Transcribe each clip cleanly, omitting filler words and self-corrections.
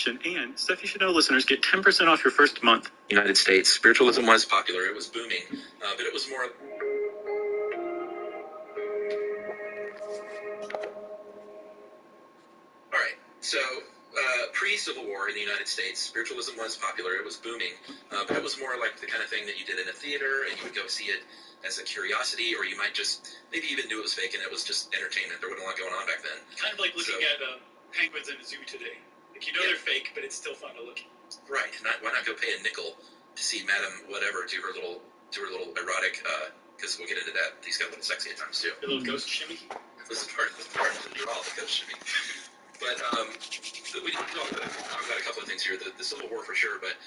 And stuff you should know, listeners, get 10% off your first month. United States, spiritualism was popular. It was booming, but it was more. All right, so pre-Civil War in the United States, spiritualism was popular. It was booming, but it was more like the kind of thing that you did in a theater, and you would go see it as a curiosity, or you might just maybe even knew it was fake, and it was just entertainment. There wasn't a lot going on back then. Kind of like looking at penguins in a zoo today. Like, you know, they're fake, but it's still fun to look at. Right. Why not go pay a nickel to see Madame whatever do her little erotic? Because we'll get into that. These got a little sexy at times too. A little ghost shimmy. This is part of the ghost shimmy. But we need to talk about a couple of things here. The Civil War for sure, but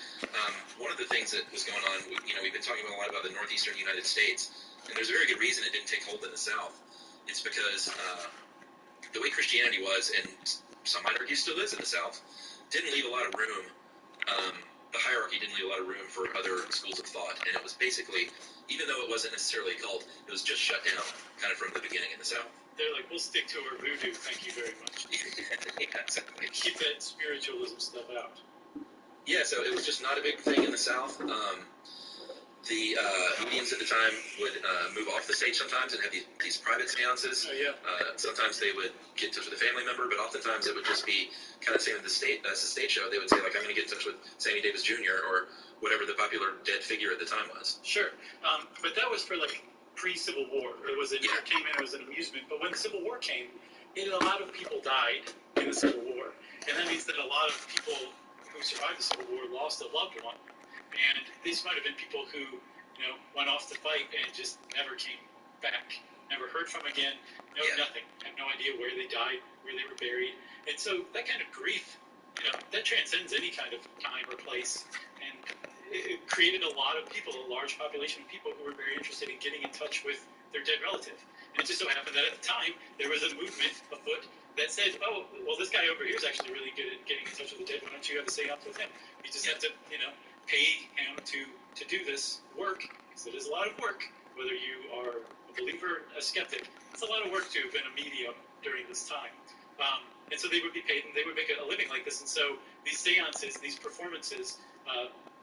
one of the things that was going on, we've been talking a lot about the northeastern United States, and there's a very good reason it didn't take hold in the South. It's because the way Christianity was, and some might argue still is in the South, didn't leave a lot of room. The hierarchy didn't leave a lot of room for other schools of thought, and it was basically, even though it wasn't necessarily a cult, it was just shut down kind of from the beginning in the South. They're like, we'll stick to our voodoo, thank you very much. Yeah, exactly. Keep that spiritualism stuff out. Yeah, so it was just not a big thing in the South. The mediums at the time would move off the stage sometimes and have these private seances. Oh, yeah. Sometimes they would get in touch with a family member, but oftentimes it would just be kind of same as the stage show. They would say, like, I'm going to get in touch with Sammy Davis Jr. or whatever the popular dead figure at the time was. Sure. But that was for, like, pre-Civil War. It was an entertainment, it was an amusement. But when the Civil War came, a lot of people died in the Civil War. And that means that a lot of people who survived the Civil War lost a loved one. And these might have been people who, went off to fight and just never came back, never heard from again, nothing, have no idea where they died, where they were buried. And so that kind of grief, that transcends any kind of time or place. And it created a lot of people, a large population of people who were very interested in getting in touch with their dead relative. And it just so happened that at the time, there was a movement afoot that said, oh, well, this guy over here is actually really good at getting in touch with the dead. Why don't you have a seance with him? You just have to, pay him to do this work, because it is a lot of work, whether you are a believer, a skeptic. It's a lot of work to have been a medium during this time. And so they would be paid, and they would make a living like this. And so these seances, these performances,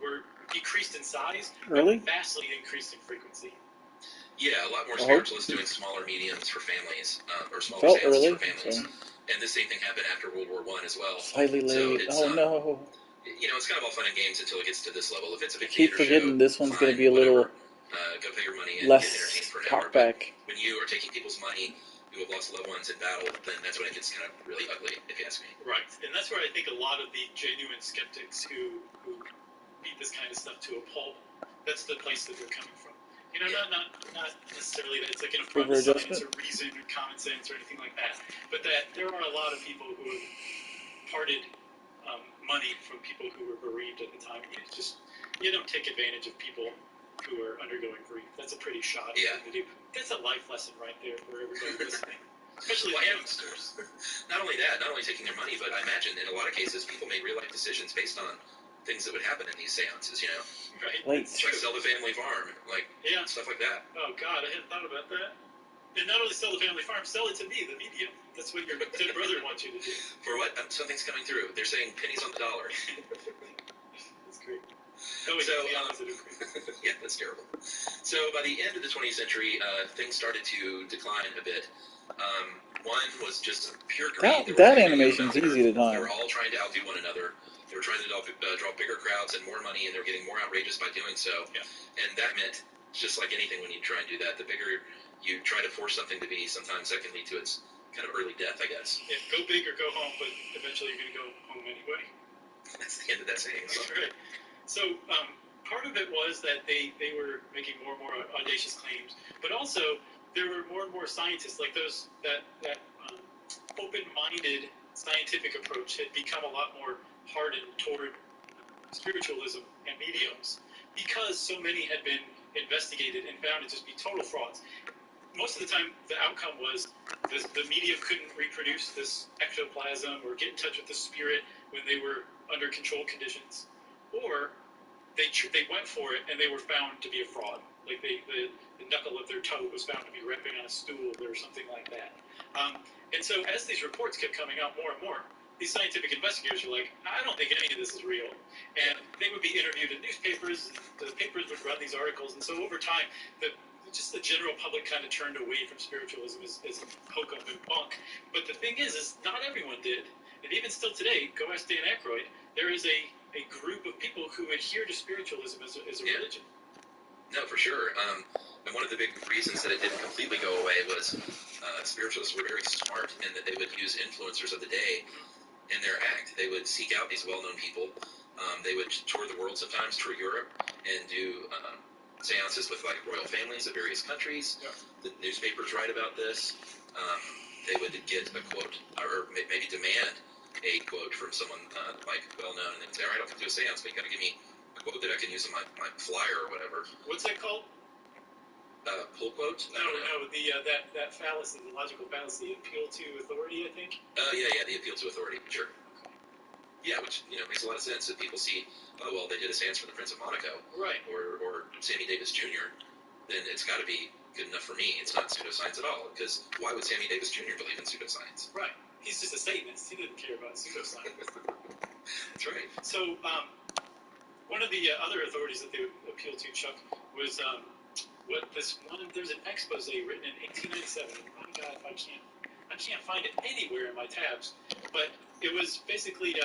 were decreased in size, but vastly increased in frequency. Yeah, a lot more spiritualists doing smaller mediums for families, or smaller seances for families. And the same thing happened after World War I as well. Slightly late. So no. It's kind of all fun and games until it gets to this level. If it's a big keep forgetting show, this one's going to be a little go pay your money and less get entertained for an hour. talkback. When you are taking people's money who have lost loved ones in battle, then that's when it gets kind of really ugly, if you ask me. Right, and that's where I think a lot of the genuine skeptics who beat this kind of stuff to a pulp, that's the place that they're coming from. Not necessarily that it's like an affront to science or reason or common sense or anything like that, but that there are a lot of people who have parted money from people who were bereaved at the time. You don't take advantage of people who are undergoing grief. That's a pretty shoddy thing to do. That's a life lesson right there for everybody listening, especially youngsters. Not only that, not only taking their money, but I imagine in a lot of cases people made real life decisions based on things that would happen in these seances, Right. Like sell the family farm, stuff like that. Oh God, I hadn't thought about that. And not only sell the family farm, sell it to me, the medium. That's what your dead brother wants you to do. For what? Something's coming through. They're saying pennies on the dollar. That's great. Oh, yeah, that's terrible. So by the end of the 20th century, things started to decline a bit. One was just pure greed. That animation's easy to time. They were all trying to outdo one another. They were trying to draw bigger crowds and more money, and they were getting more outrageous by doing so. Yeah. And that meant, just like anything when you try and do that, the bigger you try to force something to be, sometimes that can lead to its kind of early death, I guess. Yeah, go big or go home, but eventually you're going to go home anyway. That's the end of that saying. That's right. So part of it was that they were making more and more audacious claims, but also there were more and more scientists, like that open-minded scientific approach had become a lot more hardened toward spiritualism and mediums, because so many had been investigated and found to just be total frauds. Most of the time, the outcome was the medium couldn't reproduce this ectoplasm or get in touch with the spirit when they were under controlled conditions, or they went for it and they were found to be a fraud. Like the knuckle of their toe was found to be wrapping on a stool or something like that. And so as these reports kept coming out more and more, these scientific investigators were like, I don't think any of this is real. And they would be interviewed in newspapers. The papers would run these articles. And so over time, just the general public kind of turned away from spiritualism as hokum and bunk. But the thing is not everyone did. And even still today, go ask Dan Aykroyd, there is a group of people who adhere to spiritualism as a religion. No, for sure. And one of the big reasons that it didn't completely go away was spiritualists were very smart in that they would use influencers of the day in their act. They would seek out these well-known people. They would tour the world sometimes, tour Europe, and do seances with like royal families of various countries. Yeah. The newspapers write about this. They would get a quote, or maybe demand a quote from someone like well-known, and they'd say, all right, I'll come do a seance, but you got to give me a quote that I can use on my flyer or whatever. What's that called? Pull quote? No, that fallacy, the logical fallacy, appeal to authority, I think. Yeah, the appeal to authority, sure. Yeah, which makes a lot of sense. If people see, oh well, they did a seance for the Prince of Monaco, right, or Sammy Davis Jr., then it's got to be good enough for me. It's not pseudoscience at all, because why would Sammy Davis Jr. believe in pseudoscience? Right. He's just a Satanist. He didn't care about pseudoscience. That's right. So one of the other authorities that they would appeal to, Chuck, was there's an expose written in 1897. My God, I can't find it anywhere in my tabs. But it was basically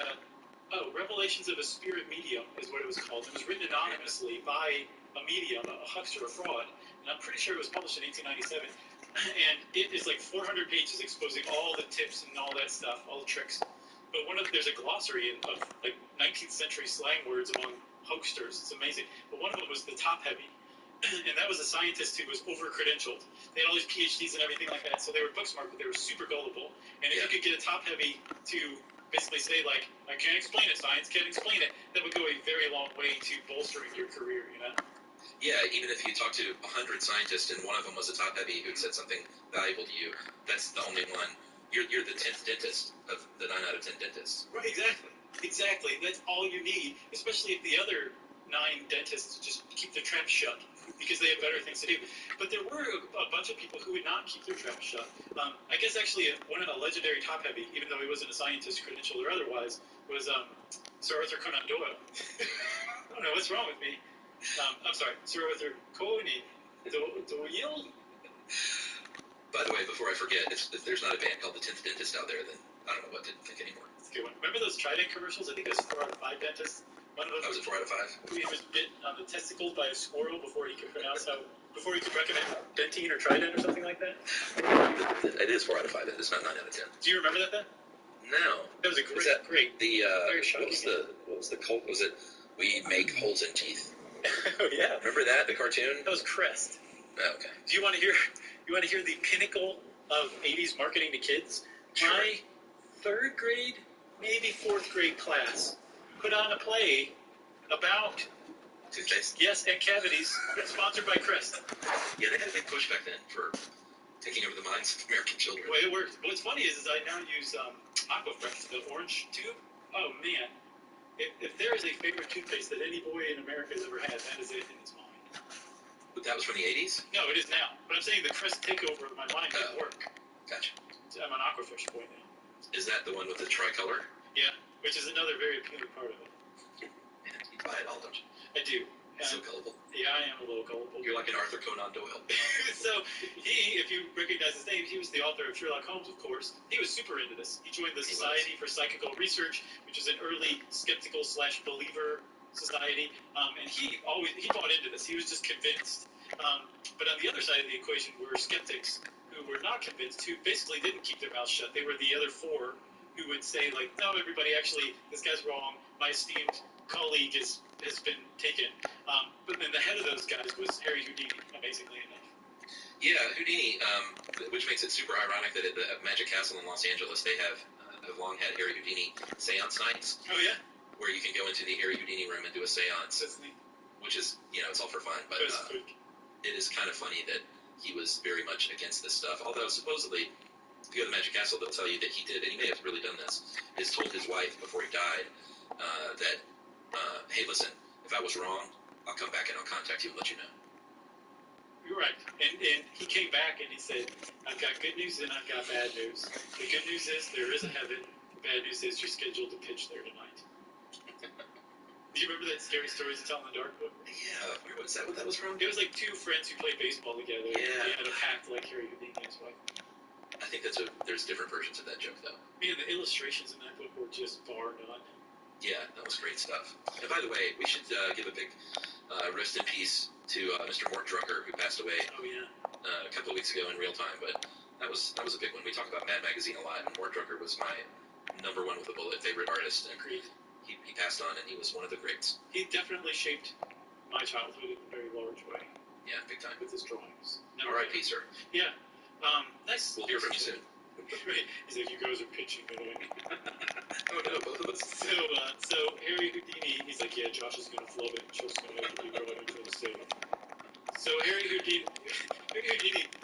Revelations of a Spirit Medium is what it was called. It was written anonymously by a medium, a huckster, a fraud, and I'm pretty sure it was published in 1897. And it is like 400 pages exposing all the tips and all that stuff, all the tricks. But there's a glossary of like 19th century slang words among hoaxsters. It's amazing. But one of them was the top heavy. And that was a scientist who was over-credentialed. They had all these PhDs and everything like that, so they were book smart, but they were super gullible. And if you could get a top-heavy to basically say, like, I can't explain it, science can't explain it, that would go a very long way to bolstering your career, Yeah, even if you talk to 100 scientists and one of them was a top-heavy who said something valuable to you, that's the only one. You're the 10th dentist of the 9 out of 10 dentists. Right, exactly. That's all you need, especially if the other 9 dentists just keep their traps shut because they have better things to do. But there were a bunch of people who would not keep their traps shut. I guess actually a legendary top heavy, even though he wasn't a scientist, credentialed or otherwise, was Sir Arthur Conan Doyle. I don't know what's wrong with me. I'm sorry, Sir Arthur Conan Doyle. By the way, before I forget, if there's not a band called the 10th Dentist out there, then I don't know what to think anymore. That's a good one. Remember those Trident commercials? I think it was 4 out of 5 dentists. One of them was it 4 out of 5? He was bitten on the testicles by a squirrel before he could before he could recommend Dentine or Trident or something like that. It is 4 out of 5. It's not 9 out of 10. Do you remember that then? No. That was a great. Very shocking. What was the cult? Was it We Make Holes in Teeth? Oh yeah. Remember that, the cartoon? That was Crest. Oh, okay. Do you want to hear the pinnacle of 80s marketing to kids? Sure. My 3rd grade, maybe 4th grade class put on a play about toothpaste. Yes, and cavities, sponsored by Crest. Yeah, they had a big push back then for taking over the minds of American children. Well, it worked. What's funny is I now use Aquafresh, the orange tube. Oh man, if there is a favorite toothpaste that any boy in America has ever had, that is it, and it's mine. But that was from the 80s? No, it is now. But I'm saying the Crest takeover of my mind didn't work. Gotcha. I'm an Aquafresh boy now. Is that the one with the tricolor? Yeah, which is another very appealing part of it. Man, you buy it all, don't you? I do. So gullible. Yeah, I am a little gullible. You're like an Arthur Conan Doyle. So he, if you recognize his name, he was the author of Sherlock Holmes, of course. He was super into this. He joined the Society for Psychical Research, which is an early skeptical/believer society, and he bought into this. He was just convinced. But on the other side of the equation were skeptics who were not convinced, who basically didn't keep their mouths shut. They were the other 4 who would say, like, no, everybody, actually, this guy's wrong. My esteemed colleague has been taken. But then the head of those guys was Harry Houdini, amazingly enough. Yeah, Houdini, which makes it super ironic that at the Magic Castle in Los Angeles, they have long had Harry Houdini seance nights. Oh, yeah? Where you can go into the Harry Houdini room and do a seance. That's neat. Which is, it's all for fun. But it is kind of funny that he was very much against this stuff. Although, supposedly, if you go to the Magic Castle, they'll tell you that he did, and he may have really done this, is told his wife before he died that, hey, listen, if I was wrong, I'll come back and I'll contact you and let you know. You're right. And he came back and he said, I've got good news and I've got bad news. The good news is there is a heaven. bad news is you're scheduled to pitch there tonight. Do you remember that Scary Stories to Tell in the Dark book? Yeah, where was that? What that was from? It was like two friends who played baseball together. Yeah. They had a pact like Harry Houdini and his wife. I think there's different versions of that joke though. Man, the illustrations in that book were just bar none. Yeah, that was great stuff. And by the way, we should give a big rest in peace to Mr. Mort Drucker, who passed away Oh yeah. a couple of weeks ago in real time. But that was a big one. We talk about Mad Magazine a lot, and Mort Drucker was my number one with a bullet favorite artist. And Agreed. he passed on, and he was one of the greats. He definitely shaped my childhood in a very large way Yeah, big time. with his drawings. R.I.P. sir. Yeah. Nice. We'll hear from you soon. He's like, you guys are pitching tonight. Oh no, both of us. So Harry Houdini, he's like, yeah, Josh is gonna flub it. Josh's gonna have to be brought into the stage. So Harry Houdini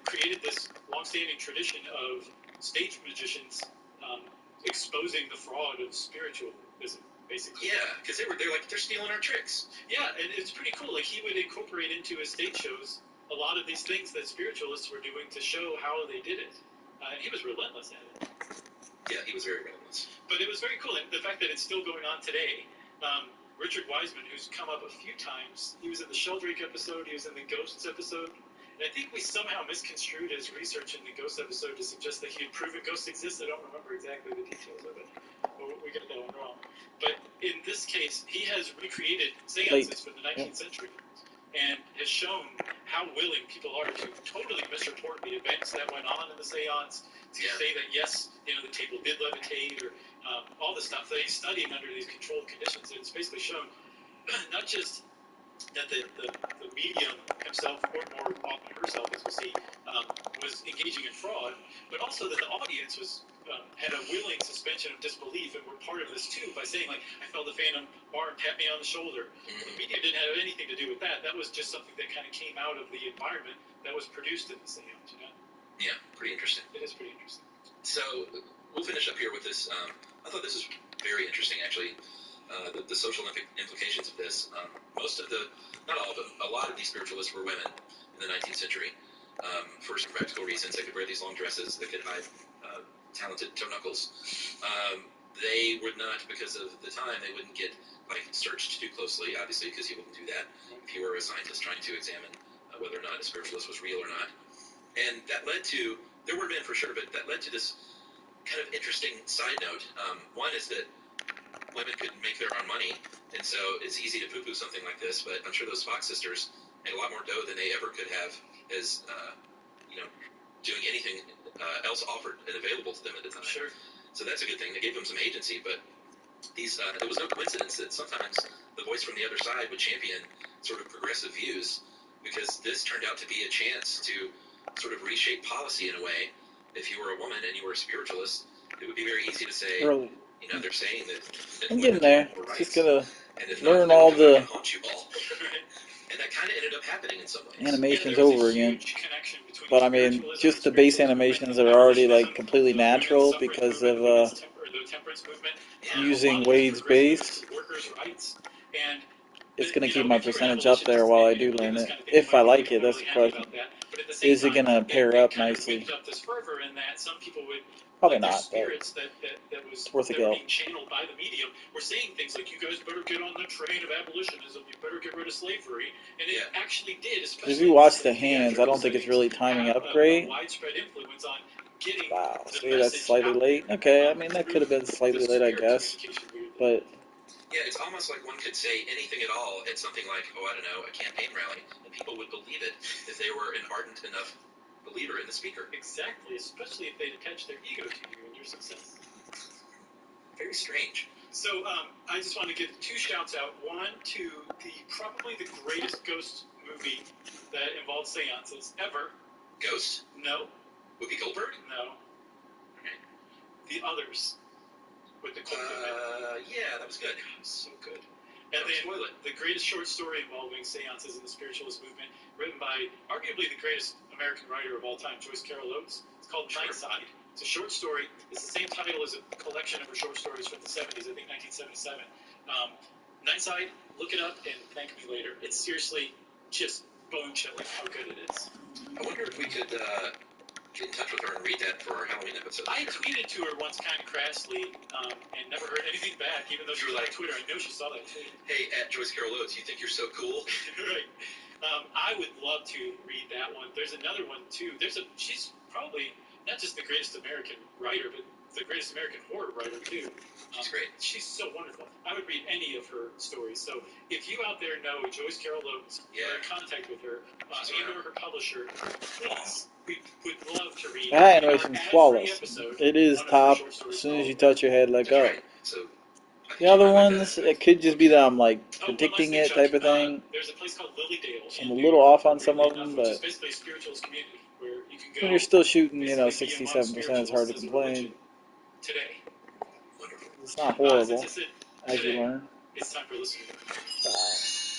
created this long-standing tradition of stage magicians exposing the fraud of spiritualism, basically. Yeah, because they're like they're stealing our tricks. Yeah, and it's pretty cool. Like he would incorporate into his stage shows a lot of these things that spiritualists were doing to show how they did it. And he was relentless at it. Yeah, he was very relentless. But it was very cool, and the fact that it's still going on today. Richard Wiseman, who's come up a few times, he was in the Sheldrake episode, he was in the Ghosts episode, and I think we somehow misconstrued his research in the Ghost episode to suggest that he had proven ghosts exist. I don't remember exactly the details of it. We got that one wrong. But in this case, he has recreated seances from the 19th century and has shown how willing people are to totally misreport the events that went on in the seance, to say that, yes, the table did levitate, or all the stuff that he's studying under these controlled conditions. And it's basically shown not just that the medium himself, or more often herself, as we'll see, was engaging in fraud, but also that the audience was had a willing suspension of disbelief and were part of this too by saying, like, I felt the phantom arm tap me on the shoulder. The media didn't have anything to do with that. That was just something that kind of came out of the environment that was produced in the seance, Yeah, pretty interesting. It is pretty interesting. So we'll finish up here with this. I thought this was very interesting, actually. The social implications of this. Not all of them, a lot of these spiritualists were women in the 19th century. For some practical reasons, they could wear these long dresses that could hide talented toe knuckles. They would not, because of the time, they wouldn't get searched too closely, obviously, because you wouldn't do that if you were a scientist trying to examine whether or not a spiritualist was real or not. And that led to, there were men for sure, but that led to this kind of interesting side note. One is that women could make their own money, and so it's easy to poo-poo something like this, but I'm sure those Fox sisters made a lot more dough than they ever could have as, doing anything else offered and available to them at the time. Sure. So that's a good thing. They gave them some agency, but there was no coincidence that sometimes the voice from the other side would champion sort of progressive views, because this turned out to be a chance to sort of reshape policy in a way. If you were a woman and you were a spiritualist, it would be very easy to say, they're saying that I'm getting there. Just gotta learn not, all the haunt you all. And that kind of ended up happening in some ways. animations over again. But I mean, just the base animations that are already completely natural because of using Wade's base. It's gonna keep my percentage up there while I do learn it. If I like it, that's the question. Is it gonna pair up nicely? Probably not, but it's worth a go. Being channeled by the medium, we're saying things like, you guys better get on the train of abolitionism, you better get rid of slavery, and it actually did, especially if you watch the hands, I don't think it's really timing up great. Widespread influence on getting wow, see, that's slightly late. Okay, I mean, that could have been slightly late, I guess, but... Yeah, it's almost like one could say anything at all at something like, a campaign rally, and people would believe it if they were an ardent enough believer in the speaker. Exactly, especially if they attach their ego to you and your success. Very strange. So I just want to give two shouts out. One to probably the greatest ghost movie that involves seances ever. Ghost? No. Whoopi Goldberg? No. Okay. The Others. With the yeah, that was good. So good. And then the greatest short story involving seances in the spiritualist movement, written by arguably the greatest American writer of all time, Joyce Carol Oates. It's called Nightside. It's a short story. It's the same title as a collection of her short stories from the 70s, I think 1977. Nightside, look it up and thank me later. It's seriously just bone-chilling how good it is. I wonder if we could get in touch with her and read that for our Halloween episode. I tweeted to her once kind of crassly and never heard anything back, even though she was on Twitter. I know she saw that tweet. Hey, at Joyce Carol Oates, you think you're so cool? Right. I would love to read that one. There's another one, too. She's probably not just the greatest American writer, but the greatest American horror writer, too. She's great. She's so wonderful. I would read any of her stories. So if you out there know Joyce Carol Oates, get in contact with her, and or her publisher, please. We would love to read. That animation's flawless. It is top. As As soon as you touch your head, let go. Right. So, the other ones, it could just be that I'm like predicting it type of thing. There's a place called Lilydale. So I'm a little off on some of them, but it's basically a spiritualist community where you can go. when you're still shooting, 67%, it's hard to complain. Today. It's not horrible, as you learn. It's time for listening.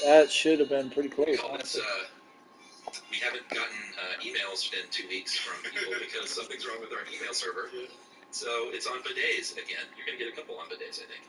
That should have been pretty close. We haven't gotten emails in 2 weeks from people because something's wrong with our email server. So it's on bidets again. You're going to get a couple on bidets, I think.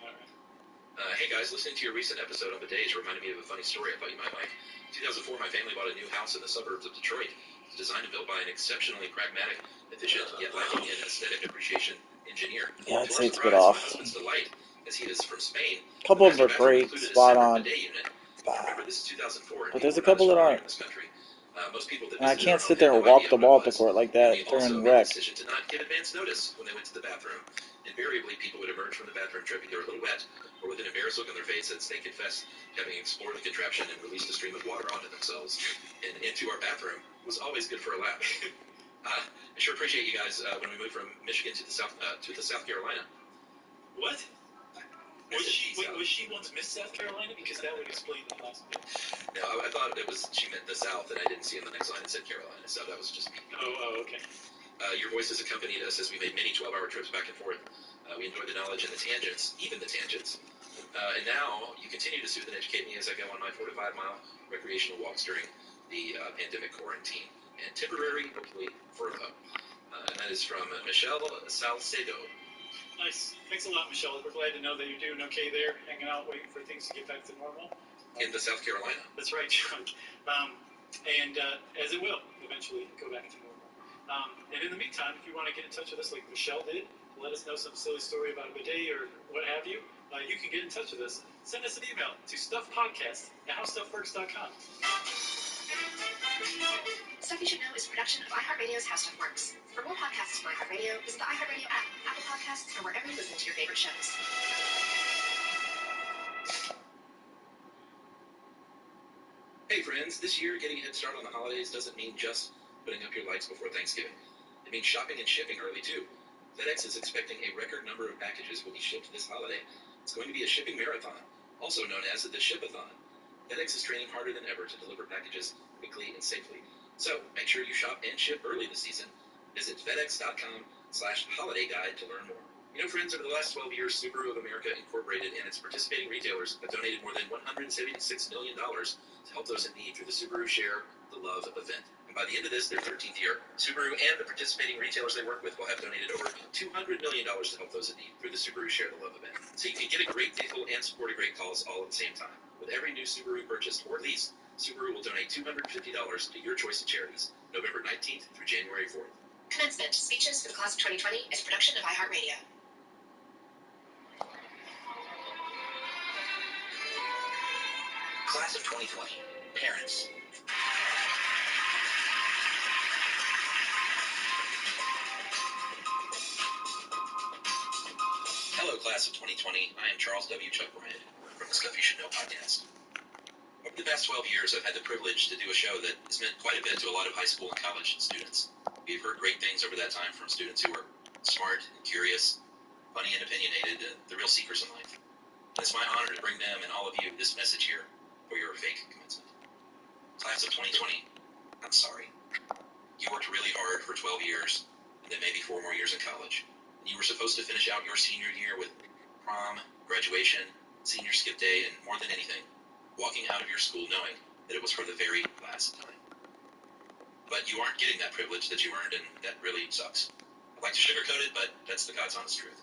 Hey guys, listening to your recent episode on bidets reminded me of a funny story I thought you might like. In 2004, my family bought a new house in the suburbs of Detroit. It's designed and built by an exceptionally pragmatic, efficient, yet lacking in aesthetic appreciation engineer. Yeah, I'd say it's a bit off. My husband's delight, as he is from Spain. A couple of them are great, spot on. Remember, this is 2004, but there's a couple that aren't. Most people that and I can't sit there and walk the ball to court like that during wreck. Decision to not give advance notice when they went to the bathroom. Invariably, people would emerge from the bathroom trip either a little wet or with an embarrassed look on their face as they confessed having explored the contraption and released a stream of water onto themselves. And into our bathroom was always good for a lap. I sure appreciate you guys when we moved from Michigan to the South Carolina. What? Was she once Miss South Carolina? Because that would explain the last bit. No, I thought she meant the South, and I didn't see in the next line it said Carolina, so that was just me. Oh, okay. Your voices accompanied us as we made many 12-hour trips back and forth. We enjoyed the knowledge and the tangents, even the tangents. And now you continue to soothe and educate me as I go on my 4 to 5 mile recreational walks during the pandemic quarantine and temporary, hopefully, furlough. And that is from Michelle Salcedo. Nice. Thanks a lot, Michelle. We're glad to know that you're doing okay there, hanging out, waiting for things to get back to normal. In the South Carolina. That's right, John. And as it will eventually go back to normal. And in the meantime, if you want to get in touch with us like Michelle did, let us know some silly story about a bidet or what have you, you can get in touch with us. Send us an email to stuffpodcast@howstuffworks.com. Stuff You Should Know is a production of iHeartRadio's How Stuff Works. For more podcasts from iHeartRadio, visit the iHeartRadio app, Apple Podcasts, or wherever you listen to your favorite shows. Hey friends, this year getting a head start on the holidays doesn't mean just putting up your lights before Thanksgiving. It means shopping and shipping early too. FedEx is expecting a record number of packages will be shipped this holiday. It's going to be a shipping marathon, also known as the Shipathon. FedEx is training harder than ever to deliver packages quickly and safely. So make sure you shop and ship early this season. Visit FedEx.com/holiday guide to learn more. You know, friends, over the last 12 years, Subaru of America Incorporated and its participating retailers have donated more than $176 million to help those in need through the Subaru Share the Love event. And by the end of this, their 13th year, Subaru and the participating retailers they work with will have donated over $200 million to help those in need through the Subaru Share the Love event. So you can get a great vehicle and support a great cause all at the same time. With every new Subaru purchased or leased, Subaru will donate $250 to your choice of charities, November 19th through January 4th. Commencement Speeches for the Class of 2020 is a production of iHeartRadio. Class of 2020. Parents. Hello, Class of 2020. I am Charles W. Chuck Bryant from the Stuff You Should Know podcast. Over the past 12 years, I've had the privilege to do a show that has meant quite a bit to a lot of high school and college students. We've heard great things over that time from students who are smart and curious, funny and opinionated, the real seekers in life. And it's my honor to bring them and all of you this message here for your fake commencement. Class of 2020, I'm sorry. You worked really hard for 12 years, and then maybe 4 more years in college. And you were supposed to finish out your senior year with prom, graduation, senior skip day, and more than anything, walking out of your school knowing that it was for the very last time. But you aren't getting that privilege that you earned, and that really sucks. I'd like to sugarcoat it, but that's the God's honest truth.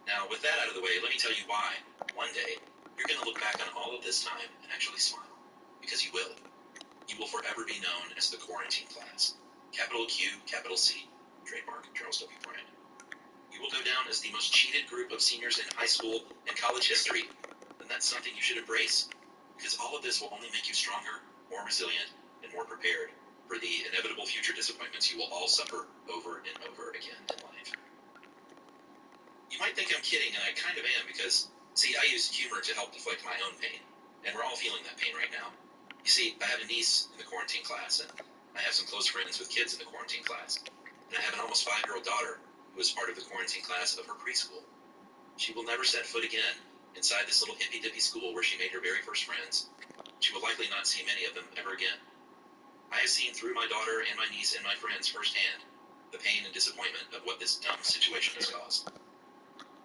Now, with that out of the way, let me tell you why, one day, you're going to look back on all of this time and actually smile. Because you will. You will forever be known as the quarantine class. Capital Q, capital C. Trademark, Charles W. Bryant. You will go down as the most cheated group of seniors in high school and college history. And that's something you should embrace, because all of this will only make you stronger, more resilient, and more prepared for the inevitable future disappointments you will all suffer over and over again in life. You might think I'm kidding, and I kind of am, because, see, I use humor to help deflect my own pain, and we're all feeling that pain right now. You see, I have a niece in the quarantine class, and I have some close friends with kids in the quarantine class, and I have an almost 5-year-old daughter who is part of the quarantine class of her preschool. She will never set foot again inside this little hippy-dippy school where she made her very first friends. She will likely not see many of them ever again. I have seen through my daughter and my niece and my friends firsthand the pain and disappointment of what this dumb situation has caused.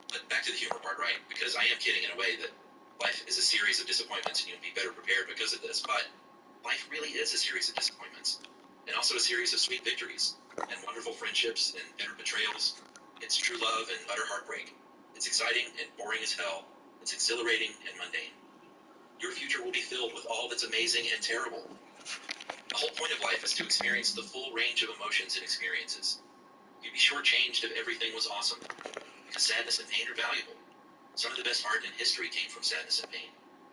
But back to the humor part, right? Because I am kidding in a way that life is a series of disappointments and you'll be better prepared because of this, but life really is a series of disappointments and also a series of sweet victories and wonderful friendships and bitter betrayals. It's true love and utter heartbreak. It's exciting and boring as hell. It's exhilarating and mundane. Your future will be filled with all that's amazing and terrible. The whole point of life is to experience the full range of emotions and experiences. You'd be shortchanged if everything was awesome, because sadness and pain are valuable. Some of the best art in history came from sadness and pain.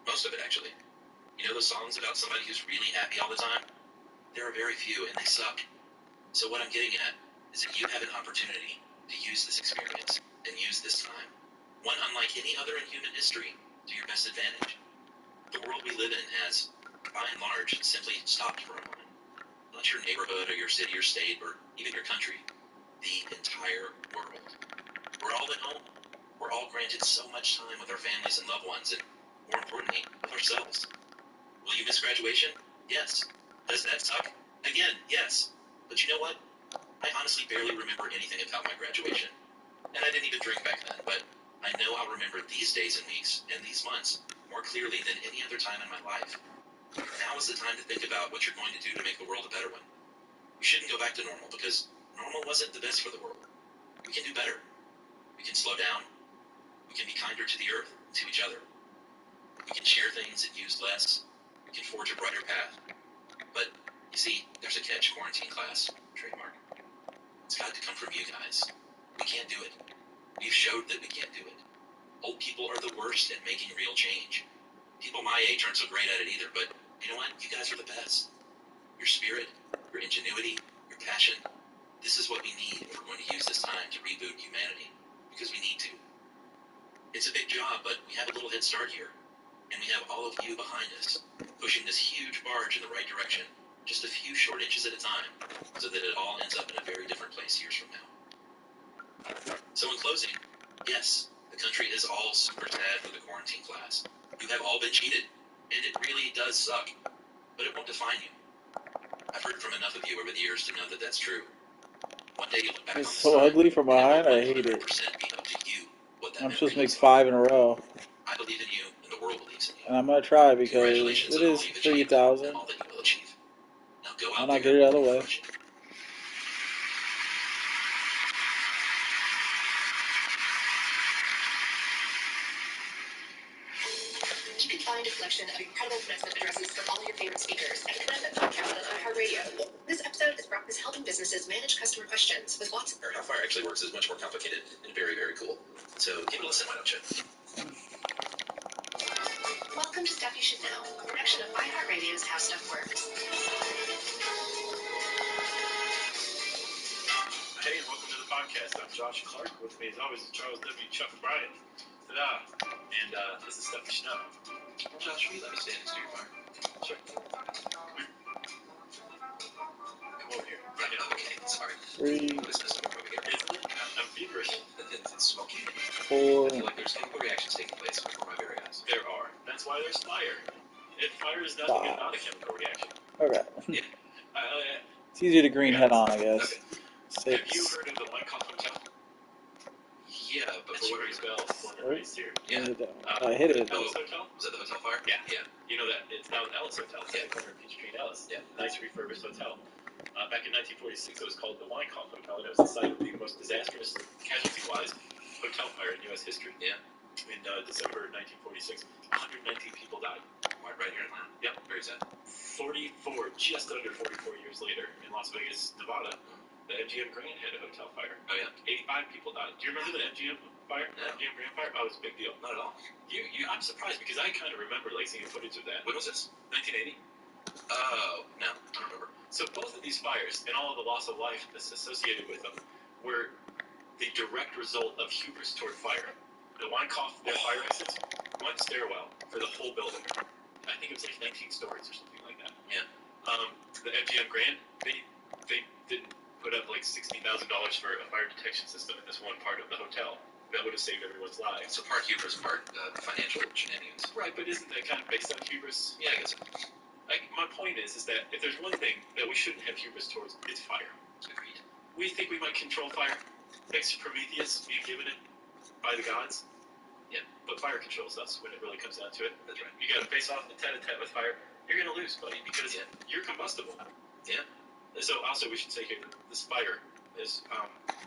Most of it, actually. You know those songs about somebody who's really happy all the time? There are very few, and they suck. So what I'm getting at is that you have an opportunity to use this experience and use this time, one unlike any other in human history, to your best advantage. The world we live in has, by and large, simply stopped for a moment. Not your neighborhood or your city or state or even your country. The entire world. We're all at home. We're all granted so much time with our families and loved ones, and more importantly, with ourselves. Will you miss graduation? Yes. Does that suck? Again, yes. But you know what? I honestly barely remember anything about my graduation. And I didn't even drink back then, but I know I'll remember these days and weeks and these months more clearly than any other time in my life. Now is the time to think about what you're going to do to make the world a better one. We shouldn't go back to normal, because normal wasn't the best for the world. We can do better. We can slow down. We can be kinder to the earth and to each other. We can share things and use less. We can forge a brighter path. But, you see, there's a catch, quarantine class, trademark. It's got to come from you guys. We can't do it. We've showed that we can't do it. Old people are the worst at making real change. People my age aren't so great at it either, but you know what? You guys are the best. Your spirit, your ingenuity, your passion. This is what we need if we're going to use this time to reboot humanity, because we need to. It's a big job, but we have a little head start here. And we have all of you behind us, pushing this huge barge in the right direction, just a few short inches at a time, so that it all ends up in a very different place years from now. So in closing, yes, the country is all super sad for the quarantine class. You have all been cheated, and it really does suck, but it won't define you. I've heard from enough of you over the years to know that that's true. One day you'll look back on It's this so time, ugly from and behind. it will I hate it. 100% be up to you what that I'm memory supposed to make looks like. 5 in a row, I believe in you, and the world believes in you. and I'm gonna try because Congratulations it on all is you've achieved and 3,000. all that you will achieve. Now go Why out not there get it out of the and way? crush it. You can find a collection of incredible commencement addresses from all your favorite speakers at the Commencement Podcast on iHeartRadio. This episode is helping businesses manage customer questions with Watson. Or how fire actually works is much more complicated and very, very cool. So give it a listen, why don't you? Welcome to Stuff You Should Know, a production of iHeartRadio's How Stuff Works. Hey, and welcome to the podcast. I'm Josh Clark. With me, as always, is Charles W. Chuck Bryant. Ta-da! And this is Stuff You Should Know. Josh, will you let me stand next to your fire? Sure. Come over here. Right now. Okay, sorry. 3, What is this over here? Isn't it? I'm feverish. It's smoky. 4, I feel like there's chemical reactions taking place before my very eyes. There are. That's why there's fire. And fire is nothing if not a chemical reaction. Okay. Uh, It's easier to green head on, I guess. Okay. Have you 6. heard of the Wyckoff Hotel? Yeah, but That's for what rings reason? bells. Born and raised here. Yeah. I hit it. Ellis Hotel? Was that the hotel fire? Yeah. Yeah. You know that it's now an Ellis Hotel. It's Yeah. at the corner of Peachtree and Ellis. Yeah. Nice refurbished hotel. Back in 1946, it was called the Wyckoff Hotel, and it was the site of the most disastrous, casualty-wise, hotel fire in U.S. history. Yeah. In December 1946, 119 people died. Right here in Atlanta. Yep. Very sad. 44, just under 44 years later, in Las Vegas, Nevada, the MGM Grand had a hotel fire. Oh yeah. 85 people died. Do you remember the MGM fire? No. MGM Grand fire? Oh, it was a big deal. Not at all. I'm surprised because I kind of remember like seeing footage of that. When was this? 1980. Oh no, I don't remember. So both of these fires and all of the loss of life that's associated with them were the direct result of hubris toward fire. The Weinkauf, their fire exits, one stairwell for the whole building. I think it was like 19 stories or something like that. Yeah. The MGM Grand, they didn't put up like $60,000 for a fire detection system in this one part of the hotel. That would have saved everyone's lives. So part hubris, part financial shenanigans. Right, but isn't that kind of based on hubris? Yeah, I guess. My point is that if there's one thing that we shouldn't have hubris towards, it's fire. Agreed. We think we might control fire, thanks to Prometheus being given it by the gods. Yeah. But fire controls us when it really comes down to it. That's right. You got to face off in tete-a-tete with fire. You're gonna lose, buddy, because you're combustible. Yeah. So also we should say here, this fire is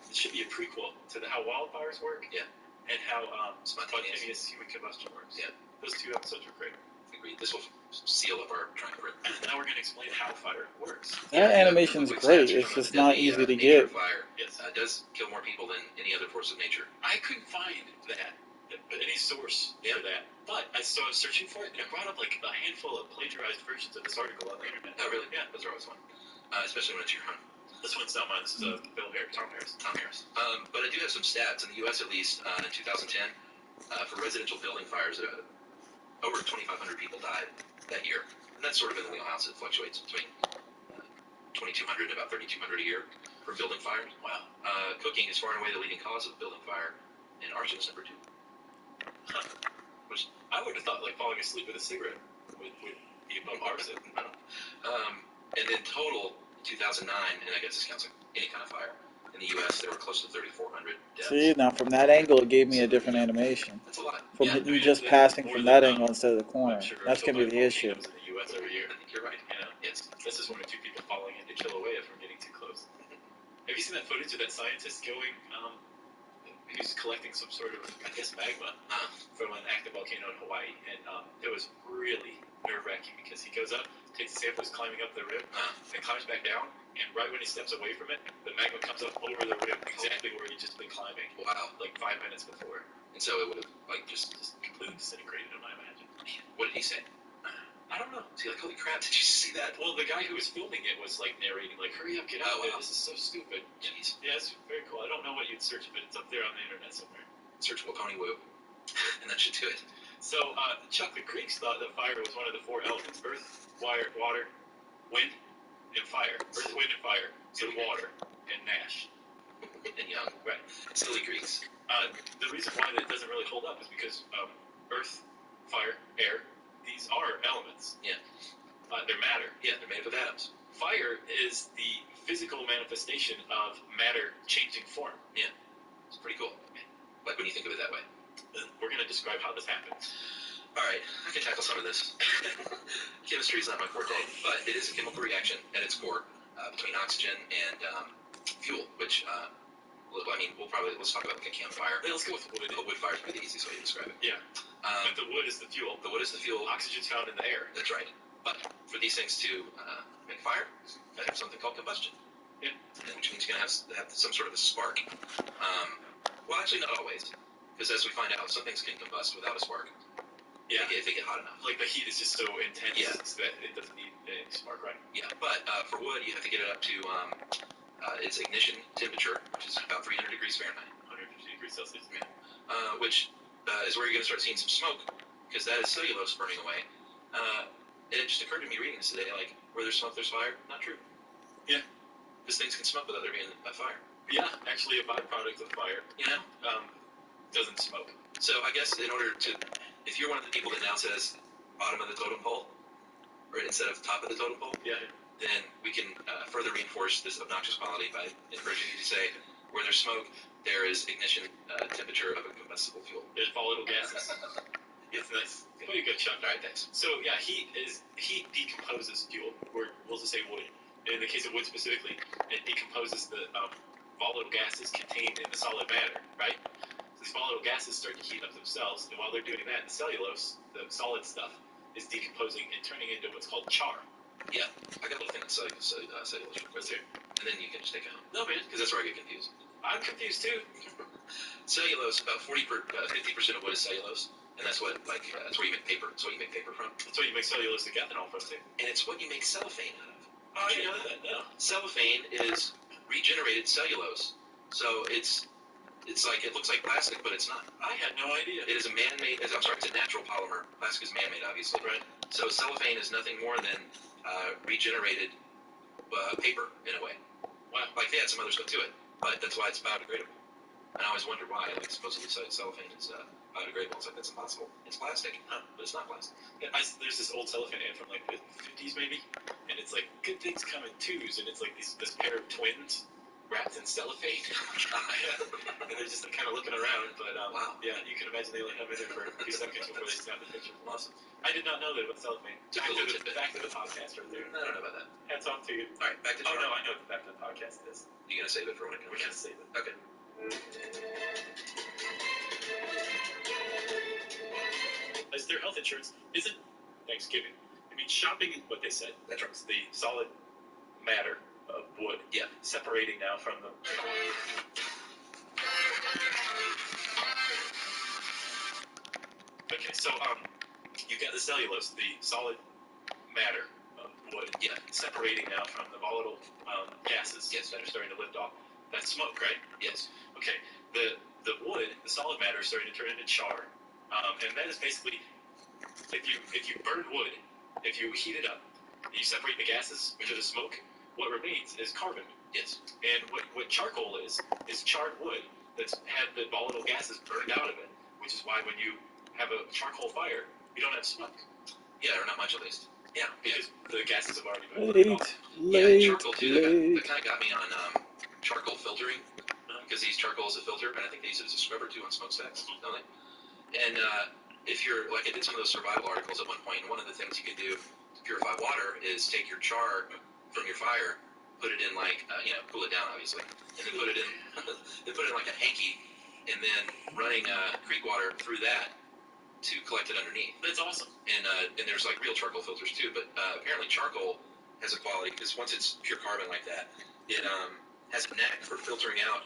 it should be a prequel to how wildfires work. Yeah. And how spontaneous human combustion works. Yeah. Those two episodes were great. Agreed. This will seal up our triumvirate. Now we're going to explain how fire works. That animation's great. It's just not easy to get. Fire Yes. Does kill more people than any other force of nature. I couldn't find that, any source for that. But I was searching for it, and it brought up like a handful of plagiarized versions of this article on the internet. Oh, really? Yeah. Those are always fun. Especially when it's your own. This one's not mine. This is Tom Harris. Tom Harris. But I do have some stats in the U.S. at least in 2010 for residential building fires. Over 2,500 people died that year, and that's sort of in the wheelhouse. It fluctuates between 2,200 and about 3,200 a year for building fires. Wow. Cooking is far and away the leading cause of building fire, and arson is number 2. Huh. Which I would have thought like falling asleep with a cigarette would be above arson. And in total, 2009, and I guess this counts like any kind of fire, in the U.S., there were close to 3,400 deaths. See, now from that angle, it gave me a different animation. That's a lot. From just passing from that angle instead of the corner. That's going to be the issue. In the U.S. every year. I think you're right. Yes. This is 1 or 2 people falling in to kill away from getting too close. Have you seen that footage of that scientist going, who's collecting some sort of, I guess, magma from an active volcano in Hawaii? And it was really nerve-wracking because he goes up, takes the samples climbing up the rim, and climbs back down, and right when he steps away from it, the magma comes up over the rim exactly where he'd just been climbing. Wow. Like 5 minutes before. And so it would have, like, just completely disintegrated him, I imagine. What did he say? I don't know. Is he like, holy crap, did you see that? Well, the guy who was filming it was, like, narrating, like, hurry up, get out of there, this is so stupid. Jeez. Yeah, it's very cool. I don't know what you'd search, but it's up there on the internet somewhere. Search Wakoni Woo, and that should do it. So, Chuck, the Greeks thought that fire was one of the 4 elements: earth, water, wind, and fire. Earth, wind, and fire. So water and Nash. And Young. Right. Silly Greeks. The reason why that doesn't really hold up is because earth, fire, air, these are elements. Yeah. They're matter. Yeah, they're made up of atoms. Fire is the physical manifestation of matter changing form. Yeah. It's pretty cool. Like when you think of it that way. We're going to describe how this happens. All right, I can tackle some of this. Chemistry is not my forte, but it is a chemical reaction at its core between oxygen and fuel, which, let's talk about like a campfire. Yeah, let's go with wood. A wood fire is probably the easiest way to describe it. Yeah. But the wood is the fuel. The wood is the fuel. Oxygen's found in the air. That's right. But for these things to make fire, they have something called combustion. Yeah. Which means you're going to have some sort of a spark. Well, actually, not always. Because as we find out, some things can combust without a spark. Yeah. If they get hot enough. Like the heat is just so intense that it doesn't need a spark, right? Yeah, but for wood, you have to get it up to its ignition temperature, which is about 300 degrees Fahrenheit. 150 degrees Celsius. Yeah. Which is where you're going to start seeing some smoke, because that is cellulose burning away. And it just occurred to me reading this today, like, where there's smoke, there's fire. Not true. Yeah. Because things can smoke without there being a fire. Yeah, actually a byproduct of fire. You know? Doesn't smoke. So I guess in order to, if you're one of the people that now says bottom of the totem pole, or instead of top of the totem pole, then we can further reinforce this obnoxious quality by encouraging you to say, where there's smoke, there is ignition temperature of a combustible fuel. There's volatile gases. It's nice. Pretty good, Chuck. All right, thanks. So yeah, heat decomposes fuel. We'll just say wood. In the case of wood specifically, it decomposes the volatile gases contained in the solid matter, right? So these volatile gases start to heat up themselves, and while they're doing that, the cellulose, the solid stuff, is decomposing and turning into what's called char. Yeah, I got a little thing that's cellulose real quick here, and then you can just take it home. No, man. Because that's where I get confused. I'm confused too. Cellulose, about 50% of wood is cellulose, and that's what that's where you make paper. That's what you make paper from. That's what you make cellulosic ethanol from too. And it's what you make cellophane out of. Oh, I didn't know that. No. Cellophane is regenerated cellulose, so it's like it looks like plastic, but it's not. I had no idea. It is a man-made. I'm sorry, it's a natural polymer. Plastic is man-made, obviously. Right. So cellophane is nothing more than regenerated paper in a way. Wow. Like they add some other stuff to it, but that's why it's biodegradable. And I always wonder why. Like supposedly cellophane is biodegradable. It's like that's impossible. It's plastic, but it's not plastic. Yeah, there's this old cellophane ad from like the 50s maybe, and it's like good things come in twos, and it's like this pair of twins wrapped in cellophane. And they're just kind of looking around, but wow. Yeah, you can imagine they only have it in for a few seconds before they snap the picture. Awesome. I did not know that about cellophane. Back to the podcast right there. I don't know about that. Hats off to you. All right, back to Oh John. no, I know what the back to the podcast is. You gonna save it for when it comes? We're gonna save it. Okay. As their health insurance isn't Thanksgiving. I mean, shopping is what they said. That's right. It's the solid matter of wood. Yeah. Separating now from the. Okay, so you got the cellulose, the solid matter of wood. Yeah. Separating now from the volatile gases. Yes. That are starting to lift off. That's smoke, right? Yes. Okay. The wood, the solid matter, is starting to turn into char, and that is basically if you burn wood, if you heat it up, and you separate the gases, which are the smoke, what remains is carbon. Yes. And what charcoal is charred wood that's had the volatile gases burned out of it, which is why when you have a charcoal fire, you don't have smoke. Yeah, or not much at least. Yeah, because the gases have already been burned off. Yeah, charcoal too. That kind of got me on charcoal filtering, because they use charcoal as a filter, and I think they use it as a scrubber too on smokestacks, don't they? And if you're like, I did some of those survival articles at one point, and one of the things you could do to purify water is take your char from your fire, put it in like cool it down obviously, and then put it in like a hanky, and then running creek water through that to collect it underneath. That's awesome. And there's like real charcoal filters too, but apparently charcoal has a quality, because once it's pure carbon like that, it has a knack for filtering out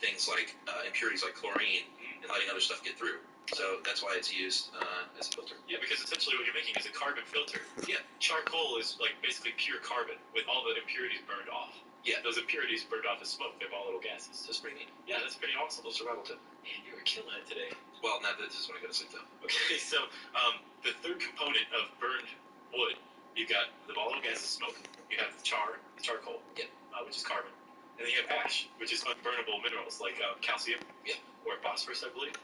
things like impurities like chlorine and letting other stuff get through. So that's why it's used as a filter. Yeah, because essentially what you're making is a carbon filter. Yeah. Charcoal is like basically pure carbon with all the impurities burned off. Yeah. Those impurities burned off as smoke. They're volatile gases. That's pretty neat. Yeah, that's pretty awesome. Little survival tip. Man, you were killing it today. Well, now this is when I go to sleep though. Okay, so the third component of burned wood, you got the volatile gases, smoke. You have the charcoal, yeah, which is carbon, and then you have ash, which is unburnable minerals like calcium, yeah, or phosphorus, I believe.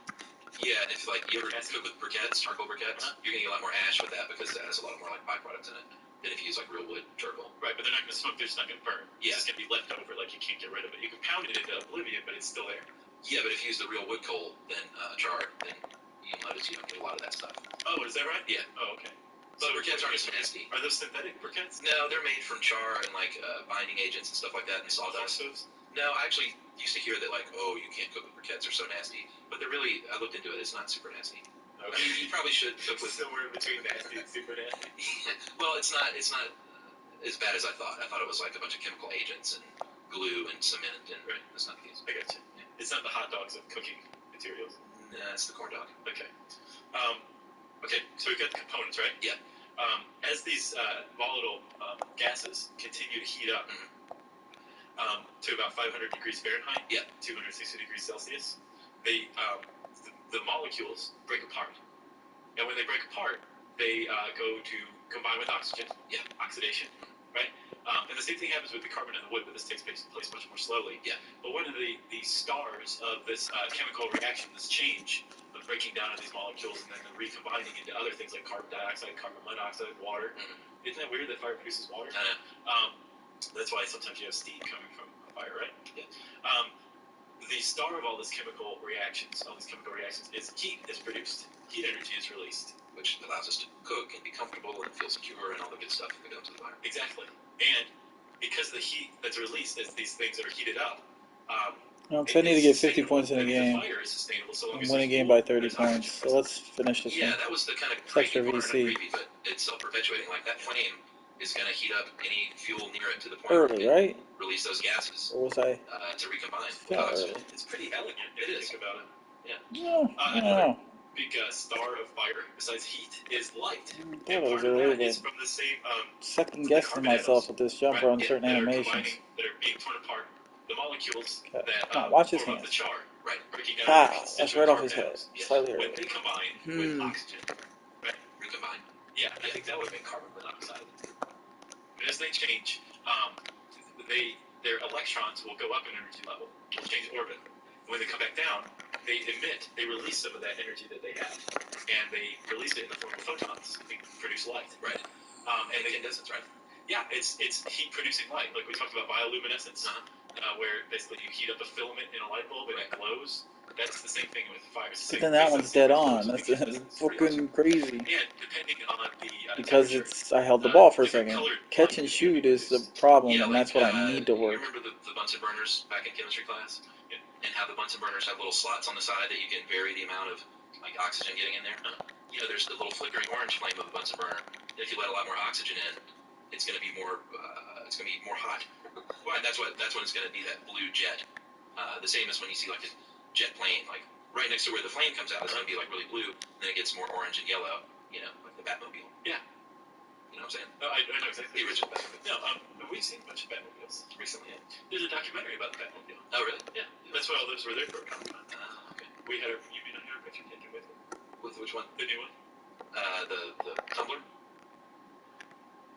Yeah, and if like you ever cook with briquettes, charcoal briquettes, you're gonna get a lot more ash with that because that has a lot more like byproducts in it than if you use like real wood charcoal. Right, but they're not gonna smoke. They're just not gonna burn. Yeah, it's just gonna be left over. Like you can't get rid of it. You can pound it into oblivion, but it's still there. Yeah, but if you use the real wood coal, then char, then you notice you don't get a lot of that stuff. Oh, is that right? Yeah. Oh, okay. So briquettes aren't as nasty. Are those synthetic briquettes? No, they're made from char and like binding agents and stuff like that, and sawdust. No, I actually used to hear that like, oh, you can't cook with briquettes; they're so nasty. But they're really, I looked into it; it's not super nasty. Okay. I mean, you probably should cook with somewhere in between nasty and super nasty. Well, it's not as bad as I thought. I thought it was like a bunch of chemical agents and glue and cement, and right, that's not the case. I got you. Yeah. It's not the hot dogs of cooking materials. Nah, it's the corn dog. Okay. Okay, so we've got the components, right? Yeah. As these volatile gases continue to heat up to about 500 degrees Fahrenheit, yeah, 260 degrees Celsius, they the molecules break apart. And when they break apart, they go to combine with oxygen, yeah, oxidation, right? And the same thing happens with the carbon in the wood, but this takes place much more slowly. Yeah. But one of the stars of this chemical reaction, this change of breaking down of these molecules and then the recombining into other things like carbon dioxide, carbon monoxide, water. Mm-hmm. Isn't that weird that fire produces water? I know. That's why sometimes you have steam coming from a fire, right? Yeah. The star of all these chemical reactions, is heat is produced. Heat energy is released. Which allows us to cook and be comfortable and feel secure and all the good stuff that goes into the fire. Exactly. And because the heat that's released as these things are heated up, so I need to get 50 points in a The game. fire is sustainable so long I'm as winning a game by 30 points. So let's finish this Yeah, one. that was the kind of Extra creepy part, VC. not creepy, but it's self-perpetuating. Like that flame is going to heat up any fuel near it to the point Early, where it right? can release those gases Or was I? to recombine with Yeah, oxygen. early. It's pretty elegant if you think about it. No, Another big star of fire besides heat is light. I And thought it was part of early, that is but from the same second guessing myself with this jumper on certain that are animations. combining, that are being torn apart. The molecules Okay. that Come on, watch his form up hands. the char, breaking down Ah, the that's constituent right off his carbon head. atoms. Slightly When early. they combine with oxygen, Recombine. yeah, I think that would make carbon monoxide. But as they change, their electrons will go up in energy level, will change orbit. When they come back down, they release some of that energy that they have, and they release it in the form of photons. They produce light. Right. And Incandescence, right? yeah, it's heat-producing light, like we talked about bioluminescence, where basically you heat up a filament in a light bulb and it glows. That's the same thing with fire. But then that one's dead on. That's fucking crazy. And depending on the Because temperature, I held the ball for a different second. colored Catch and shoot is the problem, Yeah, and that's what I need to You work. remember the Bunsen burners back in chemistry class? Yeah. And how the Bunsen burners have little slots on the side that you can vary the amount of like oxygen getting in there? You know, there's the little flickering orange flame of a Bunsen burner. If you let a lot more oxygen in, it's going to be more hot. Well, and that's when it's going to be that blue jet. The same as when you see like a jet plane, like right next to where the flame comes out, it's going to be like really blue, and then it gets more orange and yellow. You know, like the Batmobile. Yeah. You know what I'm saying? I know exactly. The original Batmobile. No, we've seen a bunch of Batmobiles recently. Yeah. There's a documentary about the Batmobile. Oh, really? Yeah. That's why all those were there for a Comic-Con. Okay. We had you mean on your picture taken with it? With which one? The new one? The tumbler.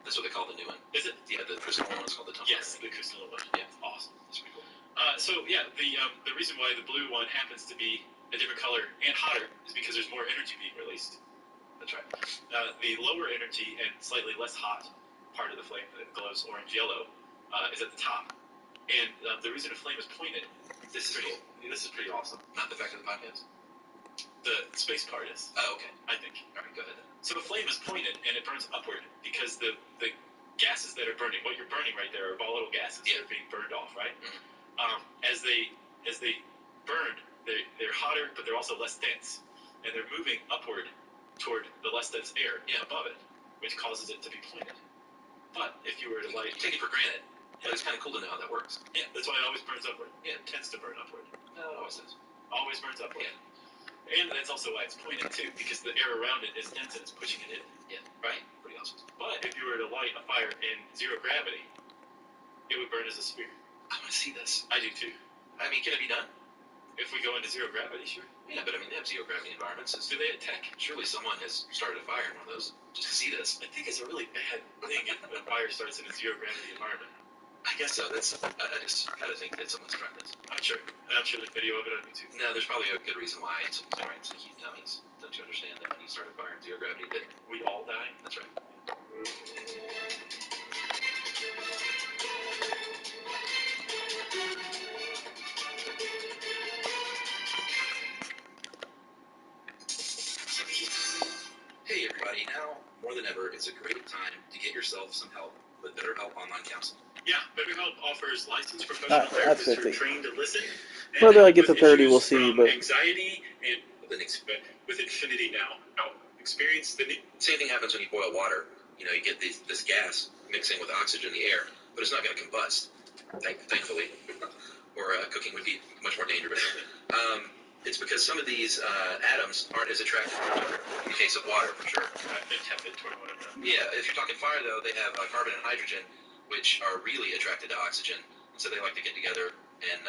That's what they call the new one. Is it? Yeah, the crystal one is called the tumbler. Yes, the crystal one. Yeah, it's awesome. That's pretty cool. The reason why the blue one happens to be a different color and hotter is because there's more energy being released. That's right. The lower energy and slightly less hot part of the flame that glows orange-yellow is at the top. And the reason a flame is pointed, this is pretty awesome. Not the fact of the podcast? The space part is. Oh, okay. I think. All right, go ahead then. So a flame is pointed and it burns upward because the gases that are burning, what you're burning right there are volatile gases that are being burned off, right? Mm-hmm. As they burn, they're hotter, but they're also less dense, and they're moving upward toward the less dense air above it, which causes it to be pointed. But if you were to light, you take it for granted, but it's kind of cool to know how that works. Yeah, that's why it always burns upward. Yeah, it tends to burn upward. No, it always does. Always burns upward. Yeah. And that's also why it's pointed too, because the air around it is dense and it's pushing it in. Yeah, right. Pretty awesome. But if you were to light a fire in zero gravity, it would burn as a spear. I want to see this. I do too. I mean, can it be done? If we go into zero gravity, sure. Yeah, but I mean, they have zero gravity environments. Do they attack? Surely someone has started a fire in one of those just to see this. I think it's a really bad thing if a fire starts in a zero gravity environment. I guess so. I just gotta think that someone's tried this. I'm sure there's video of it on YouTube. No, there's probably a good reason why it's right. Some heat dummies. Don't you understand that when you start a fire in zero gravity, that we all die? That's right. Hey everybody, now more than ever, it's a great time to get yourself some help with BetterHelp Online Counseling. Yeah, BetterHelp offers licensed professional therapists who are trained to listen. Whether I get to 30, we'll see. But anxiety and with Infinity now, experience the same thing happens when you boil water. You know, you get this gas mixing with oxygen in the air, but it's not going to combust, thankfully. Or cooking would be much more dangerous. It's because some of these atoms aren't as attractive to one another. In the case of water, for sure. They're tepid toward one another. Yeah, if you're talking fire, though, they have carbon and hydrogen, which are really attracted to oxygen, and so they like to get together and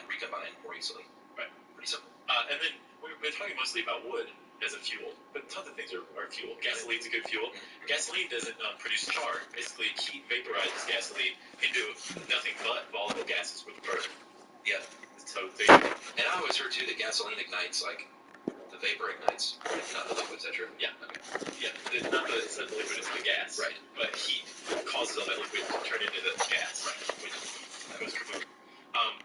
recombine more easily. Right. Pretty simple. And then we've been talking mostly about wood as a fuel, but tons of things are fuel. Gasoline's a good fuel. Mm-hmm. Gasoline doesn't produce char. Basically, heat vaporizes gasoline into nothing but volatile gases with burn. Yeah. So and I always heard too that gasoline ignites like the vapor ignites, not the liquid. Is that true? Yeah. Okay. Yeah. It's not the liquid; it's the gas. Right. But heat causes all that liquid to turn into the gas. Right. Which goes kaboom.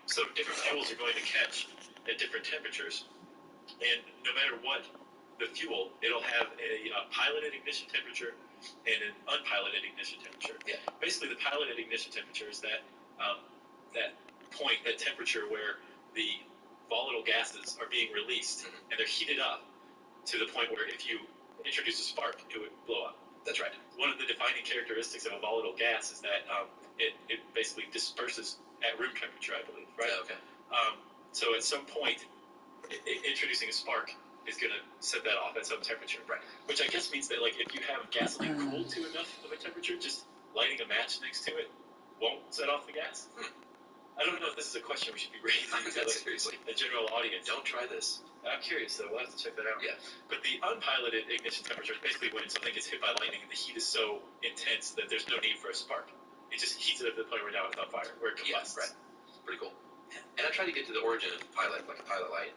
So different fuels are going to catch at different temperatures, and no matter what the fuel, it'll have a piloted ignition temperature and an unpiloted ignition temperature. Yeah. Basically, the piloted ignition temperature is that temperature where the volatile gases are being released, and they're heated up to the point where if you introduce a spark, it would blow up. That's right. One of the defining characteristics of a volatile gas is that it basically disperses at room temperature, I believe, right? Yeah, okay. So at some point, introducing a spark is going to set that off at some temperature. Right. Which I guess means that, like, if you have gasoline cooled to enough of a temperature, just lighting a match next to it won't set off the gas. I don't know if this is a question we should be raising to, like, Seriously. the general audience. Don't try this. I'm curious, though. We'll have to check that out. Yeah. But the unpiloted ignition temperature is basically when something gets hit by lightning and the heat is so intense that there's no need for a spark. It just heats it up to the point where now it's on fire, where it combusts. Yeah, right. Pretty cool. And I tried to get to the origin of pilot, like a pilot light,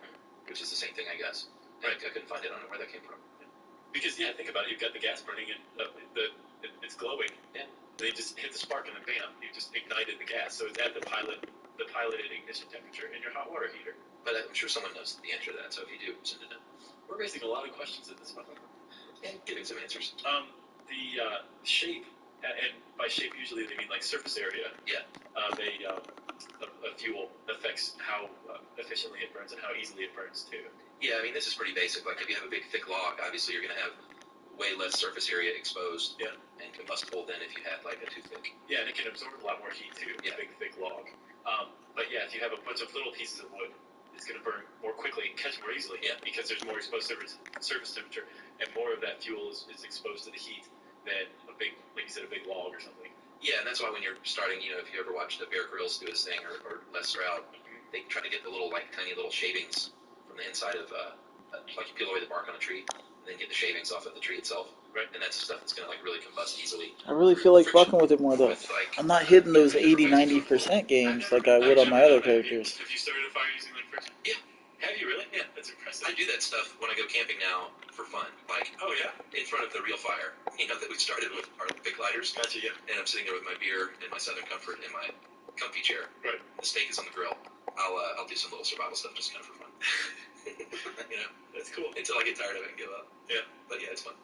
which is the same thing, I guess. Right. I couldn't find it. I don't know where that came from. Because, yeah, think about it. You've got the gas burning and it's glowing. Yeah. They just hit the spark and then bam, you just ignited the gas. So it's at the piloted ignition temperature in your hot water heater. But I'm sure someone knows the answer to that, so if you do, send it in. We're raising a lot of questions at this moment. And giving some answers. The shape, and by shape usually they mean like surface area. Yeah. A fuel affects how efficiently it burns and how easily it burns too. Yeah, I mean, this is pretty basic. Like, if you have a big, thick log, obviously you're going to have way less surface area exposed and combustible than if you had, like, a too thick. Yeah, and it can absorb a lot more heat too, a big, thick log. But yeah, if you have a bunch of little pieces of wood, it's going to burn more quickly and catch more easily because there's more exposed surface temperature, and more of that fuel is exposed to the heat than a big, like you said, a big log or something. Yeah, and that's why when you're starting, if you ever watched Bear Grylls do his thing, or Les Stroud, they try to get the little, like, tiny little shavings from the inside of, like, you peel away the bark on a tree, and then get the shavings off of the tree itself. Right. And that's the stuff that's going to, like, really combust easily. I really feel like fucking with it more, though. I'm not hitting those 80-90% games like I would on my other characters. Have you started a fire using like friction? Yeah. Have you really? Yeah, that's impressive. I do that stuff when I go camping now for fun. Like, oh yeah, in front of the real fire. That we started with our big lighters. Gotcha, yeah. And I'm sitting there with my beer and my Southern Comfort in my comfy chair. Right. The steak is on the grill. I'll do some little survival stuff just kind of for fun. That's cool. Until I get tired of it and give up. Yeah. But yeah, it's fun.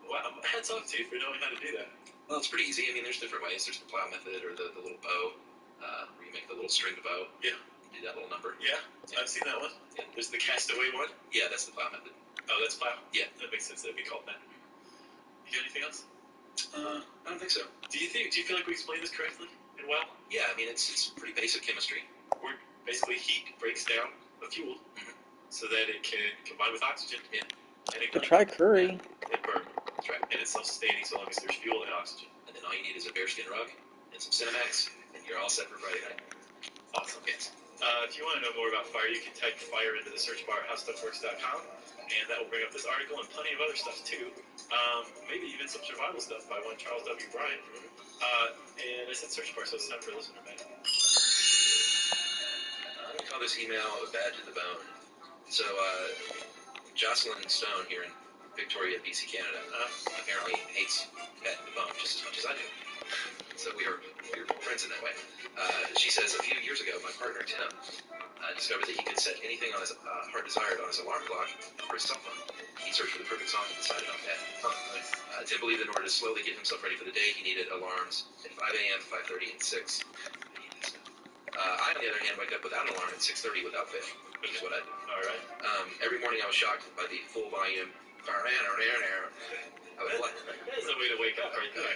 Well, hats off to you for knowing how to do that. Well, it's pretty easy. I mean, there's different ways. There's the plow method or the little bow, where you make the little stringed bow. Yeah. You do that little number. Yeah, I've seen that one. Yeah. There's the castaway one. Yeah, that's the plow method. Oh, that's plow? Yeah. That makes sense. That'd be called that. You got anything else? I don't think so. Do you feel like we explained this correctly and well? Yeah, I mean, it's pretty basic chemistry. Where basically heat breaks down a fuel so that it can combine with oxygen. Yeah. And it But try curry. It burn. That's right. And it's self-sustaining so long as there's fuel and oxygen. And then all you need is a bearskin rug and some Cinemax, and you're all set for Friday night. Awesome. Yes. If you want to know more about fire, you can type fire into the search bar at howstuffworks.com, and that will bring up this article and plenty of other stuff too. Maybe even some survival stuff by one Charles W. Bryant. And I said search bar, so it's time for a listener mail. I'm going to call this email a badge of the bone. So, Jocelyn Stone here in Victoria, BC, Canada, apparently hates Pat the Bone just as much as I do. So we're friends in that way. She says, a few years ago, my partner, Tim, discovered that he could set anything on his heart desired on his alarm clock for his cell phone. He searched for the perfect song and decided on Pat. Tim believed in order to slowly get himself ready for the day, he needed alarms at 5 a.m., 5:30, and 6. I, on the other hand, wake up without an alarm at 6:30 without fail, which is what I do. All right. Every morning I was shocked by the full volume. That is a way to wake up right there.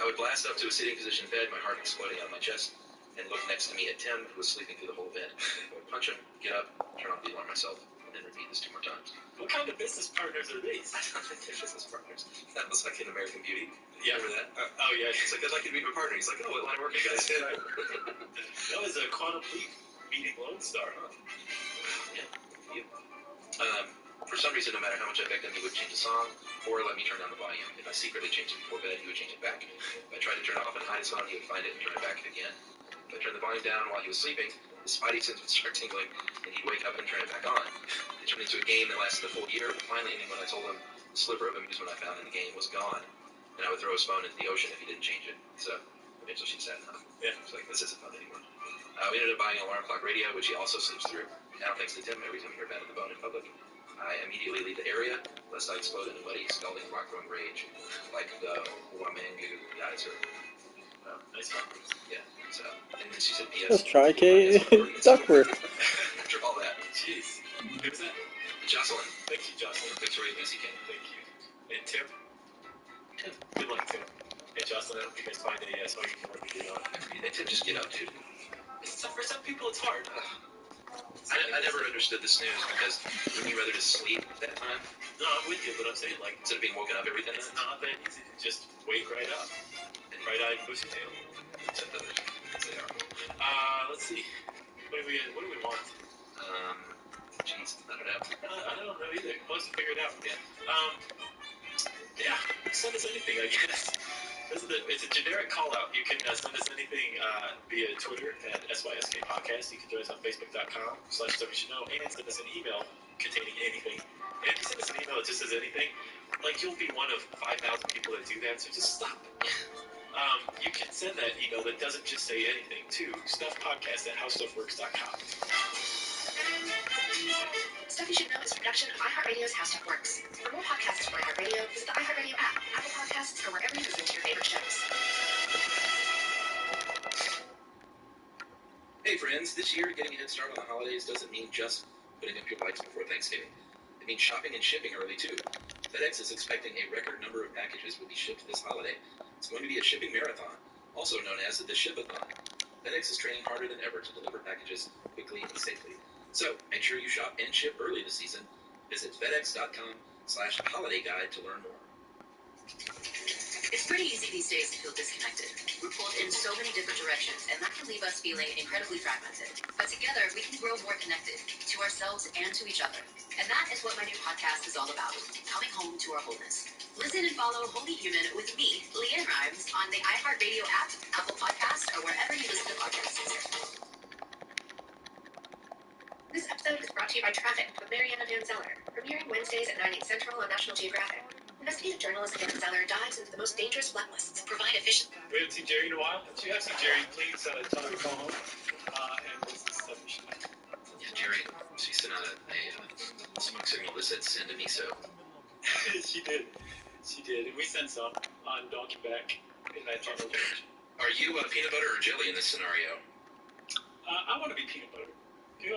I would blast up to a sitting position in bed, my heart exploding on my chest, and look next to me at Tim, who was sleeping through the whole event. I would punch him, get up, turn off the alarm myself, and then repeat this 2 more times. What kind of business partners are these? They're business partners. That was like in American Beauty. Yeah. Remember that? Oh, yeah. It's like, I'd like you to meet my partner. He's like, oh, what line of work you guys? That was a Quantum Leap meeting Lone Star, huh? Yeah. For some reason, no matter how much I begged him, he would change the song or let me turn down the volume. If I secretly changed it before bed, he would change it back. If I tried to turn it off and hide his phone, he would find it and turn it back again. If I turned the volume down while he was sleeping, his spidey sense would start tingling, and he'd wake up and turn it back on. It turned into a game that lasted a full year. Finally, when I told him the sliver of amusement I found in the game was gone, and I would throw his phone into the ocean if he didn't change it. So eventually she said no. Yeah, it's like, this isn't fun anymore. We ended up buying an alarm clock radio, which he also sleeps through. Now, thanks to Tim, every time I hear Bad at the Bone in public, I immediately leave the area, lest I explode in a muddy, scalding, rock-throwing rage, like the Wamangu geyser. Nice one. Yeah, so, and then she said, P.S. Let's try Duckworth. After all that. Jeez. Who was that? Jocelyn. Thank you, Jocelyn. Victoria, BC, King. Thank you. And Tim? Good luck to him. Hey, Jocelyn, I hope you guys find any smoking you can work with you on. Tim, just get up, dude. For some people, it's hard. I never understood the snooze because wouldn't you rather just sleep at that time No, I'm with you, but I'm saying, like, instead of being woken up every 10 it's minutes? not that easy to just wake right up. And Right-eyed bushy tail. except others, as they are. Let's see. What do we want? Jeez, I don't know. I don't know either. We'll have to figure it out. Yeah. Yeah. Send us anything, I guess. It's a generic call out. You can send us anything via Twitter at SYSK Podcast. You can join us on Facebook.com/Stuff You Should Know, and send us an email containing anything. And if you send us an email that just says anything, like, you'll be one of 5,000 people that do that, so just stop. You can send that email that doesn't just say anything to stuffpodcast@howstuffworks.com. Stuff You Should Know is a production of iHeartRadio's How Stuff Works. For more podcasts from iHeartRadio, visit the iHeartRadio app, Apple Podcasts, or wherever you listen to your favorite shows. Hey friends, this year getting a head start on the holidays doesn't mean just putting up your lights before Thanksgiving. It means shopping and shipping early too. FedEx is expecting a record number of packages will be shipped this holiday. It's going to be a shipping marathon, also known as the Shipathon. FedEx is training harder than ever to deliver packages quickly and safely. So make sure you shop and ship early this season. Visit FedEx.com/holiday guide to learn more. It's pretty easy these days to feel disconnected. We're pulled in so many different directions, and that can leave us feeling incredibly fragmented. But together, we can grow more connected to ourselves and to each other. And that is what my new podcast is all about, coming home to our wholeness. Listen and follow Holy Human with me, Leanne Rhymes, on the iHeartRadio app, Apple Podcasts, or wherever you listen to podcasts. This episode is brought to you by Traffic with Mariana Van Zeller, premiering Wednesdays at 9, 8 Central on National Geographic. Investigative journalist Van Zeller dives into the most dangerous blacklists, provide efficient... We haven't seen Jerry in a while. If you have seen Jerry, please tell her to call home. And this is Stuff You Should Know. Yeah, Jerry, she sent out a smoke signal that said send a miso. She did. And we sent some on Donkey Back in that general direction. Are you peanut butter or jelly in this scenario? I want to be peanut butter.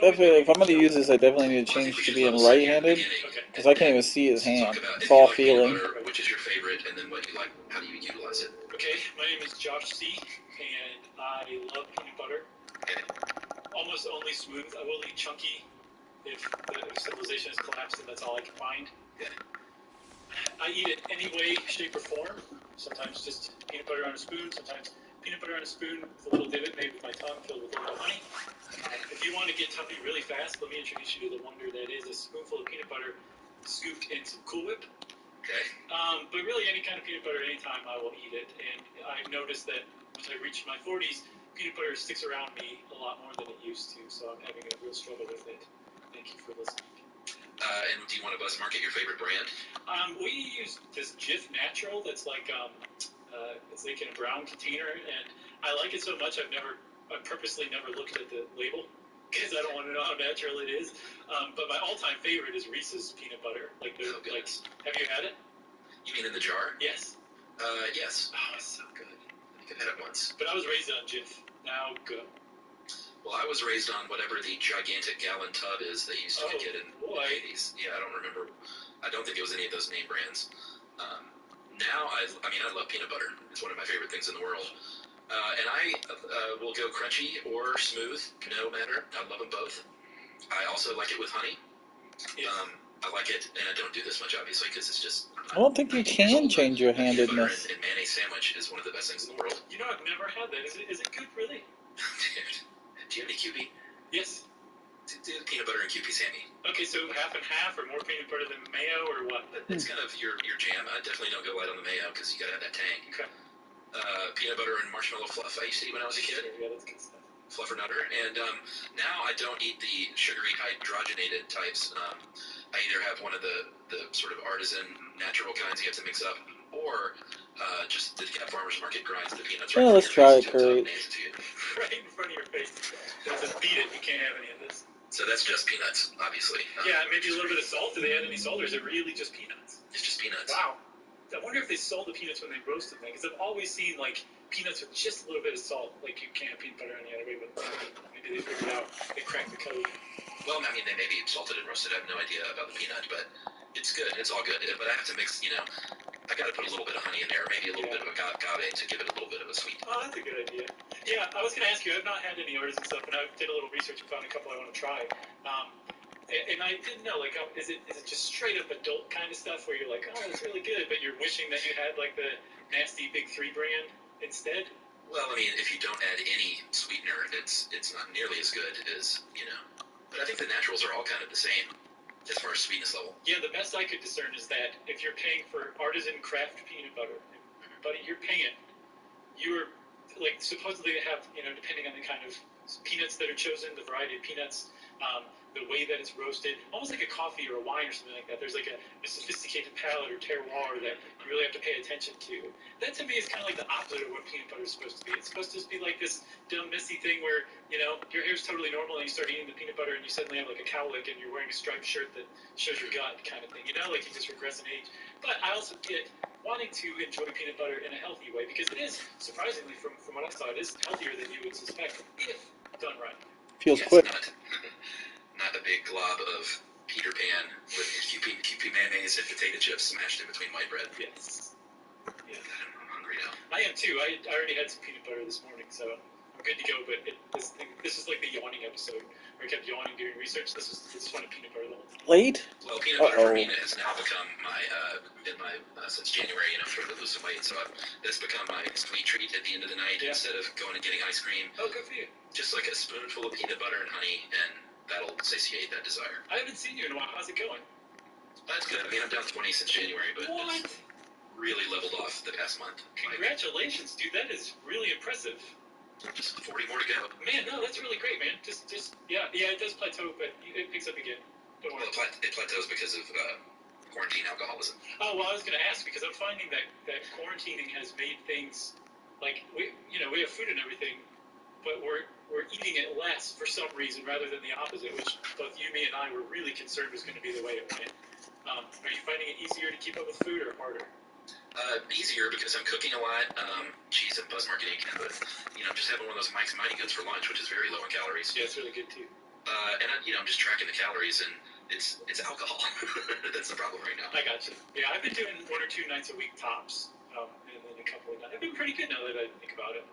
Definitely, if I'm going to use this, I definitely need to change to being right-handed, because I can't even see his hand. It's all feeling. Which is your favorite, and then what you like, how do you utilize it? Okay, my name is Josh C, and I love peanut butter. Okay. Almost only smooth. I will eat chunky if civilization has collapsed and that's all I can find. Okay. I eat it any way, shape, or form. Sometimes just peanut butter on a spoon, sometimes peanut butter on a spoon with a little divot made with my tongue filled with a little honey. If you want to get tummy really fast, let me introduce you to the wonder that is a spoonful of peanut butter scooped in some Cool Whip. Okay. But really, any kind of peanut butter, anytime I will eat it. And I've noticed that as I reach my 40s, peanut butter sticks around me a lot more than it used to. So I'm having a real struggle with it. Thank you for listening. And do you want to bus market your favorite brand? We use this Jif Natural that's like it's like in a brown container, and I like it so much I purposely never looked at the label because I don't want to know how natural it is. But my all-time favorite is Reese's peanut butter. Have you had it? You mean in the jar? Yes. Yes. Oh, it's so good. I think I've had it once. But I was raised on Jif. Now go. Well, I was raised on whatever the gigantic gallon tub is they used to get in the 80s. Yeah, I don't remember. I don't think it was any of those name brands. Now, I love peanut butter. It's one of my favorite things in the world. And I will go crunchy or smooth, no matter. I love them both. I also like it with honey. Yes. I like it, and I don't do this much, obviously, because it's just... I don't think you can change your handedness. And mayonnaise sandwich is one of the best things in the world. You know, I've never had that. Is it good, really? Dude, do you have any Kewpie? Yes. Do peanut butter and Kewpie Sammy. Okay, so half and half, or more peanut butter than mayo, or what? It's kind of your jam. I definitely don't go light on the mayo, because you gotta have that tang. Okay. Peanut butter and marshmallow fluff I used to eat when I was a kid. Yeah, that's good stuff. Fluffernutter. And now I don't eat the sugary hydrogenated types. I either have one of the sort of artisan natural kinds you have to mix up, or just the Cat Farmers Market grinds the peanuts right in let's your try face it, to Courage. Right in front of your face. That's a beat it. You can't have any of this. So that's just peanuts, obviously. Yeah, maybe a little bit of salt. Do they add any salt, or is it really just peanuts? It's just peanuts. Wow. I wonder if they sold the peanuts when they roasted them, because I've always seen, peanuts with just a little bit of salt. Like, you can't have peanut butter any other way, but maybe they figured out, they cracked the code. Well, I mean, they may be salted and roasted. I have no idea about the peanut, but it's good. It's all good. But I have to mix, I got to put a little bit of honey in there, maybe a little bit of agave to give it a little bit of a sweet. Oh, that's a good idea. Yeah, I was going to ask you, I've not had any artisan stuff, and I did a little research and found a couple I want to try. And I didn't know, like, is it just straight up adult kind of stuff where you're like, oh, it's really good, but you're wishing that you had, like, the nasty Big 3 brand instead? Well, I mean, if you don't add any sweetener, it's not nearly as good as, But I think the naturals are all kind of the same as far as sweetness level. Yeah, the best I could discern is that if you're paying for artisan craft peanut butter, buddy, you're paying, you're, like, supposedly they have, depending on the kind of peanuts that are chosen, the variety of peanuts, the way that it's roasted, almost like a coffee or a wine or something like that. There's like a sophisticated palate or terroir that you really have to pay attention to. That to me is kind of like the opposite of what peanut butter is supposed to be. It's supposed to just be like this dumb, messy thing where, your hair's totally normal and you start eating the peanut butter and you suddenly have like a cowlick and you're wearing a striped shirt that shows your gut kind of thing, like you just regress in age. But I also get wanting to enjoy peanut butter in a healthy way because it is, surprisingly, from what I saw, it is healthier than you would suspect if done right. Feels quick. Not a big glob of Peter Pan with QP mayonnaise and potato chips smashed in between white bread. Yes. Yeah. I'm hungry now. I am too. I already had some peanut butter this morning, so I'm good to go. But this is like the yawning episode where I kept yawning doing research. This is one of peanut butter. Late? Well, peanut butter for me has now become my since January, trying to lose some weight. So that's become my sweet treat at the end of the night instead of going and getting ice cream. Oh, good for you. Just like a spoonful of peanut butter and honey, and that'll satiate that desire. I haven't seen you in a while. How's it going? That's good. I mean, I'm down 20 since January, but it's really leveled off the past month. Congratulations, dude. That is really impressive. Just 40 more to go. Man, no, that's really great, man. Yeah, it does plateau, but it picks up again. Don't worry. Well, it plateaus because of quarantine alcoholism. Oh, well, I was going to ask because I'm finding that quarantining has made things like we have food and everything, but we're eating it less for some reason rather than the opposite, which both you, me, and I were really concerned was going to be the way it went. Are you finding it easier to keep up with food or harder? Easier because I'm cooking a lot. Geez, I'm buzz marketing again, but just having one of those Mike's Mighty Goods for lunch, which is very low in calories. Yeah, it's really good too. And I'm just tracking the calories, and it's alcohol. That's the problem right now. I got you. Yeah, I've been doing 1 or 2 nights a week tops, and then a couple of nights. I've been pretty good now that I think about it.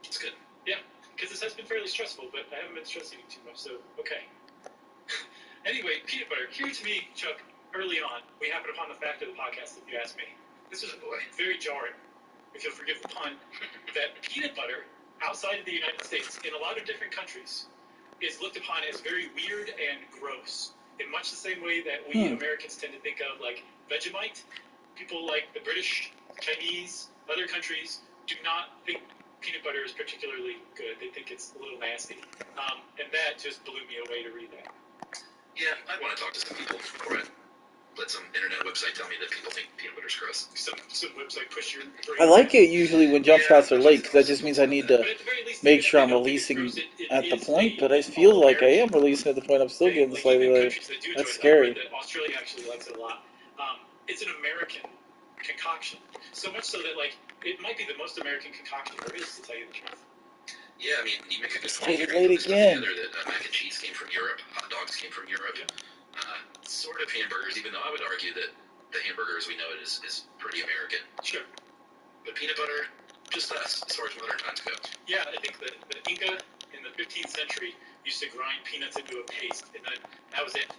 It's good. Yeah, because this has been fairly stressful, but I haven't been stress eating too much, so okay. Anyway, peanut butter. Here to me, Chuck, early on, we happened upon the fact of the podcast, if you ask me. This was very jarring, if you'll forgive the pun, that peanut butter outside of the United States, in a lot of different countries, is looked upon as very weird and gross, in much the same way that we Americans tend to think of, like, Vegemite. People like the British, Chinese, other countries do not think peanut butter is particularly good. They think it's a little nasty. And that just blew me away to read that. Yeah, I want to talk to some people before I let some internet website tell me that people think peanut butter's gross. Some website push your brain. I like it usually when jump shots are late because that just means I need to make sure I'm releasing at the point, but I feel like I am releasing at the point. I'm still getting slightly late. That's scary. Australia actually likes it a lot. It's an American concoction. So much so that, like, it might be the most American concoction there is, to tell you the truth. Yeah, I mean, you make a good It's point. late again. That mac and cheese came from Europe, hot dogs came from Europe. Sort of hamburgers, even though I would argue that the hamburger as we know it is pretty American. Sure. But peanut butter, just us, as far as modern times go. Yeah, I think that the Inca in the 15th century used to grind peanuts into a paste, and then that was it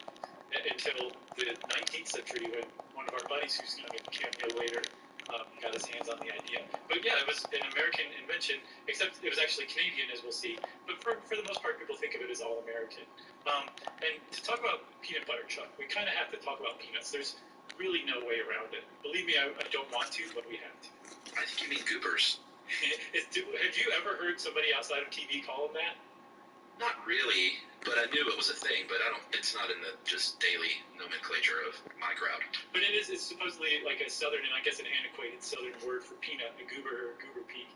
until the 19th century when one of our buddies who's going to make a cameo later got his hands on the idea. But yeah, it was an American invention, except it was actually Canadian, as we'll see. But for the most part, people think of it as all American. And to talk about peanut butter, Chuck, we kind of have to talk about peanuts. There's really no way around it. Believe me, I don't want to, but we have to. I think you mean goobers. Have you ever heard somebody outside of TV call them that? Not really, but I knew it was a thing, but it's not in the just daily nomenclature of my crowd. But it's supposedly like a southern, and I guess an antiquated southern word for peanut, a goober or a goober pea.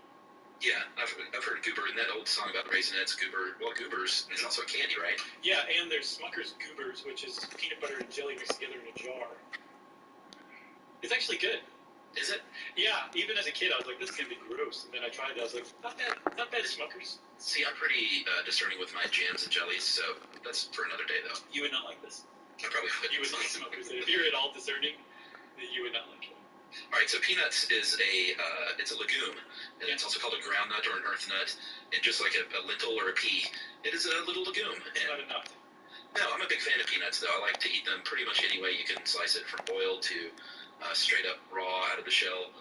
Yeah, I've heard goober in that old song about Raisinets. Goobers is also a candy, right? Yeah, and there's Smucker's Goobers, which is peanut butter and jelly mixed together in a jar. It's actually good. Is it? Yeah, even as a kid, I was like, this is going to be gross. And then I tried it, I was like, not bad Smucker's. See, I'm pretty discerning with my jams and jellies, so that's for another day, though. You would not like this. I probably would. You would like Smucker's. If you're at all discerning, then you would not like it. All right, so peanuts is it's a legume, and it's also called a ground nut or an earth nut. And just like a lentil or a pea, it is a little legume. It's not a nut. No, I'm a big fan of peanuts, though. I like to eat them pretty much any way you can slice it, from boiled to straight up raw out of the shell.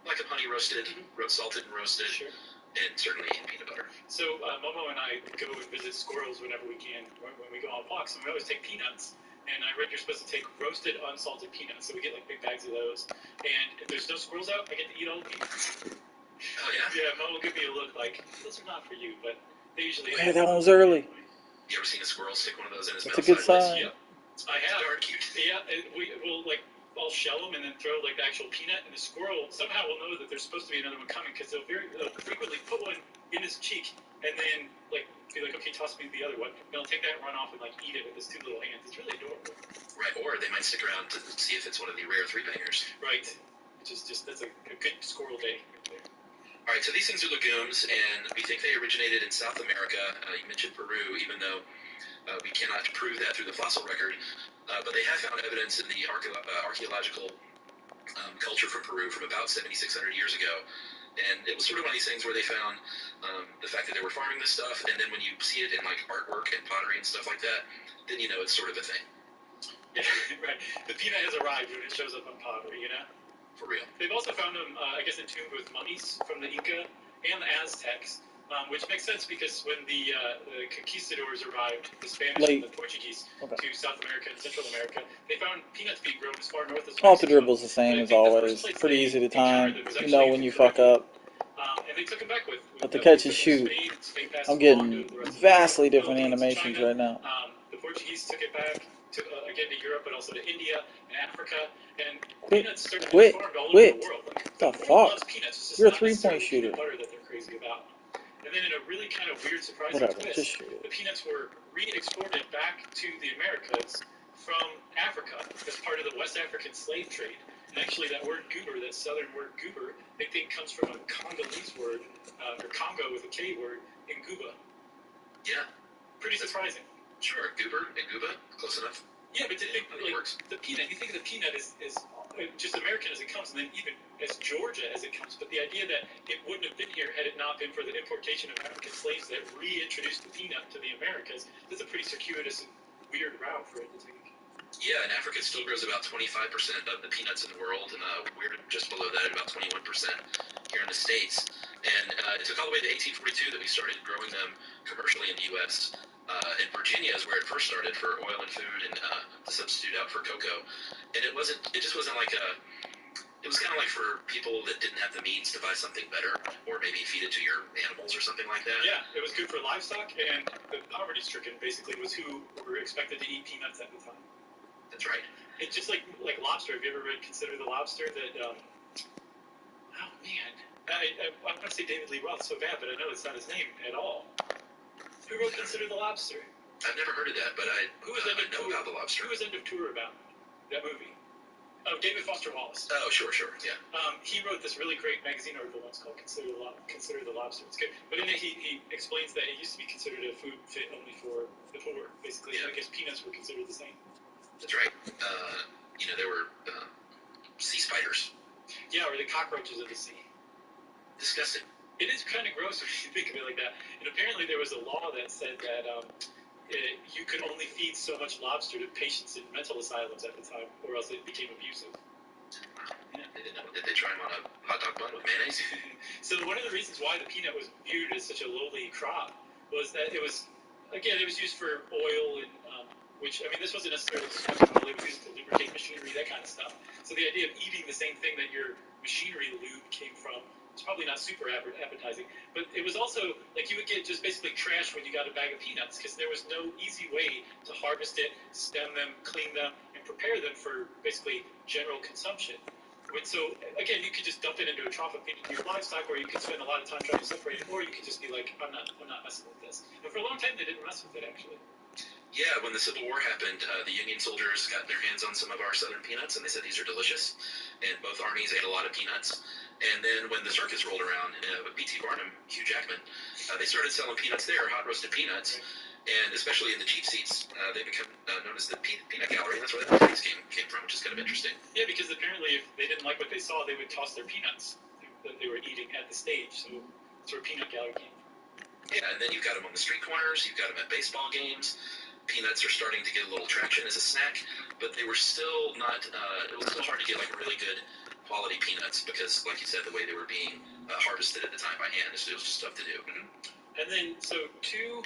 Like them honey roasted, salted and roasted, Sure. and certainly in peanut butter. So Momo and I go and visit squirrels whenever we can when we go on walks, and we always take peanuts. And I read you're supposed to take roasted, unsalted peanuts, so we get like big bags of those. And if there's no squirrels out, I get to eat all the peanuts. Oh, yeah? Yeah, Mo will give me a look like, those are not for you, but they usually... Yeah, that one was early. You ever seen a squirrel stick one of those in his That's mouth a good sideways? sign. Yep, I have. It's darn cute. Yeah, I'll shell them and then throw like the actual peanut, and the squirrel somehow will know that there's supposed to be another one coming, because they'll frequently put one in his cheek and then like be like, okay, toss me the other one. And he'll take that and run off and like eat it with his two little hands. It's really adorable. Right, or they might stick around to see if it's one of the rare three-bangers. Right, which is just, that's a good squirrel day right there. All right, so these things are legumes, and we think they originated in South America. You mentioned Peru, even though we cannot prove that through the fossil record, but they have found evidence in the archaeological culture from Peru from about 7,600 years ago. And it was sort of one of these things where they found the fact that they were farming this stuff, and then when you see it in like artwork and pottery and stuff like that, then you know it's sort of a thing. Yeah, right. The peanut has arrived when it shows up on pottery, you know? For real. They've also found them, I guess, entombed with mummies from the Inca and the Aztecs, which makes sense because when the conquistadors arrived, the Spanish and the Portuguese, to South America and Central America, they found peanuts being grown as far north as Mexico. Off the dribble's the same as always. Pretty easy to time. You know when you fuck up. And they took them back with But the catch and shoot. I'm getting vastly different animations right now. The Portuguese took it back to, again, to Europe, but also to India and Africa. And Quit. peanuts started to be farmed all over the world. Like, the world fuck? loves peanuts. It's just You're a not three-point necessarily shooter. peanut butter that they're crazy about. And then in a really kind of weird, surprising Whatever, twist, just shoot it. the peanuts were re-exported back to the Americas from Africa as part of the West African slave trade. And actually, that word goober, that southern word goober, they think comes from a Congolese word, or Congo with a K word, in Guba. Yeah. Pretty surprising. Sure, goober and Guba, close enough. Yeah, but It works. the peanut, you think of the peanut as just American as it comes, and then even as Georgia as it comes. But the idea that it wouldn't have been here had it not been for the importation of African slaves that reintroduced the peanut to the Americas, that's a pretty circuitous and weird route for it to take. Yeah, and Africa still grows about 25% of the peanuts in the world, and we're just below that at about 21% here in the States. And it took all the way to 1842 that we started growing them commercially in the U.S. And Virginia is where it first started for oil and food and to substitute out for cocoa. And it just wasn't like it was kind of like for people that didn't have the means to buy something better, or maybe feed it to your animals or something like that. Yeah, it was good for livestock, and the poverty-stricken basically was who were expected to eat peanuts at the time. That's right. It's just like lobster. Have you ever read Consider the Lobster? That oh man, I want to say David Lee Roth so bad, but I know it's not his name at all. Who wrote Consider the Lobster? I've never heard of that, but I know about the lobster. Who was End of Tour about? That movie. Oh, David Foster Wallace. Oh, sure, yeah. He wrote this really great magazine article once called Consider the Lobster. It's good. But in it, he explains that it used to be considered a food fit only for the poor, basically. Yeah. I guess peanuts were considered the same. That's right. There were sea spiders. Yeah, or the cockroaches of the sea. Disgusting. It is kind of gross if you think of it like that. And apparently there was a law that said that you could only feed so much lobster to patients in mental asylums at the time, or else it became abusive. Yeah. Did they try them on a hot dog bun with mayonnaise? So one of the reasons why the peanut was viewed as such a lowly crop was that it was used for oil and which, I mean, this wasn't necessarily sustainable. It was used to lubricate machinery, that kind of stuff. So the idea of eating the same thing that your machinery lube came from was probably not super appetizing. But it was also, like, you would get just basically trash when you got a bag of peanuts, because there was no easy way to harvest it, stem them, clean them, and prepare them for basically general consumption. So, again, you could just dump it into a trough and feed it to your livestock, or you could spend a lot of time trying to separate it, or you could just be like, I'm not messing with this. And for a long time, they didn't mess with it, actually. Yeah, when the Civil War happened, the Union soldiers got their hands on some of our southern peanuts, and they said these are delicious. And both armies ate a lot of peanuts. And then when the circus rolled around with B.T. Barnum, Hugh Jackman, they started selling peanuts there, hot roasted peanuts. And especially in the cheap seats, they become known as the peanut gallery. That's where that phrase came from, which is kind of interesting. Yeah, because apparently if they didn't like what they saw, they would toss their peanuts that they were eating at the stage. So that's where peanut gallery came from. Yeah, and then you've got them on the street corners. You've got them at baseball games. Peanuts are starting to get a little traction as a snack, but they were still not. It was still hard to get like really good quality peanuts because, like you said, the way they were being harvested at the time by hand, it was just tough to do. And then, so two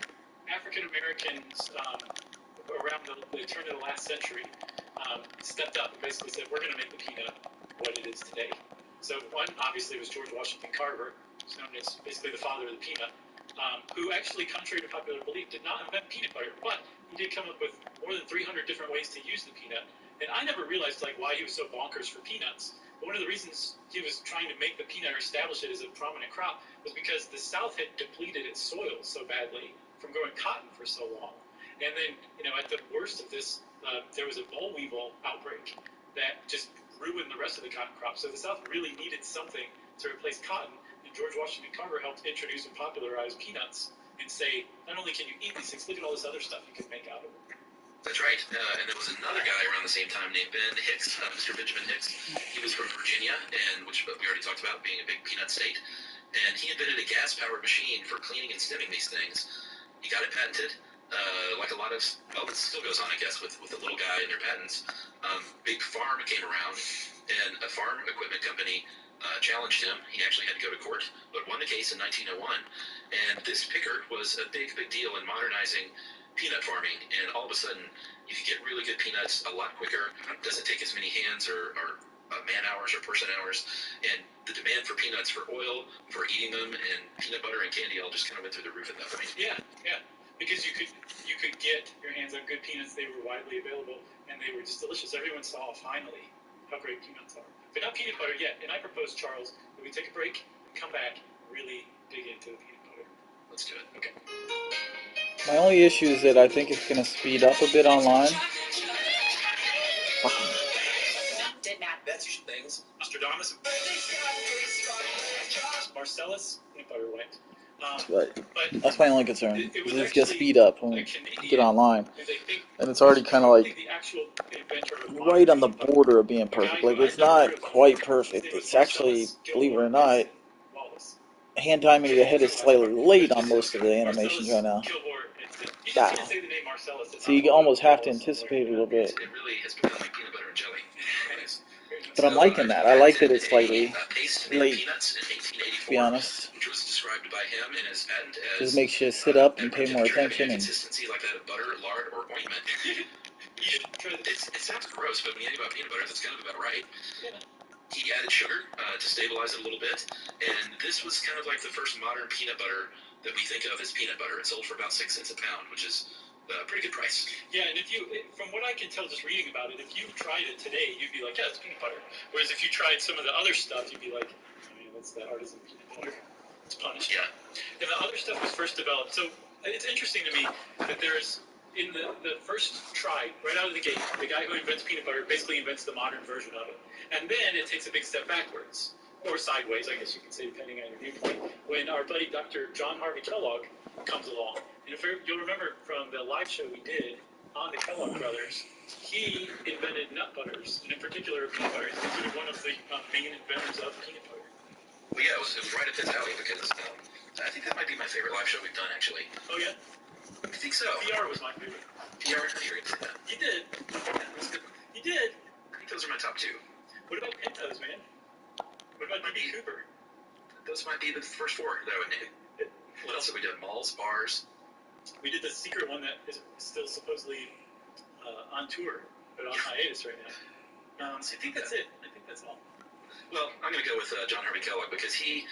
African Americans around the turn of the last century stepped up and basically said, we're going to make the peanut what it is today. So one, obviously, was George Washington Carver, who's known as basically the father of the peanut, who actually, contrary to popular belief, did not invent peanut butter, but he did come up with more than 300 different ways to use the peanut. And I never realized like why he was so bonkers for peanuts. But one of the reasons he was trying to make the peanut or establish it as a prominent crop was because the South had depleted its soil so badly from growing cotton for so long. And then, at the worst of this, there was a boll weevil outbreak that just ruined the rest of the cotton crop. So the South really needed something to replace cotton. And George Washington Carver helped introduce and popularize peanuts and say, not only can you eat these things, look at all this other stuff you can make out of them. That's right. And there was another guy around the same time named Ben Hicks, Mr. Benjamin Hicks. He was from Virginia, and which we already talked about being a big peanut state. And he invented a gas-powered machine for cleaning and stemming these things. He got it patented. Like a lot of, well, it still goes on, I guess, with the little guy and their patents. Big Farm came around, and a farm equipment company challenged him. He actually had to go to court, but won the case in 1901. And this picker was a big, big deal in modernizing peanut farming. And all of a sudden, you could get really good peanuts a lot quicker. It doesn't take as many hands or man hours or person hours. And the demand for peanuts, for oil, for eating them, and peanut butter and candy all just kind of went through the roof at that point. Yeah. Because you could get your hands on good peanuts. They were widely available, and they were just delicious. Everyone saw finally how great peanuts are. But not peanut butter yet. And I propose, Charles, that we take a break and come back and really dig into the peanut butter. Let's do it. Okay. My only issue is that I think it's going to speed up a bit online. Did Matt. That's usually things. Nostradamus. Marcellus, peanut butter white. But But that's my only concern. it was It's going to actually speed up when a we Canadian get online. who they think And it's already kind of like the actual inventor of right on the modern peanut butter. border of being A guy perfect. who Like, I'd it's never heard not of quite before. His perfect. name was It's actually, Marcellus believe it or Gilmore not, Wallace. hand timing it ahead is slightly late on most of the animations right now. Gilmore, you just Wow. can't say the name Marcellus. It's So you not almost have to Wallace anticipate it a somewhere. little bit. It really has become like peanut butter and jelly. But I'm liking that. I like that it's slightly paste late, peanuts in to be 1884, honest. which was described by him in his patent as Just makes you sit up and pay more attention. And consistency like that of butter, lard, or ointment. It sounds gross, but when you think about peanut butter, that's kind of about right. Yeah. He added sugar to stabilize it a little bit, and this was kind of like the first modern peanut butter that we think of as peanut butter. It sold for about 6 cents a pound, which is a pretty good price. Yeah, and from what I can tell just reading about it, if you tried it today, you'd be like, yeah, it's peanut butter. Whereas if you tried some of the other stuff, you'd be like, I mean, what's that artisan peanut butter? It's punished. Yeah. And the other stuff was first developed. So it's interesting to me that there's, in the first try, right out of the gate, the guy who invents peanut butter basically invents the modern version of it. And then it takes a big step backwards. Or sideways, I guess you could say, depending on your viewpoint, when our buddy Dr. John Harvey Kellogg comes along. And if you'll remember from the live show we did on the Kellogg brothers, he invented nut butters, and in particular peanut butter. He's considered one of the main inventors of peanut butter. Well, yeah, it was right up his alley because I think that might be my favorite live show we've done, actually. Oh, yeah? I think so. PR was my favorite. PR, you're going to say that. You did. Yeah, that's good. You did. I think those are my top two. What about Pintos, man? What about D.B. Cooper? Those might be the first four that I would name. What else have we done? Malls, bars. We did the secret one that is still supposedly on tour, but on hiatus right now. I think that's it. I think that's all. Well, I'm going to go with John Harvey Kellogg because he,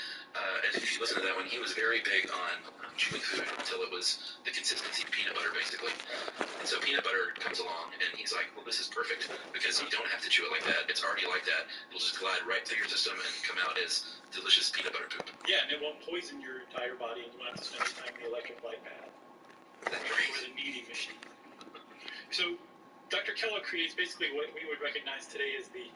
if you listen to that one, he was very big on chewing food until it was the consistency of peanut butter, basically. And so peanut butter comes along, and he's like, well, this is perfect because you don't have to chew it like that. It's already like that. It'll just glide right through your system and come out as delicious peanut butter poop. Yeah, and it won't poison your entire body, and you won't have to spend any time in the electric light pad. That's great. Or the kneading machine. So, Dr. Kellogg creates basically what we would recognize today as the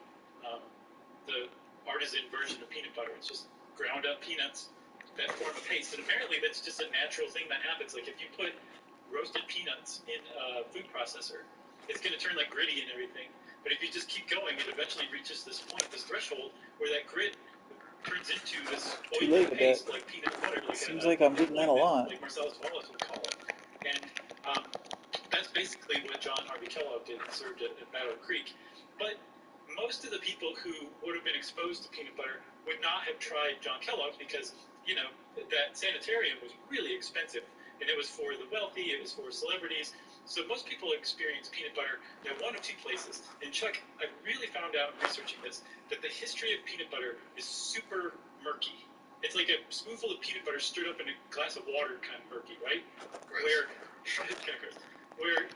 artisan version of peanut butter. It's just ground up peanuts that form a paste. And apparently that's just a natural thing that happens. Like if you put roasted peanuts in a food processor, it's going to turn like gritty and everything. But if you just keep going, it eventually reaches this point, this threshold, where that grit turns into this oily paste like peanut butter. Like Seems like I'm getting that a lot. Like Marcellus Wallace would call it. And that's basically what John Harvey Kellogg did and served at Battle Creek. But most of the people who would have been exposed to peanut butter would not have tried John Kellogg's because, you know, that sanitarium was really expensive. And it was for the wealthy, it was for celebrities. So most people experience peanut butter in one of two places. And Chuck, I really found out in researching this that the history of peanut butter is super murky. It's like a spoonful of peanut butter stirred up in a glass of water kind of murky, right? Gross. Where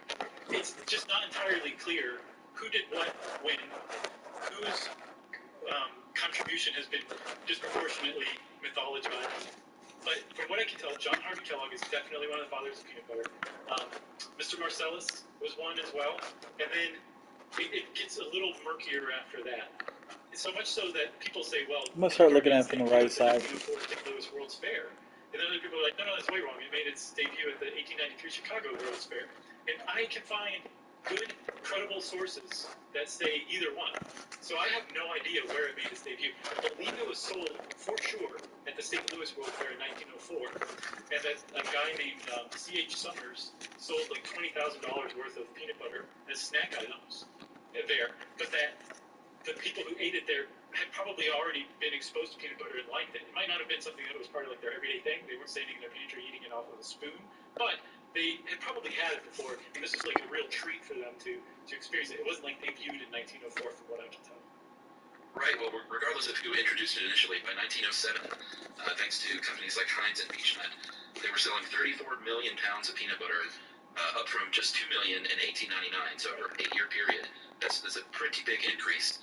it's just not entirely clear who did what, when, whose contribution has been disproportionately mythologized. But from what I can tell, John Harvey Kellogg is definitely one of the fathers of peanut butter. Mr. Marcellus was one as well. And then it gets a little murkier after that. So much so that people say, well, I'm gonna start looking at it from the right side. St. Louis World's Fair. And then other people are like, no, that's way wrong. It made its debut at the 1893 Chicago World's Fair. And I can find good, credible sources that say either one. So I have no idea where it made its debut. I believe it was sold, for sure, at the St. Louis World Fair in 1904. And that a guy named C.H. Summers sold like $20,000 worth of peanut butter as snack items there. But that the people who ate it there had probably already been exposed to peanut butter and liked it. It might not have been something that was part of like their everyday thing. They weren't standing in their pantry eating it off of a spoon, but they had probably had it before, and this was like a real treat for them to experience it. It wasn't like debuted in 1904, from what I can tell. Right, well, regardless of who introduced it initially, by 1907, thanks to companies like Heinz and Beechnut, they were selling 34 million pounds of peanut butter, up from just 2 million in 1899, so over an 8-year period. That's a pretty big increase.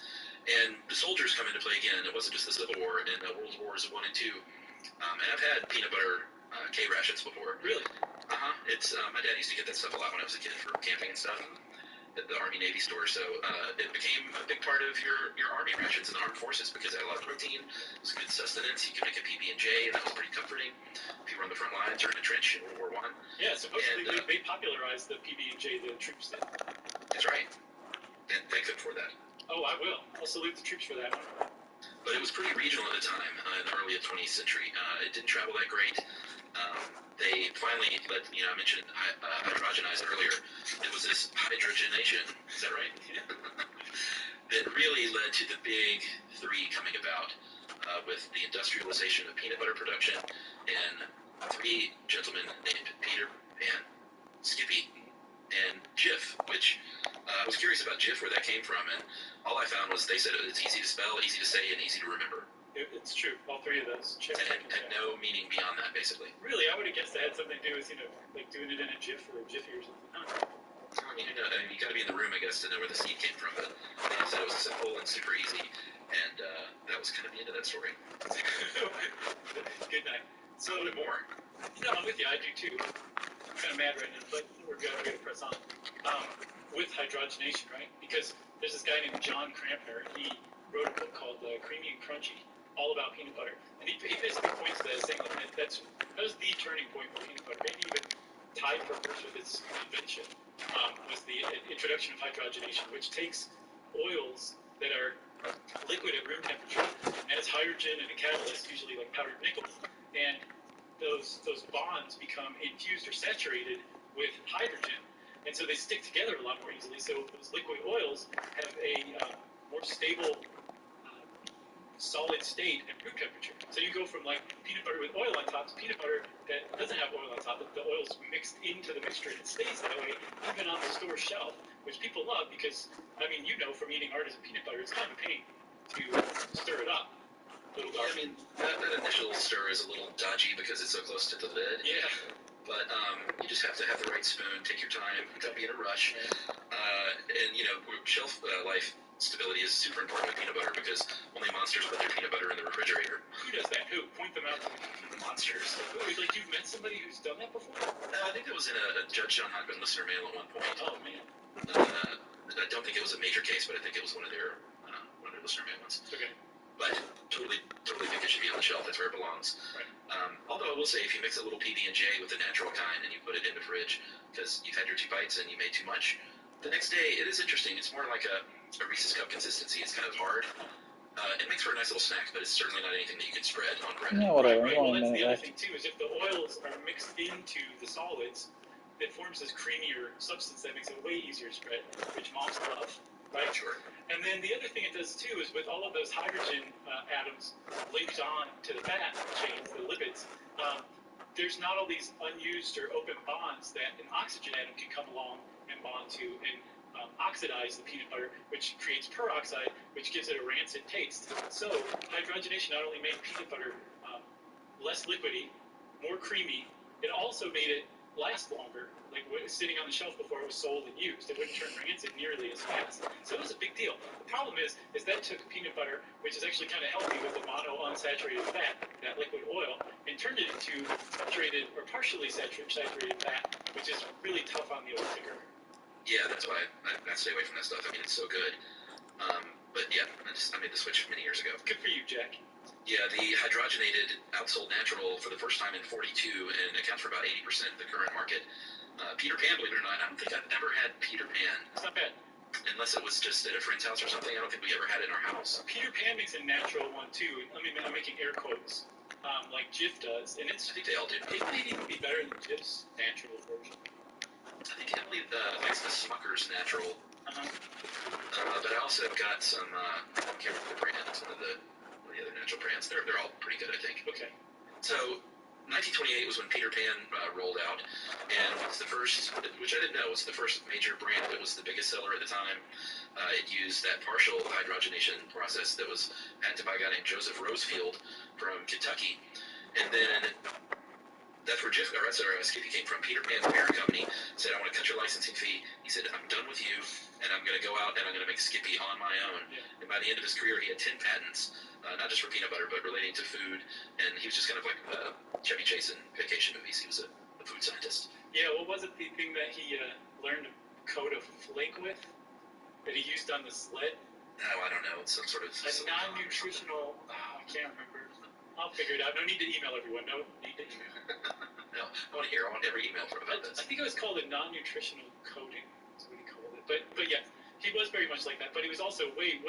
And the soldiers come into play again. It wasn't just the Civil War and World Wars I and II. And I've had peanut butter K rations before. Really? It's my dad used to get that stuff a lot when I was a kid for camping and stuff at the Army Navy store. So it became a big part of your Army rations in the armed forces because it had a lot of protein. It was good sustenance. You could make a PB&J, and that was pretty comforting. If you were on the front lines or in a trench in World War I. Yeah, supposedly they popularized the PB&J, the troops did. That's right. And thank them for that. Oh, I will. I'll salute the troops for that one. But it was pretty regional at the time, in the early 20th century. It didn't travel that great. They finally let, I mentioned hydrogenized earlier. It was this hydrogenation, is that right? Yeah. That really led to the big three coming about with the industrialization of peanut butter production and 3 gentlemen named Peter, Pan, Skippy, and Jif, which I was curious about Jif, where that came from, and all I found was they said it's easy to spell, easy to say, and easy to remember. It's true, all 3 of those. And no meaning beyond that, basically. Really, I would have guessed that had something to do with, like doing it in a GIF or a Jiffy or something. I mean, you got to be in the room, I guess, to know where the seed came from, but they said it was simple and super easy, and that was kind of the end of that story. Good night. So, a little bit more. I'm with you, I do too. I'm kind of mad right now, but we're good, we're going to press on. With hydrogenation, right? Because there's this guy named John Crampner, he wrote a book called Creamy and Crunchy, all about peanut butter. And he basically points to that, saying that was the turning point for peanut butter. Maybe even tied for first with its invention, was the introduction of hydrogenation, which takes oils that are liquid at room temperature, and it's hydrogen and a catalyst, usually like powdered nickel, and those bonds become infused or saturated with hydrogen. And so they stick together a lot more easily. So those liquid oils have a more stable solid state at room temperature. So you go from like peanut butter with oil on top to peanut butter that doesn't have oil on top. The oil's mixed into the mixture and it stays that way even on the store shelf, which people love because, from eating artisan peanut butter, it's kind of a pain to stir it up. I mean, that initial stir is a little dodgy because it's so close to the lid. Yeah. But you just have to have the right spoon, take your time, don't be in a rush. And, shelf life stability is super important with peanut butter because only monsters put their peanut butter in the refrigerator. Who does that? Who? Point them out. The monsters. Like you've met somebody who's done that before? I think that was in a Judge John Hodgman listener mail at one point. Oh, man. I don't think it was a major case, but I think it was one of their listener mail ones. Okay. but totally think it should be on the shelf. That's where it belongs. Right. Although I will say, if you mix a little PB&J with the natural kind and you put it in the fridge because you've had your 2 bites and you made too much, the next day it is interesting. It's more like a Reese's cup consistency. It's kind of hard. It makes for a nice little snack, but it's certainly not anything that you can spread on bread. Yeah, whatever. Right. Well, Well, that's the other left. thing too, is if the oils are mixed into the solids, it forms this creamier substance that makes it way easier to spread, which moms love. Right. Sure. And then the other thing it does too is with all of those hydrogen atoms linked on to the fat chains, the lipids, there's not all these unused or open bonds that an oxygen atom can come along and bond to and oxidize the peanut butter, which creates peroxide, which gives it a rancid taste. So hydrogenation not only made peanut butter less liquidy, more creamy, it also made it last longer, like sitting on the shelf before it was sold and used. It wouldn't turn rancid nearly as fast. So it was a big deal. The problem is that took peanut butter, which is actually kind of healthy with the monounsaturated fat, that liquid oil, and turned it into saturated or partially saturated fat, which is really tough on the old ticker. Yeah, that's why I stay away from that stuff. I mean, it's so good. But yeah, I made the switch many years ago. Good for you, Jack. Yeah, the hydrogenated outsold natural for the first time in 42 and accounts for about 80% of the current market. Peter Pan, believe it or not, I don't think I've ever had Peter Pan. It's not bad. Unless it was just at a friend's house or something. I don't think we ever had it in our house. Peter Pan makes a natural one too. I mean, I'm making air quotes, like Jif does, and I think they all do. it might even be better than Jif's natural version. I think Emily likes the Smucker's natural. But I also got some, I can't remember the brand, some of the other natural brands. They're all pretty good, I think. Okay. So 1928 was when Peter Pan rolled out, and it's the first, which I didn't know, was the first major brand that was the biggest seller at the time. It used that partial hydrogenation process that was patented by a guy named Joseph Rosefield from Kentucky, and then that's where Skippy came from. Peter Pan, the parent company, said, I want to cut your licensing fee. He said, I'm done with you, and I'm going to go out and I'm going to make Skippy on my own. Yeah. And by the end of his career, he had 10 patents, not just for peanut butter, but relating to food. And he was just kind of like Chevy Chase in Vacation movies. He was a food scientist. Yeah, what was it, the thing that he learned to coat a flake with? That he used on the sled? No, I don't know. It's some sort of... A non-nutritional... I can't remember. I'll figure it out. No need to email everyone. No need to email. No, I want to hear. I want every email about this. I think it was called a non-nutritional coating. That's what he called it. But yeah, he was very much like that. But he was also way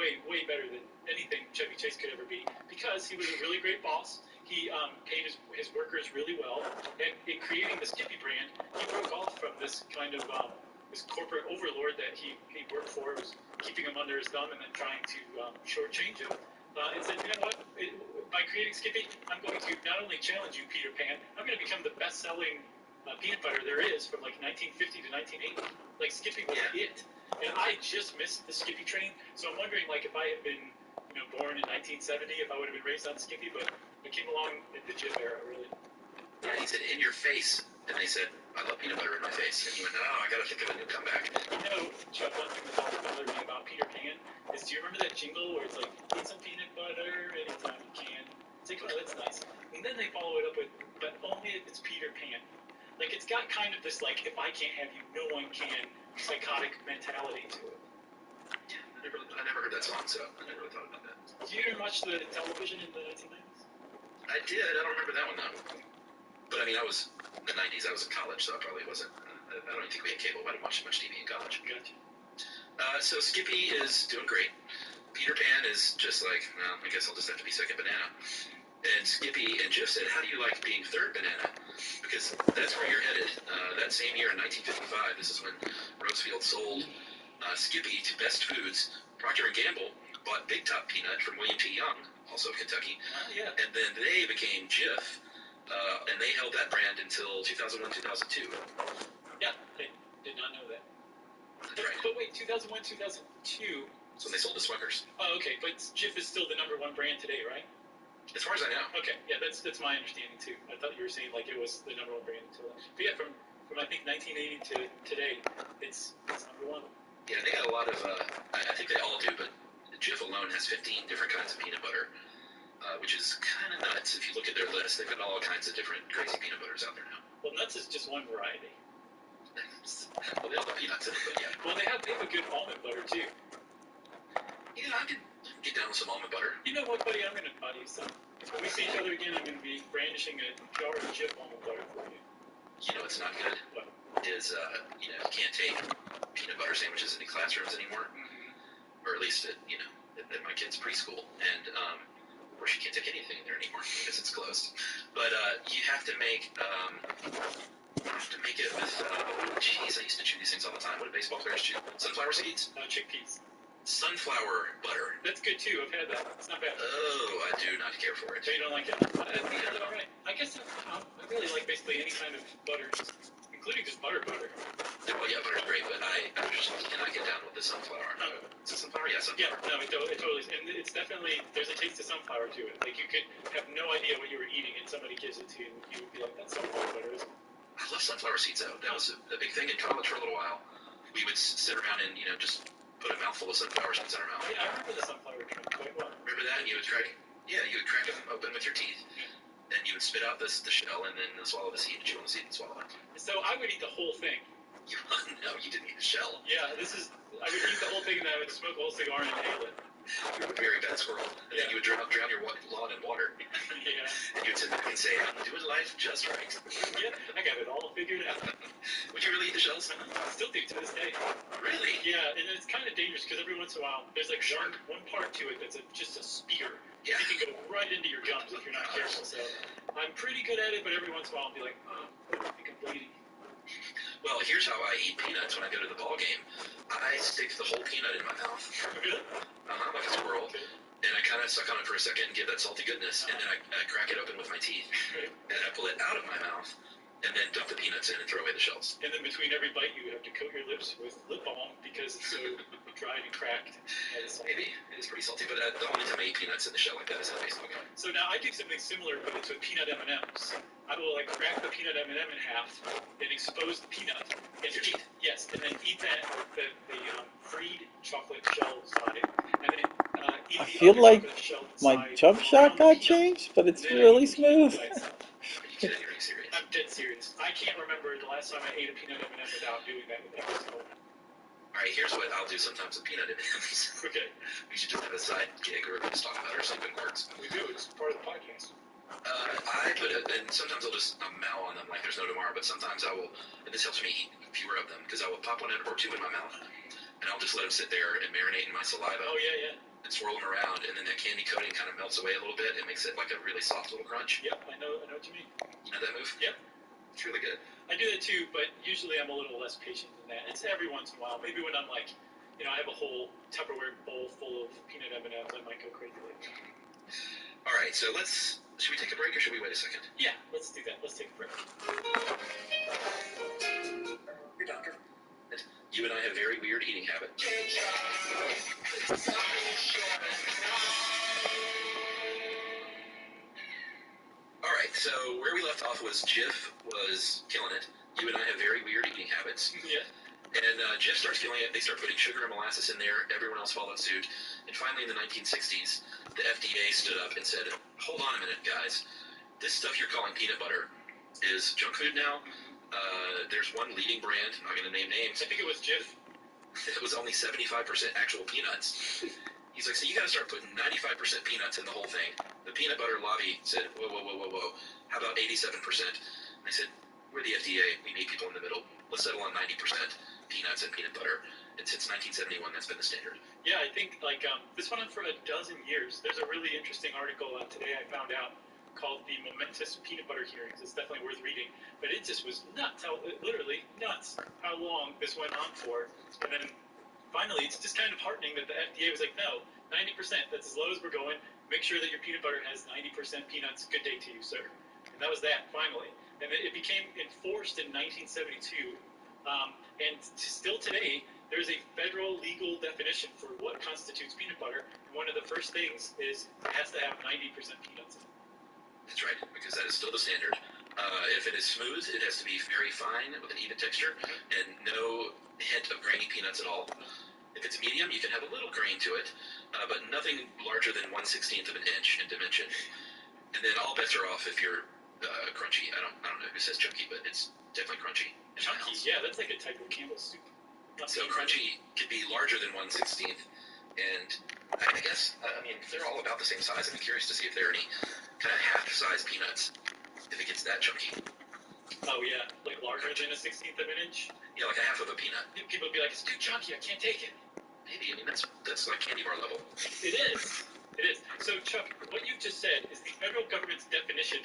better than anything Chevy Chase could ever be, because he was a really great boss. He paid his workers really well, and in creating the Skippy brand, he broke off from this kind of this corporate overlord that he worked for, was keeping him under his thumb and then trying to shortchange him. And said, you know what? By creating Skippy, I'm going to not only challenge you, Peter Pan, I'm going to become the best-selling peanut butter there is from like 1950 to 1980. Like, Skippy was it. And I just missed the Skippy train, so I'm wondering, like, if I had been, born in 1970, if I would have been raised on Skippy, but I came along in the Jif era, really. Yeah, he said, in your face. And they said, I love peanut butter in my face. And he went, I got to think of a new comeback. Chuck, one thing that's always bothered me about Peter Pan is, do you remember that jingle where it's like, eat some peanut butter anytime you can? It's like, oh, that's nice. And then they follow it up with, but only if it's Peter Pan. Like, it's got kind of this, like, if I can't have you, no one can, psychotic mentality to it. Yeah, I never heard that song, so I never really thought about that. Did you ever watch the television in the 1990s? I did. I don't remember that one, though. But, I mean, I was in the 90s. I was in college, so I probably wasn't. I don't even think we had cable. I didn't watch much TV in college. Gotcha. So Skippy is doing great. Peter Pan is just like, well, I guess I'll just have to be second banana. And Skippy and Jif said, how do you like being third banana? Because that's where you're headed. That same year in 1955, this is when Rosefield sold Skippy to Best Foods. Procter & Gamble bought Big Top Peanut from William T. Young, also of Kentucky. Yeah. And then they became Jif, and they held that brand until 2001, 2002. Yeah, I did not know that. That's right. But wait, 2001, 2002... So they sold to Smuckers. Oh, okay, but Jif is still the #1 brand today, right? As far as I know. Okay, yeah, that's my understanding too. I thought you were saying like it was the #1 brand until then. But yeah, from I think 1980 to today, it's #1. Yeah, they got a lot of, I think they all do, but Jif alone has 15 different kinds of peanut butter, which is kind of nuts. If you look at their list, they've got all kinds of different crazy peanut butters out there now. Well, nuts is just one variety. Well, they all have peanuts in it, but yeah. Well, they have a good almond butter too. Yeah, I could get down want some almond butter? You know what, buddy? I'm going to buy you some. When we see each other again, I'm going to be brandishing a jar of Jif almond butter for you. You know what's not good? What? Is, you can't take peanut butter sandwiches in classrooms anymore. Mm-hmm. Or at least at my kid's preschool. And, of course, you can't take anything in there anymore because it's closed. But, you have to make it with, jeez, I used to chew these things all the time. What do baseball players chew? Sunflower seeds? Chickpeas. Sunflower butter. That's good too. I've had that. It's not bad. Oh, I do not care for it. So you don't like it? All right. I guess I really like basically any kind of butter, including just butter. Well, yeah, butter's great, but I just cannot get down with the sunflower. Is it sunflower? Yeah, sunflower. Yeah, no, it totally is. And it's definitely, there's a taste of sunflower to it. Like, you could have no idea what you were eating, and somebody gives it to you, and you would be like, that's sunflower butter, isn't it? I love sunflower seeds, though. That was a big thing in college for a little while. We would sit around and, just put a mouthful of sunflower seeds in our mouth. Yeah, I remember the sunflower trend quite well. Remember that? And you would crack them open with your teeth. Then you would spit out the shell and then swallow the seed, chew on the seed and swallow it. So I would eat the whole thing. No, you didn't eat the shell. Yeah, I would eat the whole thing and I would smoke a whole cigar and inhale it. You were a very bad squirrel. And then you would drown your lawn in water. Yeah. And you would sit back and say, I'm doing life just right. Yeah, I got it all figured out. Would you really eat the shells? I still do to this day. Really? Yeah, and it's kind of dangerous because every once in a while there's like one part to it that's just a spear. Yeah. It can go right into your gums if you're not careful. So I'm pretty good at it, but every once in a while I'll be like, I think I'm bleeding. Well, here's how I eat peanuts when I go to the ball game. I stick the whole peanut in my mouth. Really? Like a squirrel. Okay. And I kind of suck on it for a second and give that salty goodness, and then I crack it open with my teeth, and I pull it out of my mouth, and then dump the peanuts in and throw away the shells. And then between every bite, you have to coat your lips with lip balm because it's so dried and cracked. Maybe. It is pretty salty, but the only time I eat peanuts in the shell like that is at a baseball game. So now I do something similar, but it's with peanut M&Ms. I will crack the peanut M&M in half, and expose the peanut. And Your teeth? Yes, and then eat that the freed chocolate shell side, and then eat I the feel other like chocolate shell my side jump around shot the got peanut. changed, but it's Then really I eat the smooth. peanut by itself. Are you kidding? Are you serious? I'm dead serious. I can't remember the last time I ate a peanut M&M without doing that with every single one. All right, here's what I'll do sometimes with peanut M&Ms. Okay. We should just have a side gig or just talk about our sleeping quarters. We do. It's part of the podcast. I put it, and sometimes I'll just mow on them like there's no tomorrow, but sometimes I will, and this helps me eat fewer of them, because I will pop one or two in my mouth, and I'll just let them sit there and marinate in my saliva. Oh, yeah. And swirl them around, and then that candy coating kind of melts away a little bit and makes it like a really soft little crunch. Yep, I know what you mean. You know that move? Yep. It's really good. I do that too, but usually I'm a little less patient than that. It's every once in a while. Maybe when I'm like, I have a whole Tupperware bowl full of peanut M&Ms, I might go crazy like that. All right, so should we take a break or should we wait a second? Yeah, let's do that. Let's take a break. Your doctor. You and I have very weird eating habits. All right, so where we left off was Jif was killing it. You and I have very weird eating habits. Yeah. And Jif starts killing it. They start putting sugar and molasses in there. Everyone else followed suit. And finally, in the 1960s, the FDA stood up and said, hold on a minute, guys. This stuff you're calling peanut butter is junk food now. There's one leading brand, I'm not going to name names. I think it was Jif. It was only 75% actual peanuts. He's like, so you got to start putting 95% peanuts in the whole thing. The peanut butter lobby said, whoa. How about 87%? And they said, we're the FDA. We need people in the middle. Let's settle on 90% peanuts and peanut butter. And since 1971, that's been the standard. Yeah, I think this went on for a dozen years. There's a really interesting article today I found out called the momentous peanut butter hearings. It's definitely worth reading, but it just was nuts. Literally nuts how long this went on for. And then finally, it's just kind of heartening that the FDA was like, no, 90%, that's as low as we're going. Make sure that your peanut butter has 90% peanuts. Good day to you, sir. And that was that, finally. And it became enforced in 1972. And still today, there's a federal legal definition for what constitutes peanut butter. And one of the first things is it has to have 90% peanuts in it. That's right, because that is still the standard. If it is smooth, it has to be very fine with an even texture and no hint of grainy peanuts at all. If it's medium, you can have a little grain to it, but nothing larger than 1/16 of an inch in dimension. And then all bets are off if you're crunchy. I don't know who says chunky, but it's definitely crunchy. Chunky, yeah, that's like a type of Campbell's soup. So crunchy could be larger than 1/16, and I guess guess. I mean, they're all about the same size. I'd be curious to see if there are any kind of half-size peanuts, if it gets that chunky. Oh yeah, like larger than a 16th of an inch. Yeah, like a half of a peanut. People would be like, it's too chunky, I can't take it. Maybe. I mean, that's like candy bar level. It is. It is. So Chuck, what you've just said is the federal government's definition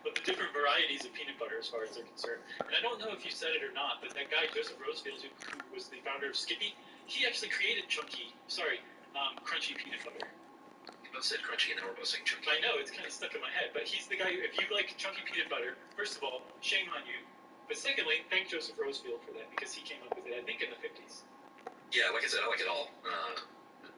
of the different varieties of peanut butter as far as they're concerned. And I don't know if you said it or not, but that guy Joseph Rosefield, who was the founder of Skippy, he actually created crunchy peanut butter. You both said crunchy, and now we're both saying chunky. I know, it's kind of stuck in my head, but he's the guy who, if you like chunky peanut butter, first of all, shame on you. But secondly, thank Joseph Rosefield for that, because he came up with it, I think, in the 50s. Yeah, like I said, I like it all.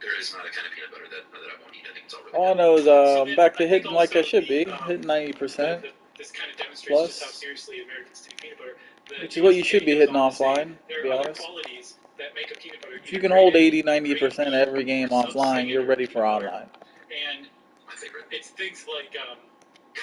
There is not a kind of peanut butter that I won't eat. I think it's all really All I good. know is then back to I think hitting like I also should be, the, hitting 90%, this kind of demonstrates plus, just how seriously Americans take peanut butter. which is what you should be hitting goes on to say offline, to there be are other honest. qualities that make a peanut butter If you can hold 80, 90% great every game or offline, you're substandard ready for peanut butter. online. And My favorite. it's things like color.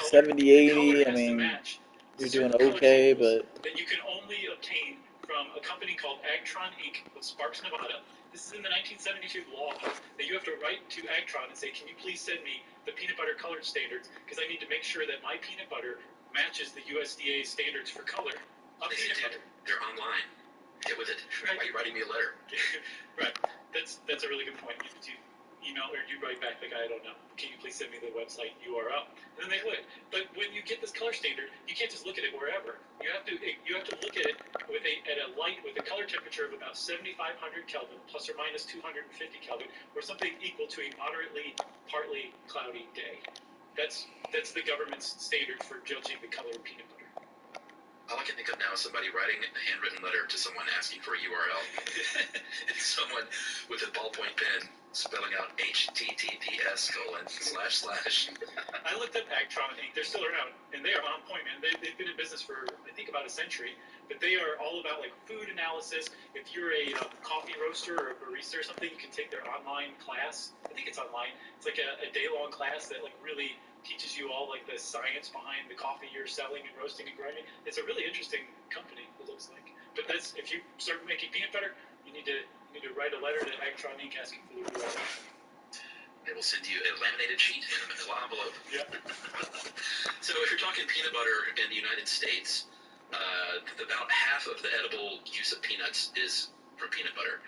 70, The color 80, I has to mean, match you're certain doing color okay, samples but that you can only obtain from a company called Agtron Inc. of Sparks, Nevada. This is in the 1972 law that you have to write to Agtron and say, can you please send me the peanut butter color standards, because I need to make sure that my peanut butter matches the USDA standards for color of They peanut said, butter. they're online. Get with it. Right. Why are you writing me a letter? Right. That's a really good point. You email or you write back the guy, I don't know, can you please send me the website URL? And then they would. But when you get this color standard, you can't just look at it wherever. You have to look at it at a light with a color temperature of about 7,500 Kelvin plus or minus 250 Kelvin, or something equal to a moderately partly cloudy day. That's the government's standard for judging the color of peanut butter. All I can think of now is somebody writing a handwritten letter to someone asking for a URL. And someone with a ballpoint pen spelling out HTTPS://. I looked up Agtron Inc. They're still around, and they are on point, man. They've been in business for, I think, about a century. But they are all about like food analysis. If you're a coffee roaster or a barista or something, you can take their online class. I think it's online. It's like a day-long class that like really teaches you all like the science behind the coffee you're selling and roasting and grinding. It's a really interesting company, it looks like. But that's, if you start making peanut butter, you need to write a letter to Agtron Inc. asking for the URL. They will send you a laminated sheet in a manila envelope. Yeah. So if you're talking peanut butter in the United States, about half of the edible use of peanuts is from peanut butter.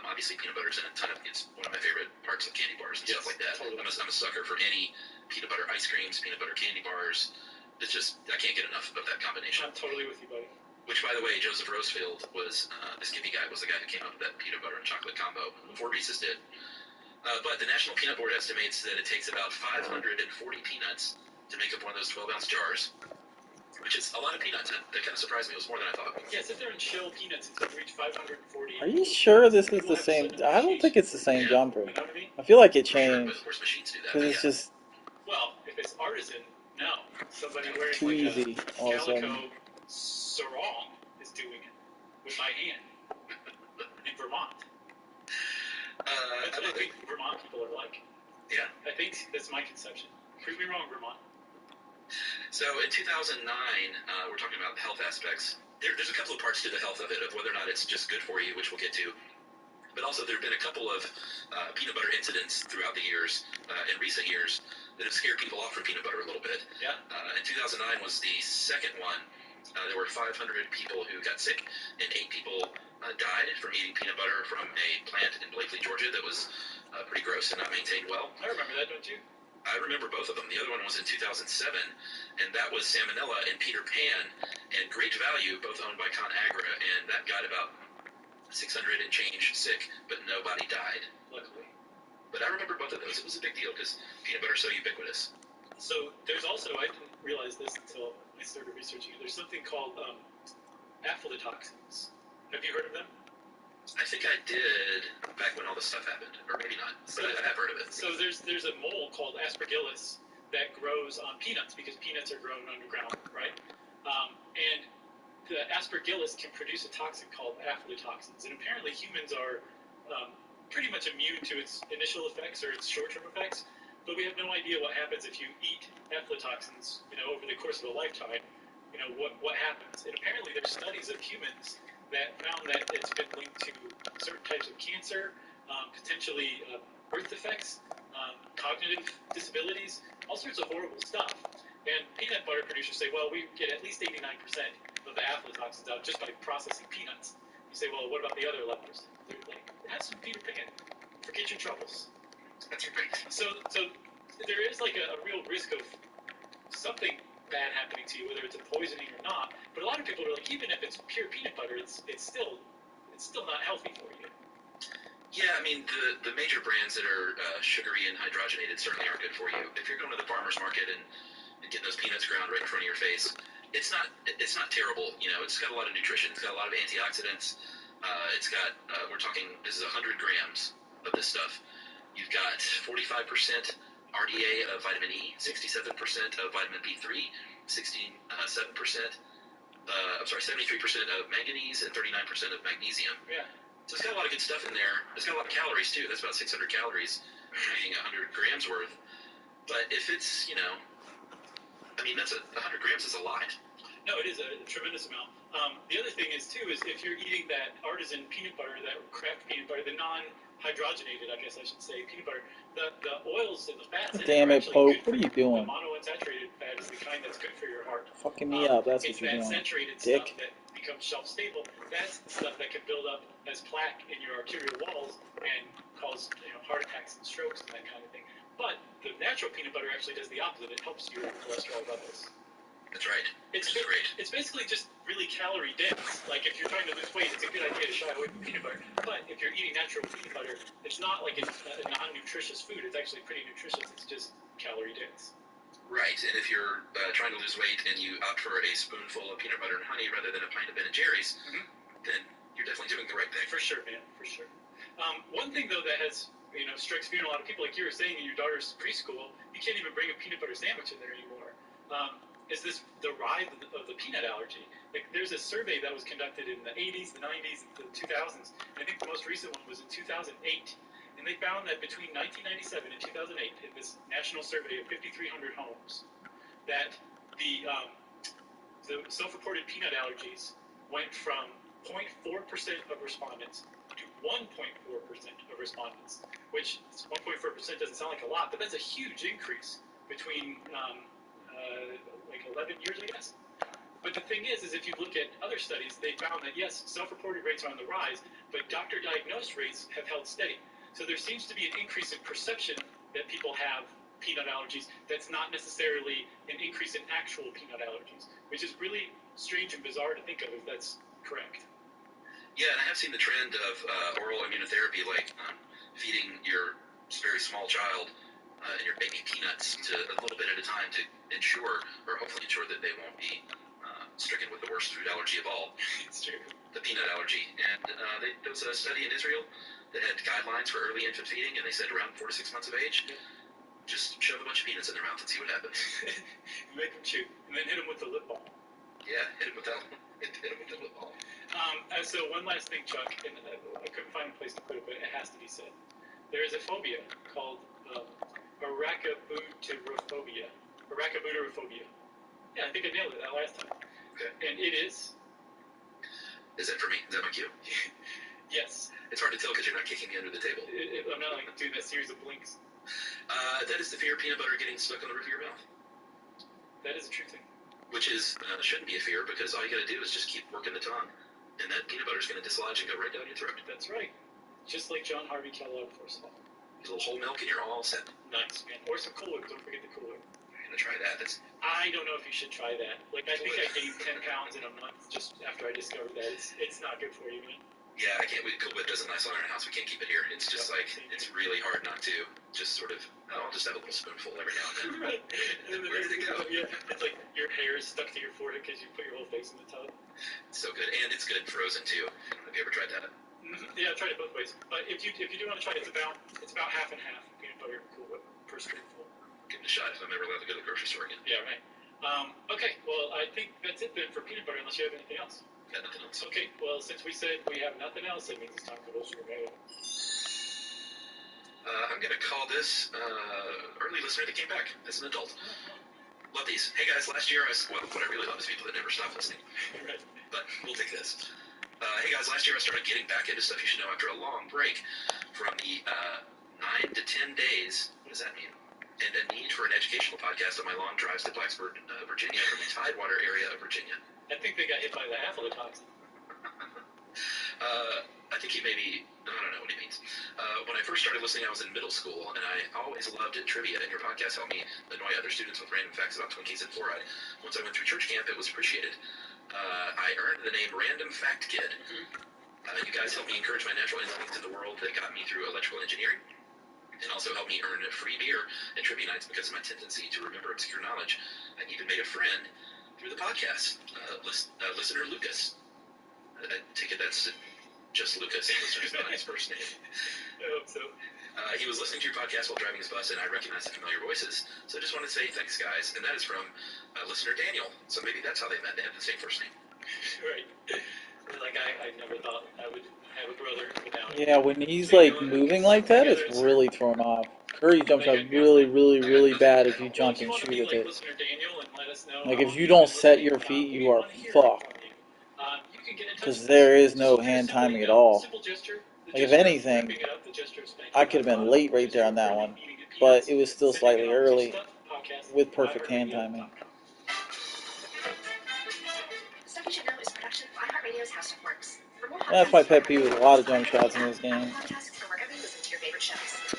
Obviously, peanut butter is in a ton of, it's one of my favorite parts of candy bars and stuff like that. Totally. I'm a sucker for any peanut butter ice creams, peanut butter candy bars. It's just, I can't get enough of that combination. I'm totally with you, buddy. Which, by the way, Joseph Rosefield was, the Skippy guy, was the guy who came up with that peanut butter and chocolate combo before Reese's did. But the National Peanut Board estimates that it takes about 540 peanuts to make up one of those 12-ounce jars, which is a lot of peanuts. That kind of surprised me. It was more than I thought. Yeah, sit there and chill peanuts until you reach 540. are you sure this is the same? I don't think it's the same jumper. You know what I mean? I feel like it For sure, changed, but of course machines do that. because But it's yeah. just Well, if it's artisan, no. Somebody wearing too like easy a all of a calico sudden. sarong is doing it with my hand in Vermont. That's what I think Vermont people are like. Yeah. I think that's my conception. Prove me wrong, Vermont. So in 2009, we're talking about the health aspects. There's a couple of parts to the health of it, of whether or not it's just good for you, which we'll get to. But also, there have been a couple of peanut butter incidents throughout the years, in recent years, that have scared people off from peanut butter a little bit. Yeah. In 2009 was the second one. There were 500 people who got sick, and 8 people died from eating peanut butter from a plant in Blakely, Georgia that was pretty gross and not maintained well. I remember that, don't you? I remember both of them. The other one was in 2007, and that was Salmonella and Peter Pan and Great Value, both owned by ConAgra, and that got about 600 and change sick, but nobody died, luckily. But I remember both of those. It was a big deal because peanut butter is so ubiquitous. So there's also, I didn't realize this until I started researching it, there's something called aflatoxins. Have you heard of them? I think I did back when all this stuff happened, or maybe not, but I have heard of it. So there's a mold called aspergillus that grows on peanuts, because peanuts are grown underground, right? And the aspergillus can produce a toxin called aflatoxins, and apparently humans are pretty much immune to its initial effects or its short-term effects, but we have no idea what happens if you eat aflatoxins, over the course of a lifetime. What happens? And apparently there's studies of humans that found that it's been linked to certain types of cancer, potentially birth defects, sorts of horrible stuff. And peanut butter producers say, well, we get at least 89% of the aflatoxins out just by processing peanuts. You say, well, what about the other levers? They're like, have some Peter Pan. Forget your troubles. That's right. So there is like a real risk of something bad happening to you, whether it's a poisoning or not. But a lot of people are like, even if it's pure peanut butter, it's still not healthy for you. Yeah, I mean, the major brands that are sugary and hydrogenated certainly aren't good for you. If you're going to the farmer's market and getting those peanuts ground right in front of your face, it's not terrible. You know, it's got a lot of nutrition. It's got a lot of antioxidants. It's got, we're talking, this is 100 grams of this stuff. You've got 45% RDA of vitamin E, 67% of vitamin B3, 73% of manganese, and 39% of magnesium. Yeah. So it's got a lot of good stuff in there. It's got a lot of calories, too. That's about 600 calories eating 100 grams worth. But if it's, you know, I mean, 100 grams is a lot. No, it is a tremendous amount. The other thing is, too, is if you're eating that artisan peanut butter, that craft peanut butter, the non-hydrogenated, I guess I should say, peanut butter, the oils and the fats in Damn are it, actually Pope. good. What are you doing? The monounsaturated fat is the kind that's good for your heart. Fucking me up. That's what it's you're that doing. saturated Dick. stuff that becomes shelf-stable. That's the stuff that can build up as plaque in your arterial walls and cause heart attacks and strokes and that kind of thing. But the natural peanut butter actually does the opposite. It helps your cholesterol levels. That's right. It's basically just really calorie dense. Like if you're trying to lose weight, it's a good idea to shy away from peanut butter. But if you're eating natural peanut butter, it's not like it's a non-nutritious food. It's actually pretty nutritious. It's just calorie dense. Right, and if you're trying to lose weight and you opt for a spoonful of peanut butter and honey rather than a pint of Ben & Jerry's, then you're definitely doing the right thing. For sure, man, for sure. One thing, though, that has strikes fear in a lot of people, like you were saying in your daughter's preschool, you can't even bring a peanut butter sandwich in there anymore. Is this the rise of the peanut allergy? Like, there's a survey that was conducted in the 80s, the 90s, the 2000s. And I think the most recent one was in 2008. And they found that between 1997 and 2008, in this national survey of 5,300 homes, that the self-reported peanut allergies went from 0.4% of respondents to 1.4% of respondents, which 1.4% doesn't sound like a lot, but that's a huge increase between like 11 years, I guess. But the thing is if you look at other studies, they found that, yes, self-reported rates are on the rise, but doctor-diagnosed rates have held steady. So there seems to be an increase in perception that people have peanut allergies that's not necessarily an increase in actual peanut allergies, which is really strange and bizarre to think of if that's correct. Yeah, and I have seen the trend of oral immunotherapy, like feeding your very small child and your baby peanuts to a little bit at a time to ensure, or hopefully ensure, that they won't be stricken with the worst food allergy of all. It's true. The peanut allergy. And there was a study in Israel that had guidelines for early infant feeding, and they said around 4 to 6 months of age, just shove a bunch of peanuts in their mouth and see what happens. Make them chew, and then hit them with the lip balm. Yeah, hit them with that. Hit them with the lip balm. So one last thing, Chuck, and I couldn't find a place to put it, but it has to be said. There is a phobia called arachibutyrophobia. Arachibutyrophobia. Yeah, I think I nailed it that last time. Okay. And it is. Is that for me? Is that my cue? Yes. It's hard to tell because you're not kicking me under the table. I'm not like doing that series of blinks. That is the fear of peanut butter getting stuck on the roof of your mouth. That is a true thing. Which is shouldn't be a fear, because all you got to do is just keep working the tongue, and that peanut butter is going to dislodge and go right down your throat. That's right. Just like John Harvey Kellogg for us all. A little whole milk, and you're all set. Nice, man. Or some Cool Whip. Don't forget the Cool Whip. I'm gonna try that. I don't know if you should try that. Like, I think I gained 10 pounds in a month just after I discovered that. It's not good for you, man. Yeah, I can't. Cool Whip does a nice on our house. We can't keep it here. It's just it's really hard not to. Just sort of, I'll just have a little spoonful every now and then. Right. And Where did it go? Yeah, it's like your hair is stuck to your forehead because you put your whole face in the tub. It's so good, and it's good frozen too. Have you ever tried that? Yeah, I've tried it both ways. But if you do want to try it, it's about half and half peanut butter and Cool Whip per spoonful. Give it a shot if I'm ever allowed to go to the grocery store again. Yeah, right. Okay, well, I think that's it then for peanut butter, unless you have anything else. Got nothing else. Okay, well, since we said we have nothing else, it means it's time for listener mail. I'm going to call this early listener that came back as an adult. Love these. Hey guys, last year what I really love is people that never stop listening. Right. But we'll take this. Hey guys, last year I started getting back into stuff you should know after a long break from the 9 to 10 days. What does that mean? And a need for an educational podcast on my long drives to Blacksburg, Virginia, from the Tidewater area of Virginia. I think they got hit by the aflatoxin. I think he maybe, I don't know what he means. When I first started listening, I was in middle school, and I always loved trivia, and your podcast helped me annoy other students with random facts about Twinkies and fluoride. Once I went through church camp, it was appreciated. I earned the name Random Fact Kid. You guys helped me encourage my natural instincts in the world that got me through electrical engineering, and also helped me earn free beer and trivia nights because of my tendency to remember obscure knowledge. I even made a friend through the podcast, listener Lucas. I take it that's just Lucas, listener's not his first name. I hope so. He was listening to your podcast while driving his bus, and I recognized the familiar voices. So I just wanted to say thanks, guys. And that is from listener Daniel. So maybe that's how they met. They have the same first name. Right. Like, I never thought I would have a brother without. Yeah, when he's like moving like that, it's really thrown off. Curry jumps out really, really, really bad if you jump and shoot at it. Like if you don't set your feet, you are fucked. Because there is no hand timing at all. Like if anything, I could have been late right there on that one, but it was still slightly early with perfect hand timing. Stuff you should know is a production of iHeartRadio's How Stuff Works. That's my pet peeve with a lot of jump shots in this game.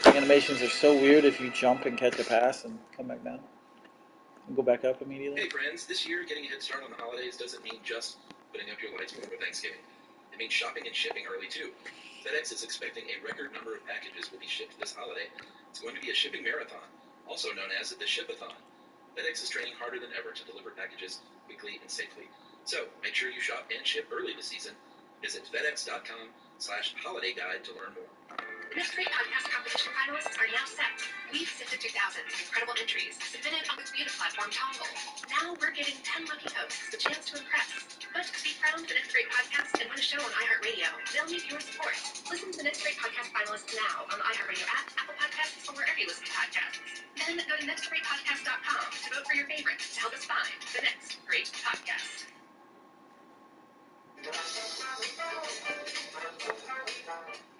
The animations are so weird if you jump and catch a pass and come back down. And go back up immediately. Hey friends, this year getting a head start on the holidays doesn't mean just putting up your lights before Thanksgiving. It means shopping and shipping early too. FedEx is expecting a record number of packages will be shipped this holiday. It's going to be a shipping marathon, also known as the Shipathon. FedEx is training harder than ever to deliver packages quickly and safely. So make sure you shop and ship early this season. Visit FedEx.com/holiday guide to learn more. The next great podcast competition finalists are now set. We've sifted through thousands of incredible entries submitted on the creative platform Toggle. Now we're giving 10 lucky hosts the chance to impress. But to be crowned the next great podcast and win a show on iHeartRadio, they'll need your support. Listen to the next great podcast finalists now on the iHeartRadio app, Apple Podcasts, or wherever you listen to podcasts. Then go to nextgreatpodcast.com to vote for your favorite to help us find the next great podcast.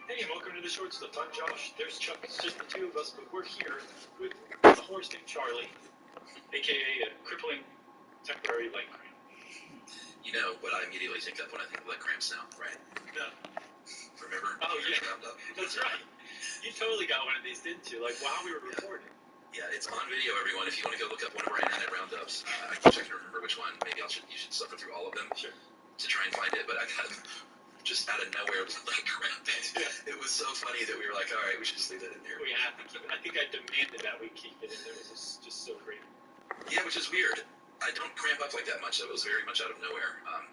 Hey, and welcome to the Short Stuff. I'm Josh. There's Chuck. It's just the two of us, but we're here with a horse named Charlie, a.k.a. a crippling temporary leg cramp. You know what I immediately think of when I think of leg cramps now, right? No. Remember? Oh, yeah. Up. That's right. You totally got one of these, didn't you? Like, while we were recording. Yeah, it's on video, everyone. If you want to go look up one of our internet roundups, I wish I can remember which one. Maybe you should suffer through all of them to try and find it. But I got just out of nowhere leg cramp. It was so funny that we were like, all right, we should just leave that in there. We have to keep it. I think I demanded that we keep it in there. It was just so great. Yeah, which is weird. I don't cramp up like that much. That was very much out of nowhere. I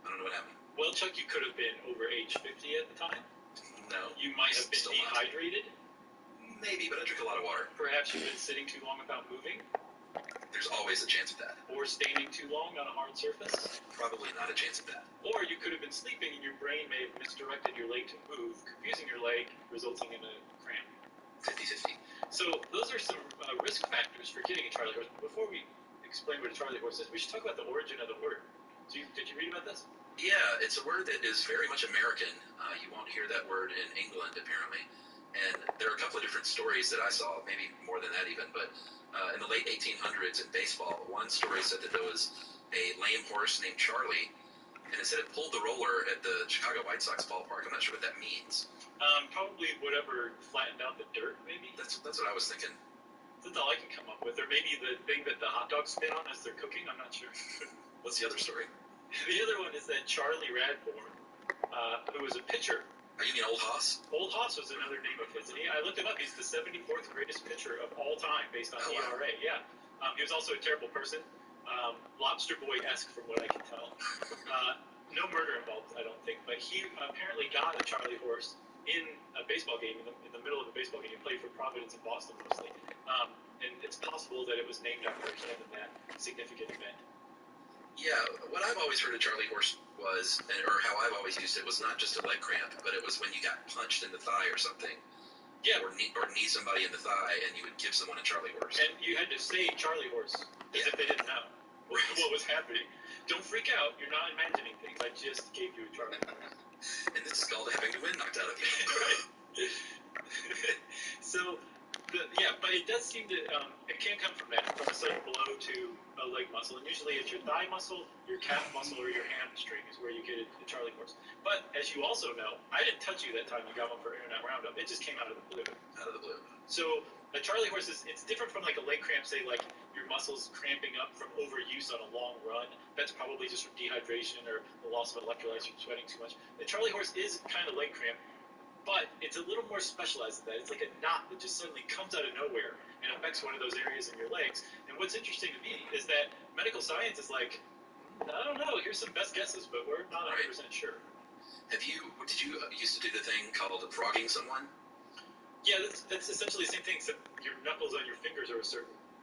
don't know what happened. Well, Chuck, you could have been over age 50 at the time. No. You might have been dehydrated. Maybe, but I drink a lot of water. Perhaps you've been sitting too long without moving. There's always a chance of that. Or standing too long on a hard surface. Probably not a chance of that. Or you could have been sleeping and your brain may have misdirected your leg to move, confusing your leg, resulting in a cramp. 50-50. So those are some risk factors for getting a Charlie horse. Before we explain what a Charlie horse is, we should talk about the origin of the word. Did you read about this? Yeah, it's a word that is very much American. You won't hear that word in England, apparently. And there are a couple of different stories that I saw, maybe more than that even, but in the late 1800s in baseball, one story said that there was a lame horse named Charlie, and it said it pulled the roller at the Chicago White Sox ballpark. I'm not sure what that means. Probably whatever flattened out the dirt, maybe? That's what I was thinking. That's all I can come up with. Or maybe the thing that the hot dogs spin on as they're cooking, I'm not sure. What's the other story? The other one is that Charlie Radbourn, who was a pitcher. You mean Old Hoss? Old Hoss was another name of his. And I looked him up. He's the 74th greatest pitcher of all time based on ERA. Wow. Yeah. He was also a terrible person. Lobster Boy-esque from what I can tell. No murder involved, I don't think. But he apparently got a Charlie horse in a baseball game, in the middle of a baseball game. He played for Providence and Boston mostly. And it's possible that it was named after him in that significant event. Yeah, what I've always heard of Charlie horse was, or how I've always used it, was not just a leg cramp, but it was when you got punched in the thigh or something. Yeah. Or knee somebody in the thigh, and you would give someone a Charlie horse. And you had to say Charlie horse, as if they didn't know what was happening. Don't freak out. You're not imagining things. I just gave you a Charlie horse. And this is called having the wind knocked out of you. Right. So But it does seem to, it can come from that, from a sudden blow to a leg muscle. And usually it's your thigh muscle, your calf muscle, or your hamstring is where you get it, the Charlie horse. But as you also know, I didn't touch you that time you got one for Internet Roundup. It just came out of the blue. Out of the blue. So a Charlie horse it's different from like a leg cramp, say like your muscles cramping up from overuse on a long run. That's probably just from dehydration or the loss of electrolytes from sweating too much. The Charlie horse is kind of leg cramp, but it's a little more specialized than that. It's like a knot that just suddenly comes out of nowhere and affects one of those areas in your legs. And what's interesting to me is that medical science is like, I don't know, here's some best guesses, but we're not 100% sure. Did you used to do the thing called frogging someone? Yeah, that's essentially the same thing, except your knuckles on your fingers are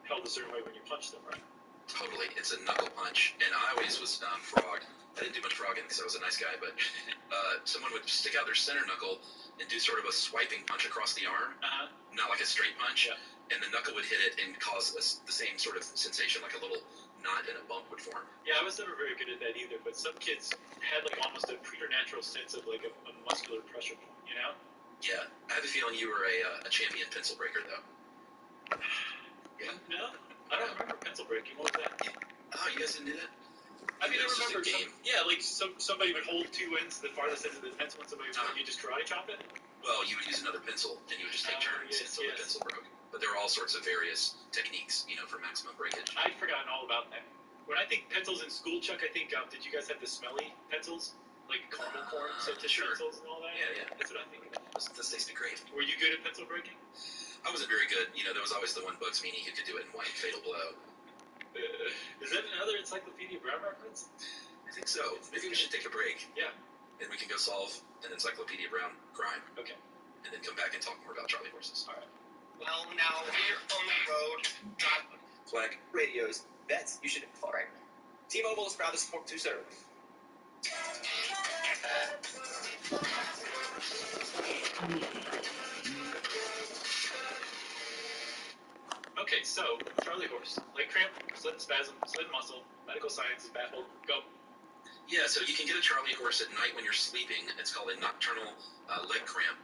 held a certain way when you punch them, right? Totally. It's a knuckle punch. And I always was frogged. I didn't do much frogging because I was a nice guy, but someone would stick out their center knuckle and do sort of a swiping punch across the arm, not like a straight punch, and the knuckle would hit it and cause the same sort of sensation, like a little knot and a bump would form. Yeah, I was never very good at that either, but some kids had like almost a preternatural sense of like a muscular pressure point, you know? Yeah, I have a feeling you were a champion pencil breaker, though. Yeah. No, I don't remember pencil breaking. What was that? Oh, you guys didn't do that? I mean, I remember like somebody would hold two ends, the farthest ends of the pencil, and somebody would you just karate chop it? Well, you would use another pencil, and you would just take turns until the pencil broke. But there are all sorts of various techniques, for maximum breakage. I'd forgotten all about that. When I think pencils in school, Chuck, I think, did you guys have the smelly pencils? Like caramel corn, pencils and all that? Yeah. That's what I think about. This tasted great. Were you good at pencil breaking? I wasn't very good. There was always the one Bugs Meany who could do it in one fatal blow. Is that another Encyclopedia Brown reference? I think so. Maybe we should take a break. Yeah. And we can go solve an Encyclopedia Brown crime. Okay. And then come back and talk more about Charlie horses. All right. Well, now we're on the road. Flag. Radios. Bets. You should. All right. T-Mobile is proud to support to serve. Okay, so Charlie horse, leg cramp, sudden spasm, sudden muscle, medical science is baffled. Go. Yeah, so you can get a Charlie horse at night when you're sleeping. It's called a nocturnal leg cramp.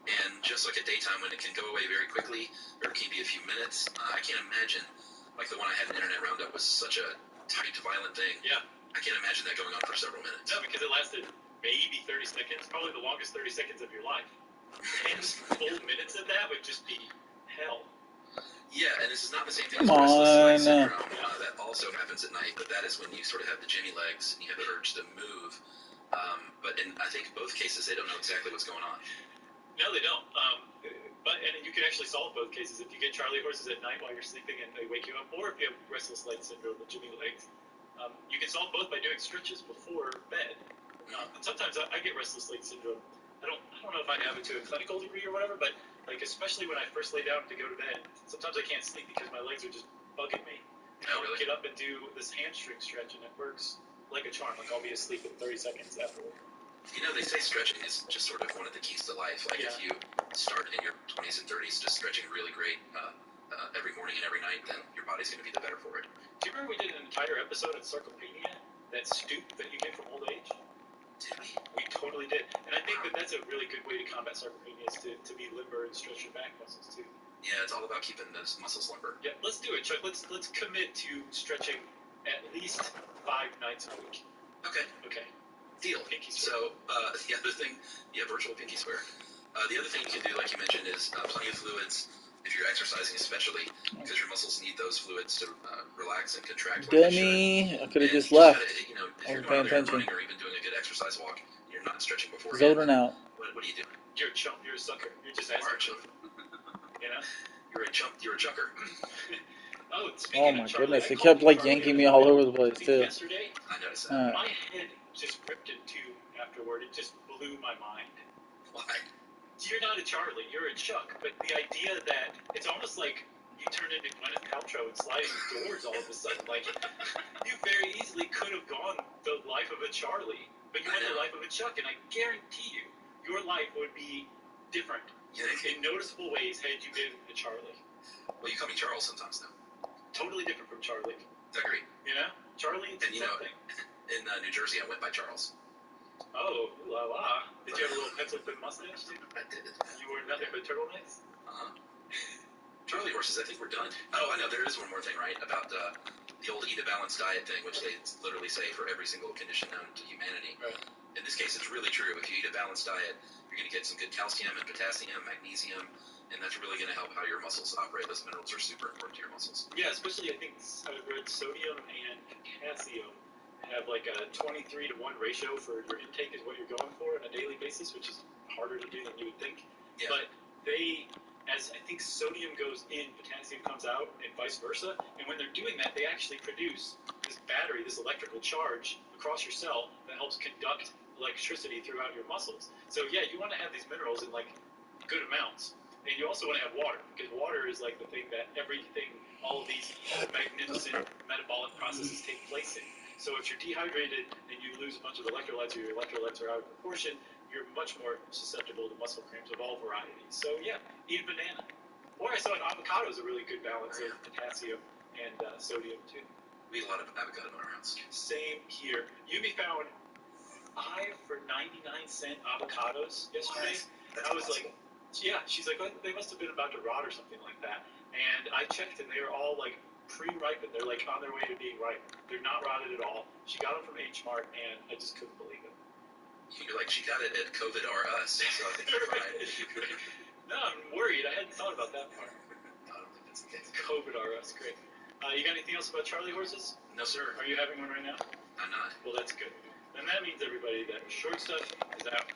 And just like at daytime when it can go away very quickly, or it can be a few minutes, I can't imagine, like the one I had in Internet Roundup was such a tight, violent thing. Yeah. I can't imagine that going on for several minutes. No, because it lasted maybe 30 seconds, probably the longest 30 seconds of your life. 10 full minutes of that would just be hell. Yeah, and this is not the same thing as restless leg syndrome. That also happens at night, but that is when you sort of have the Jimmy legs and you have the urge to move. But in, I think, both cases, they don't know exactly what's going on. No, they don't. And you can actually solve both cases. If you get Charlie horses at night while you're sleeping and they wake you up, or if you have restless leg syndrome, the Jimmy legs, you can solve both by doing stretches before bed. And sometimes I get restless leg syndrome. I don't know if I have it to a clinical degree or whatever, but like especially when I first lay down to go to bed, sometimes I can't sleep because my legs are just bugging me. And I'll get up and do this hamstring stretch, and it works like a charm. Like I'll be asleep in 30 seconds afterward. They say stretching is just sort of one of the keys to life. Like if you start in your 20s and 30s just stretching really great every morning and every night, then your body's going to be the better for it. Do you remember we did an entire episode on sarcopenia, that stoop that you get from old age? Did we? We totally did. And I think that's a really good way to combat sarcopenia is to be limber and stretch your back muscles too. Yeah, it's all about keeping those muscles limber. Yeah, let's do it, Chuck. Let's commit to stretching at least 5 nights a week. Okay. Deal. Pinky swear. So the other thing, virtual pinky swear. The other thing you can do, like you mentioned, is plenty of fluids. If you're exercising, especially because your muscles need those fluids to relax and contract. Dummy, I could have just left. If you're paying going out there attention. running or even doing a good exercise walk, you're not stretching before. Zoning out. What are you doing? You're a chump. You're a sucker. You're just You are a asking. chump. You know? You're a chump. You're a chucker. Oh my goodness, it kept like yanking me all over the place too. Yesterday, I noticed that. my head just ripped in two afterward. It just blew my mind. Why? You're not a Charlie, you're a Chuck, but the idea that it's almost like you turned into Gwyneth Paltrow and sliding doors all of a sudden. Like, you very easily could have gone the life of a Charlie, but you went the life of a Chuck, and I guarantee you, your life would be different in noticeable ways had you been a Charlie. Well, you call me Charles sometimes, though. Totally different from Charlie. I agree. You know? Charlie, it's something. In New Jersey, I went by Charles. Oh, la la. Did you have a little pencil thin mustache, too? I did. You wore nothing but turtlenecks? Uh-huh. resources. I think we're done. Oh, I know. There is one more thing, right? About the old eat a balanced diet thing, which they literally say for every single condition known to humanity. Right. In this case, it's really true. If you eat a balanced diet, you're going to get some good calcium and potassium, magnesium, and that's really going to help how your muscles operate. Those minerals are super important to your muscles. Yeah, especially I think I've read sodium and potassium have like a 23 to 1 ratio for your intake is what you're going for on a daily basis, which is harder to do than you would think. Yeah. But they, as I think sodium goes in, potassium comes out, and vice versa. And when they're doing that, they actually produce this battery, this electrical charge across your cell that helps conduct electricity throughout your muscles. So yeah, you want to have these minerals in like good amounts. And you also want to have water, because water is like the thing that everything, all of these magnificent metabolic processes take place in. So if you're dehydrated and you lose a bunch of electrolytes, or your electrolytes are out of proportion, you're much more susceptible to muscle cramps of all varieties. So yeah, eat a banana. Or I saw an avocado is a really good balance of potassium and sodium too. We eat a lot of avocado in our house. Same here. Yumi found 5 for 99-cent avocados yesterday. That's I was possible. like, yeah, she's like, oh, they must have been about to rot or something like that. And I checked, and they were all like pre-ripened. They're like on their way to being ripe. They're not rotted at all. She got them from H Mart, and I just couldn't believe it. You're like, she got it at COVID or us, so I think you're fine. No, I'm worried. I hadn't thought about that part. I don't think that's the case. COVID or us, great. You got anything else about Charlie horses? No, sir. Are you having one right now? I'm not. Well, that's good. Then that means everybody that short stuff is out.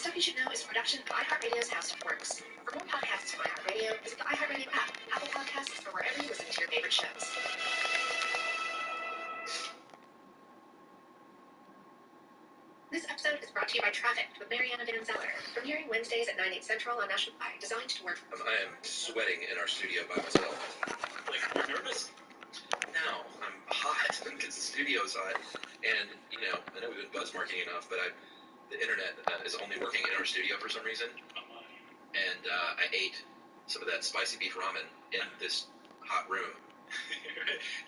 Stuff You Should Know is a production of iHeartRadio's House of Works. For more podcasts from iHeartRadio, visit the iHeartRadio app, Apple Podcasts, or wherever you listen to your favorite shows. This episode is brought to you by Trafficked with Mariana Van Zeller, premiering Wednesdays at 9, 8 central on National I, designed to work. I am sweating in our studio by myself. Like, you're nervous? No, I'm hot because the studio's hot. And, you know, I know we've been buzz marketing enough, but the internet is only working in our studio for some reason. And I ate some of that spicy beef ramen in this hot room.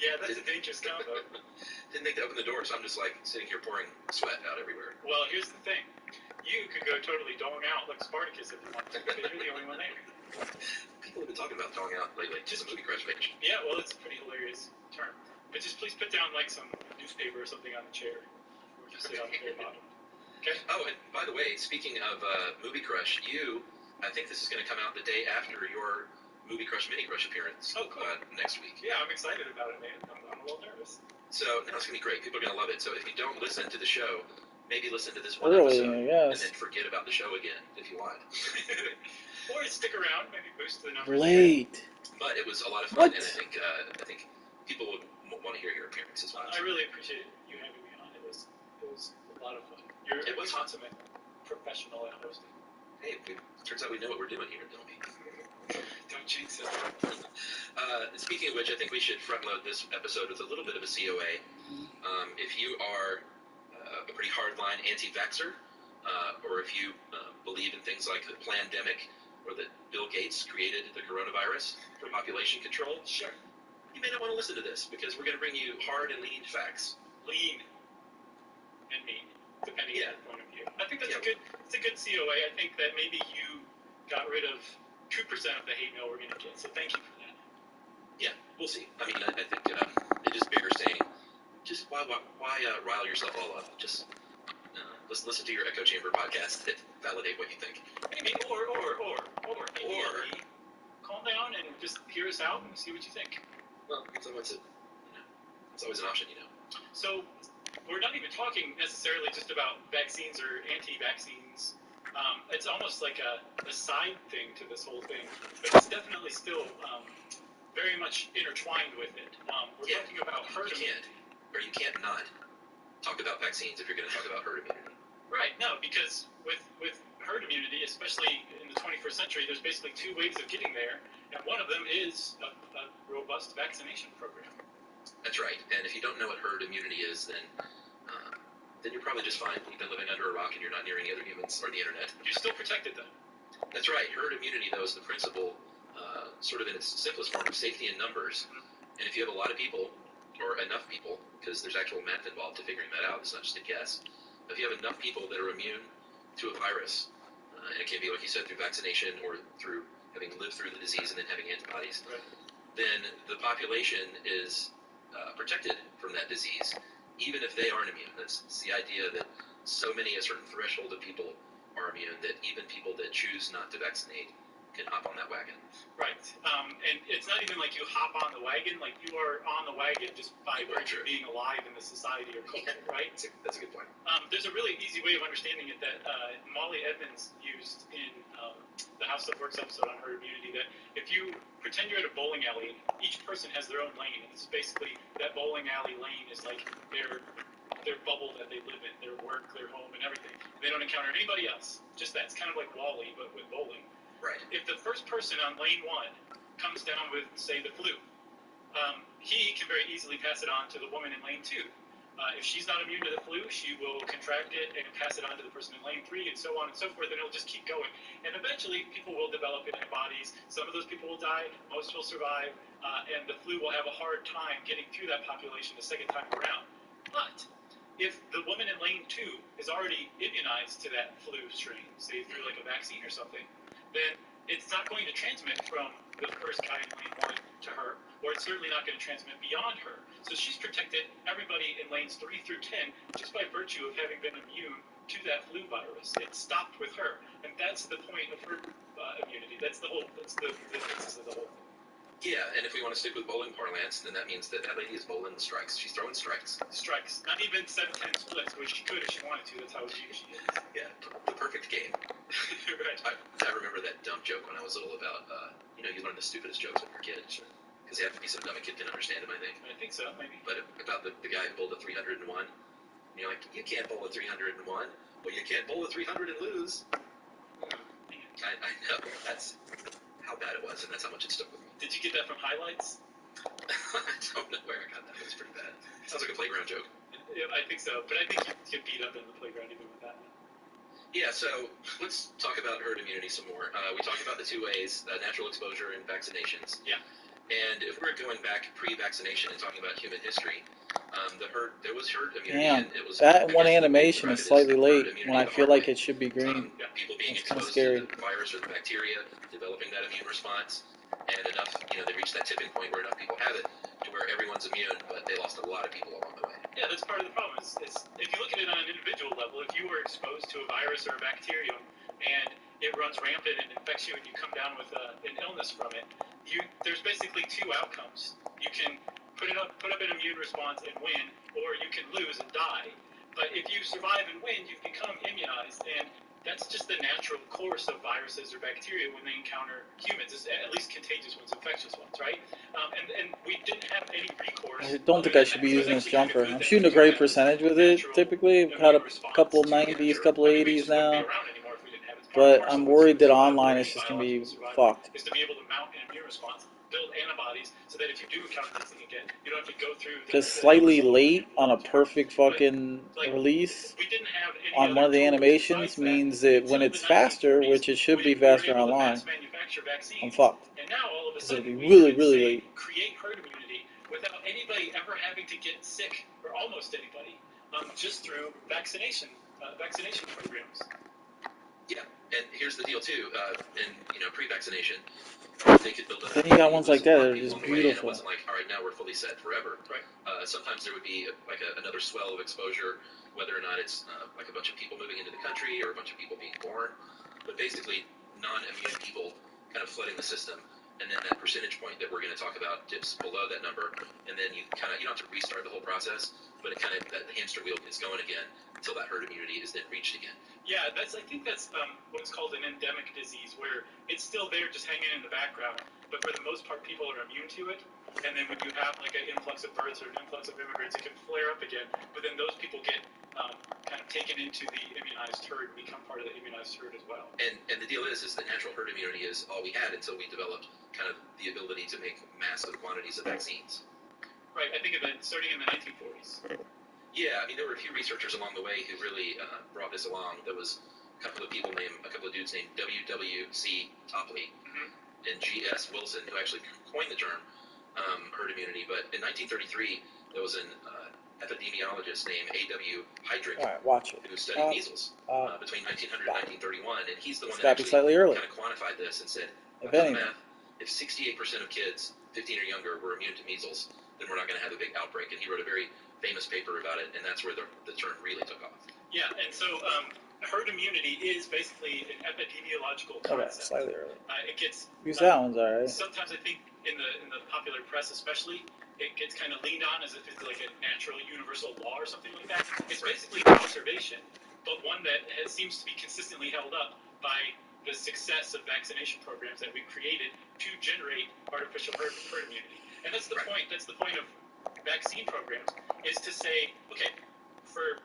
Yeah, that's a dangerous combo. Didn't think to open the door, so I'm just like sitting here pouring sweat out everywhere. Well, here's the thing. You could go totally dong out like Spartacus if you want to, because you're the only one there. People have been talking about dong out lately. Just a movie crush page. Yeah, well, it's a pretty hilarious term. But just please put down like some newspaper or something on the chair. Or just sit on the chair bottom. Okay? Oh, and by the way, speaking of movie crush, I think this is going to come out the day after your movie crush mini crush appearance. Oh, cool. Next week. Yeah, I'm excited about it, man. I'm a little nervous. So, no, it's going to be great. People are going to love it. So if you don't listen to the show, maybe listen to this one Early, episode and yes. then forget about the show again if you want. Or stick around, maybe boost the numbers. Late. But it was a lot of fun, What? and I think people would want to hear your appearance as well. I really appreciate you having me on. It was a lot of fun. You're a consummate professional at hosting. Hey, turns out we know what we're doing here, don't we? Don't jinx it. Speaking of which, I think we should front load this episode with a little bit of a COA. If you are a pretty hardline anti-vaxxer, or if you believe in things like the pandemic, or that Bill Gates created the coronavirus for population control, Sure. you may not want to listen to this, because we're going to bring you hard and lean facts. Lean and mean, depending on your point of view. I think that's Yeah. it's a good COA. I think that maybe you got rid of 2% of the hate mail we're going to get, so thank you for that. Yeah, we'll see. I mean, I think it just bears saying, just why rile yourself all up? Just listen to your echo chamber podcast and validate what you think. Maybe, or maybe calm down and just hear us out and see what you think. Well, it's always an option, you know. So we're not even talking necessarily just about vaccines or anti-vaccines. It's almost like a side thing to this whole thing, but it's definitely still very much intertwined with it. We're talking about herd immunity. You can't not talk about vaccines if you're going to talk about herd immunity. Right, no, because with herd immunity, especially in the 21st century, there's basically 2 ways of getting there, and one of them is a robust vaccination program. That's right, and if you don't know what herd immunity is, then you're probably just fine. You've been living under a rock and you're not near any other humans or the internet. You're still protected, though. That's right. Herd immunity, though, is the principle, sort of in its simplest form, of safety in numbers. And if you have a lot of people, or enough people, because there's actual math involved to figuring that out, it's not just a guess. If you have enough people that are immune to a virus, and it can be, like you said, through vaccination or through having lived through the disease and then having antibodies, Right. then the population is protected from that disease, even if they aren't immune. That's the idea that so many, a certain threshold of people are immune, that even people that choose not to vaccinate can hop on that wagon. Right. And it's not even like you hop on the wagon, like you are on the wagon just by virtue of being alive in the society or culture, right? That's a good point. There's a really easy way of understanding it that Molly Edmonds used in the How Stuff Works episode on herd immunity, that if you pretend you're at a bowling alley, each person has their own lane. It's basically that bowling alley lane is like their bubble that they live in, their work, their home, and everything. They don't encounter anybody else. Just that. It's kind of like Wall-E, but with bowling. Right. If the first person on lane 1 comes down with, say, the flu, he can very easily pass it on to the woman in lane 2. If she's not immune to the flu, she will contract it and pass it on to the person in lane 3, and so on and so forth, and it'll just keep going. And eventually, people will develop antibodies. Some of those people will die, most will survive, and the flu will have a hard time getting through that population the second time around. But if the woman in lane 2 is already immunized to that flu strain, say through like a vaccine or something, then it's not going to transmit from the first guy in lane 1 to her, or it's certainly not going to transmit beyond her. So she's protected everybody in lanes 3 through 10 just by virtue of having been immune to that flu virus. It stopped with her, and that's the point of her immunity. That's the basis of the whole thing. Yeah, and if we want to stick with bowling parlance, then that means that lady is bowling the strikes. She's throwing strikes. Strikes. Not even 7-10 splits, which she could if she wanted to. That's how huge she is. Yeah, the perfect game. Right. I remember that dumb joke when I was little about, you learn the stupidest jokes when you're a kid. Because they have to be so dumb a kid can understand them, I think. I think so, maybe. But about the guy who bowled a 301, and you're like, you can't bowl a 301. Well, you can't bowl a 300 and lose. I know. That's how bad it was, and that's how much it stuck with me. Did you get that from highlights? I don't know where I got that. It was pretty bad. Sounds like a playground joke. Yeah, I think so, but I think you get beat up in the playground even with that one. Yeah, so let's talk about herd immunity some more. We talked about the two ways, natural exposure and vaccinations. Yeah. And if we're going back pre-vaccination and talking about human history, there was herd immunity. Damn, and it was, that one animation is slightly late when I feel like it should be green. People being It's kind of exposed scary. to the virus or the bacteria, developing that immune response, and enough, they reach that tipping point where enough people have it to where everyone's immune, but they lost a lot of people along the way. Yeah, that's part of the problem. It's if you look at it on an individual level, if you were exposed to a virus or a bacterium and it runs rampant and infects you and you come down with an illness from it, there's basically two outcomes. You can put up an immune response and win, or you can lose and die. But if you survive and win, you've become immunized, and that's just the natural course of viruses or bacteria when they encounter humans, at least contagious ones, infectious ones, right? And we didn't have any recourse. I don't think I should be using this jumper. I'm shooting a great percentage with it, typically. I've had a couple 90s, couple 80s now. But I'm worried that online it's just going to be fucked. Is to be able to mount an immune response, build antibodies, so that if you do encounter this thing again, you don't have to go through. Because slightly late on a perfect fucking release on one of the animations means that when it's faster, which it should be faster online, I'm fucked. And now all of a sudden, it'll be really, really late. Create herd immunity without anybody ever having to get sick, or almost anybody, just through vaccination programs. Yeah, and here's the deal too. Pre-vaccination, they could build up. Then you got ones like that that are just beautiful. It wasn't like, all right, now we're fully set forever. Right. Sometimes there would be another swell of exposure, whether or not it's like a bunch of people moving into the country or a bunch of people being born, but basically non-immune people kind of flooding the system, and then that percentage point that we're going to talk about dips below that number, and then you don't have to restart the whole process, but that hamster wheel gets going again until that herd immunity is then reached again. Yeah, I think that's what's called an endemic disease, where it's still there just hanging in the background, but for the most part people are immune to it, and then when you have like an influx of births or an influx of immigrants, it can flare up again, but then those people get kind of taken into the immunized herd and become part of the immunized herd as well. And the deal is that natural herd immunity is all we had until we developed kind of the ability to make massive quantities of vaccines. Right, I think starting in the 1940s. Yeah, I mean, there were a few researchers along the way who really brought this along. There was a couple of dudes named W.W.C. Topley and G.S. Wilson, who actually coined the term herd immunity. But in 1933, there was an epidemiologist named A.W. Heydrich who studied measles between 1900 and 1931, and he's the one that actually kind of quantified this and said, if I've done the anything. math. If 68% of kids 15 or younger were immune to measles, then we're not going to have a big outbreak. And he wrote a very famous paper about it, and that's where the term really took off. Yeah, and so herd immunity is basically an epidemiological Okay, concept. slightly early. It gets Because that one's alright. sometimes I think in the popular press especially, it gets kind of leaned on as if it's like a natural universal law or something like that. It's basically an observation, but one that seems to be consistently held up by the success of vaccination programs that we've created to generate artificial herd immunity. And that's the point. That's the point of vaccine programs, is to say, okay, for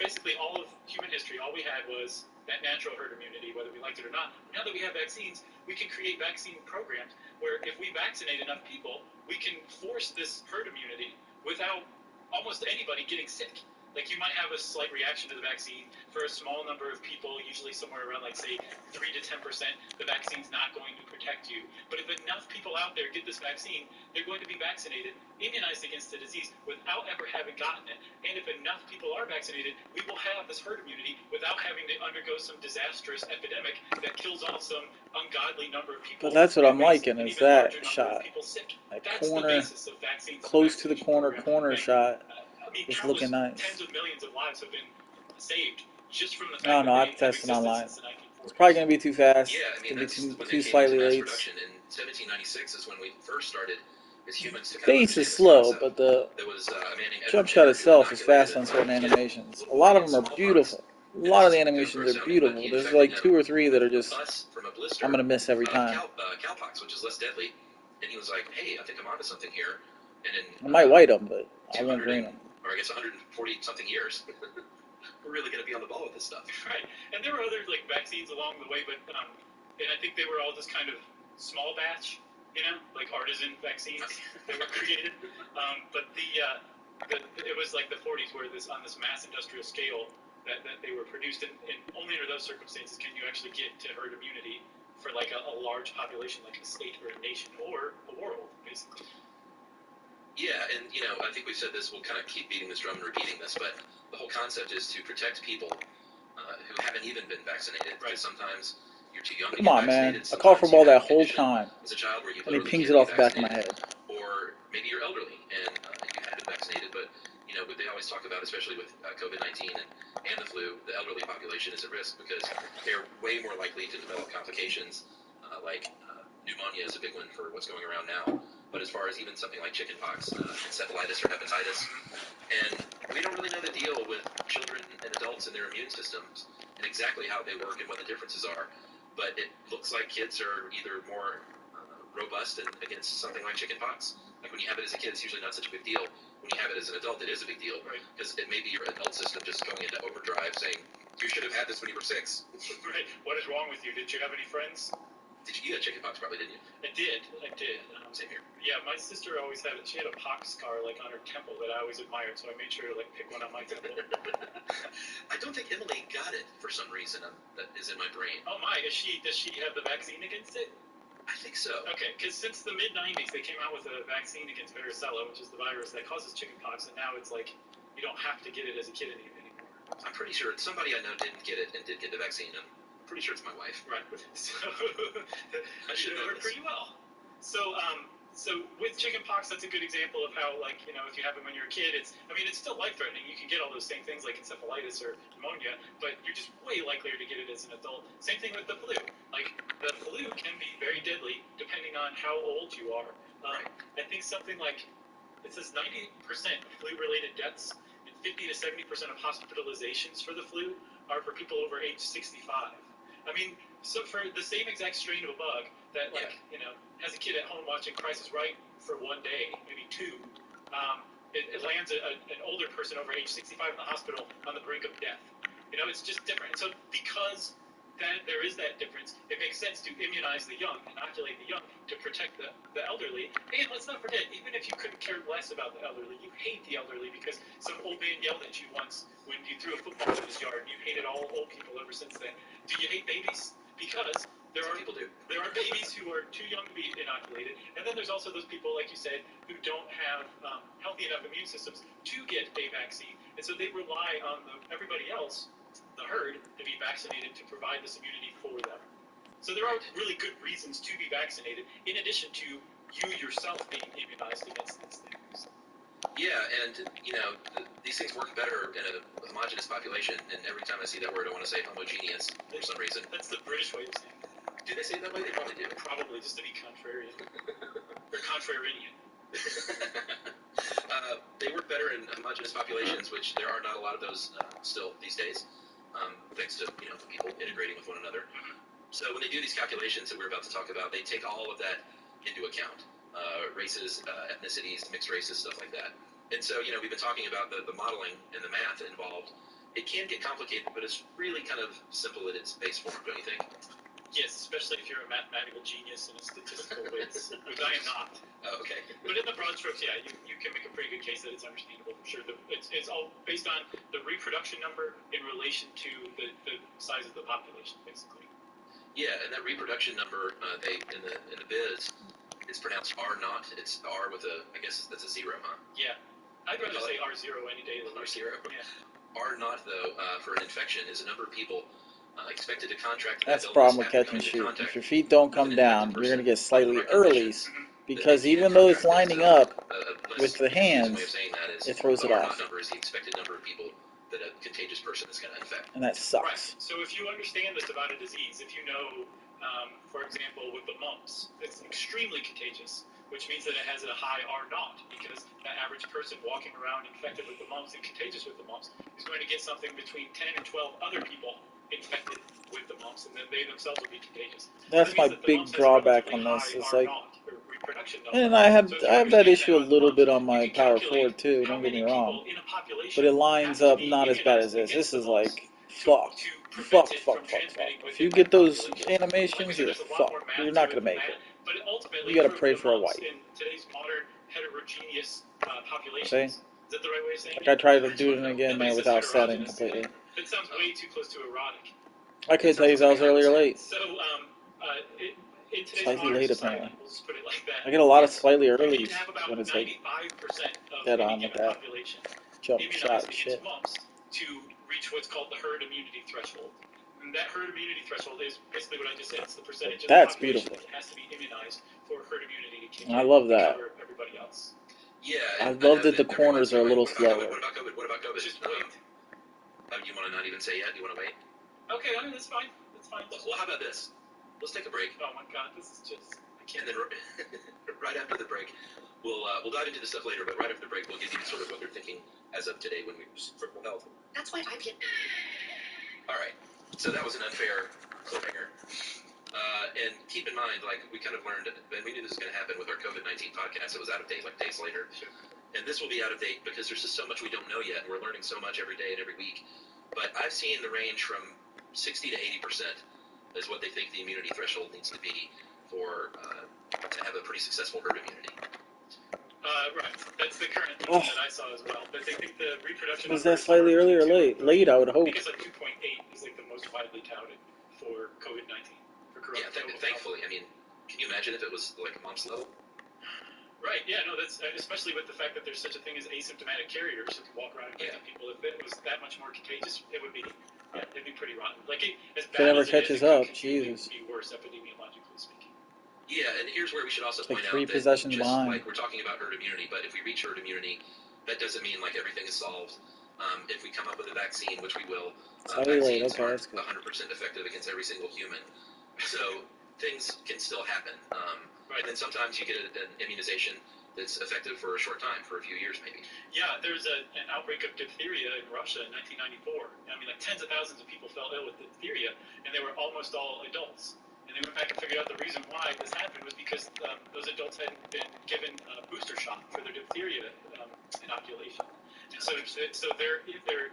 basically all of human history, all we had was that natural herd immunity, whether we liked it or not. Now that we have vaccines, we can create vaccine programs where if we vaccinate enough people, we can force this herd immunity without almost anybody getting sick. Like, you might have a slight reaction to the vaccine for a small number of people, usually somewhere around, like, say, 3 to 10%. The vaccine's not going to protect you. But if enough people out there get this vaccine, they're going to be vaccinated, immunized against the disease without ever having gotten it. And if enough people are vaccinated, we will have this herd immunity without having to undergo some disastrous epidemic that kills off some ungodly number of people. But that's what I'm liking, an is even that larger number shot. of people sick. That That's the corner, basis of vaccines. close to the vaccination corner programs. shot. I mean, It's countless, looking nice. tens of millions of lives have been saved just from the fact I don't know, that I've they have tested existed online. since the 1940s. It's probably going to be too fast. Yeah, I mean, It's that's going to when be they too came into slightly mass late. production in 1796 is when we first started as humans to kind Face of is understand this slow, concept. but the There was a man named jump Edward shot Jenner who itself is inoculated fast on certain a kid, animations. little A lot boy of in them are smallpox. beautiful. A And lot of this the is gonna animations gross are out, but beautiful. he There's infected like 2 or 3 that are just, us from a blister I'm going to miss every time. cowpox, which is less deadly. And he was like, hey, I think I'm onto something here. And in I might white them, but I won't 200 green them. or I guess 140 something years, we're really going to be on the ball with this stuff. Right, and there were other like vaccines along the way, but and I think they were all just kind of small batch, like artisan vaccines that were created. But it was like the 40s where on this mass industrial scale that they were produced, and only under those circumstances can you actually get to herd immunity for like a large population, like a state or a nation or a world, basically. Yeah, and I think we've said this. We'll kind of keep beating this drum and repeating this, but the whole concept is to protect people who haven't even been vaccinated. Right. Because sometimes you're too young to Come get on, man. vaccinated. I call for Sometimes ball you that have a whole condition time. as a child where you And he literally pings can't it off be the back of my vaccinated. head. Or maybe you're elderly and you had been vaccinated, but what they always talk about, especially with COVID-19 and the flu, the elderly population is at risk because they're way more likely to develop complications like pneumonia is a big one for what's going around now. But as far as even something like chickenpox, encephalitis, or hepatitis, and we don't really know the deal with children and adults and their immune systems and exactly how they work and what the differences are. But it looks like kids are either more robust and against something like chickenpox. Like when you have it as a kid, it's usually not such a big deal. When you have it as an adult, it is a big deal. Right. Because it may be your adult system just going into overdrive saying, you should have had this when you were 6. Right. What is wrong with you? Did you have any friends? You had chickenpox probably, didn't you? I did. Same here. Yeah, my sister always had it. She had a pox scar like on her temple that I always admired, so I made sure to like pick one on my temple. I don't think Emily got it for some reason. That is in my brain. Oh my, does she have the vaccine against it? I think so. Okay, because since the mid-90s, they came out with a vaccine against varicella, which is the virus that causes chickenpox, and now it's like you don't have to get it as a kid anymore. I'm pretty sure somebody I know didn't get it and did get the vaccine. I'm pretty sure it's my wife. Right. So I should know her this. pretty well. So with chickenpox, that's a good example of how, like, if you have it when you're a kid, it's still life-threatening. You can get all those same things like encephalitis or pneumonia, but you're just way likelier to get it as an adult. Same thing with the flu. Like, the flu can be very deadly depending on how old you are. Right. I think something like, it says 90% of flu-related deaths and 50 to 70% of hospitalizations for the flu are for people over age 65. So for the same exact strain of a bug that, has a kid at home watching Price is Right for one day, maybe 2, it lands an older person over age 65 in the hospital on the brink of death. It's just different. And so because there is that difference, it makes sense to immunize the young, inoculate the young, to protect the elderly. And let's not forget, even if you couldn't care less about the elderly, you hate the elderly because some old man yelled at you once when you threw a football in his yard, and you hated all old people ever since then. Do you hate babies? Because there are babies who are too young to be inoculated, and then there's also those people, like you said, who don't have healthy enough immune systems to get a vaccine, and so they rely on everybody else, the herd, to be vaccinated to provide this immunity for them. So there are really good reasons to be vaccinated, in addition to you yourself being immunized against these things. Yeah, and these things work better in a homogeneous population. And every time I see that word, I want to say homogeneous for some reason. That's the British way of saying it. Do they say it that way? They probably do. Probably just to be contrarian. Or contrarian. They work better in homogeneous populations, which there are not a lot of those still these days, thanks to people integrating with one another. So when they do these calculations that we're about to talk about, they take all of that into account. Races, ethnicities, mixed races, stuff like that. And so, we've been talking about the modeling and the math involved. It can get complicated, but it's really kind of simple at its base form, don't you think? Yes, especially if you're a mathematical genius and a statistical whiz, which I am not. Oh, okay. But in the broad strokes, yeah, you can make a pretty good case that it's understandable for sure. It's all based on the reproduction number in relation to the size of the population, basically. Yeah, and that reproduction number, they in the biz, it's pronounced R naught. It's R with I guess that's a zero, huh? Yeah. I'd rather say R0 any day than R0. Yeah. R naught, though, for an infection is a number of people expected to contract. That's the problem with catch and shoot. If your feet don't come down, you're going to get slightly earlies, because even though it's lining up with the hands, it throws it off. R naught number is the expected number of people that a contagious person is going to infect. And that sucks. Right. So if you understand this about a disease, if you know, for example, with the mumps, it's extremely contagious, which means that it has a high R naught, because the average person walking around infected with the mumps and contagious with the mumps is going to get something between 10 and 12 other people infected with the mumps, and then they themselves will be contagious. That's my big drawback on this. It's like, and I have that issue a little bit on my Power 4 too. Don't get me wrong, but it lines up not as bad as this. This is like fuck. If you get those animations, you're fucked. You're not gonna make it. You gotta pray for a wife. In today's modern heterogeneous populations. See? Is that the right way of saying it? Like I tried to do it again there without setting completely. It sounds way too close to erotic. I could tell you if I was early or late. So, in today's Slightly modern late, society, apparently. we'll just put it like that. I get a lot of slightly You earlies need to have about when it's like 95% of dead any on with given that population jump immunized shot against shit. mumps to reach what's called the herd immunity threshold. And that herd immunity threshold is basically what I just said. It's the percentage of the That's population beautiful. that has to be immunized for herd immunity to kick in I love to that. cover everybody else. Yeah. I love that the corners are a little slower. What about COVID? What about COVID? Just wait. You want to not even say yet? Do you want to wait? Okay, I mean, that's fine. That's fine. Well, how about this? Let's take a break. Oh my god, this is just... I can't. And then right after the break, we'll dive into this stuff later, but right after the break, we'll give you sort of what they're thinking as of today when we for health. That's why I get. All right. So that was an unfair cliffhanger. And keep in mind, like, we kind of learned, and we knew this was going to happen with our COVID-19 podcast. It was out of date like days later. Sure. And this will be out of date because there's just so much we don't know yet, and we're learning so much every day and every week. But I've seen the range from 60 to 80% is what they think the immunity threshold needs to be for to have a pretty successful herd immunity. Right. That's the current thing that I saw as well. But they think the reproduction... Was that slightly early or late? Late, I would hope. I think it's like 2.8 is like the most widely touted for COVID-19. Yeah, thankfully. I mean, can you imagine if it was like mumps level? Right, yeah, no, that's especially with the fact that there's such a thing as asymptomatic carriers who can walk around infecting people. If it was that much more contagious, it would be, it'd be pretty rotten. Like, as bad If it ever as catches it is, up, it Jesus. could be worse epidemiologically speaking. Yeah, and here's where we should also point like out that possessions just behind. like we're talking about herd immunity, but if we reach herd immunity, that doesn't mean like everything is solved. If we come up with a vaccine, which we will, vaccines aren't 100% effective against every single human. So things can still happen. Right. And then sometimes you get an immunization that's effective for a short time, for a few years maybe. Yeah, there's an outbreak of diphtheria in Russia in 1994. I mean, like tens of thousands of people fell ill with diphtheria, and they were almost all adults. And they went back and figured out the reason why this happened was because those adults hadn't been given a booster shot for their diphtheria inoculation. And so their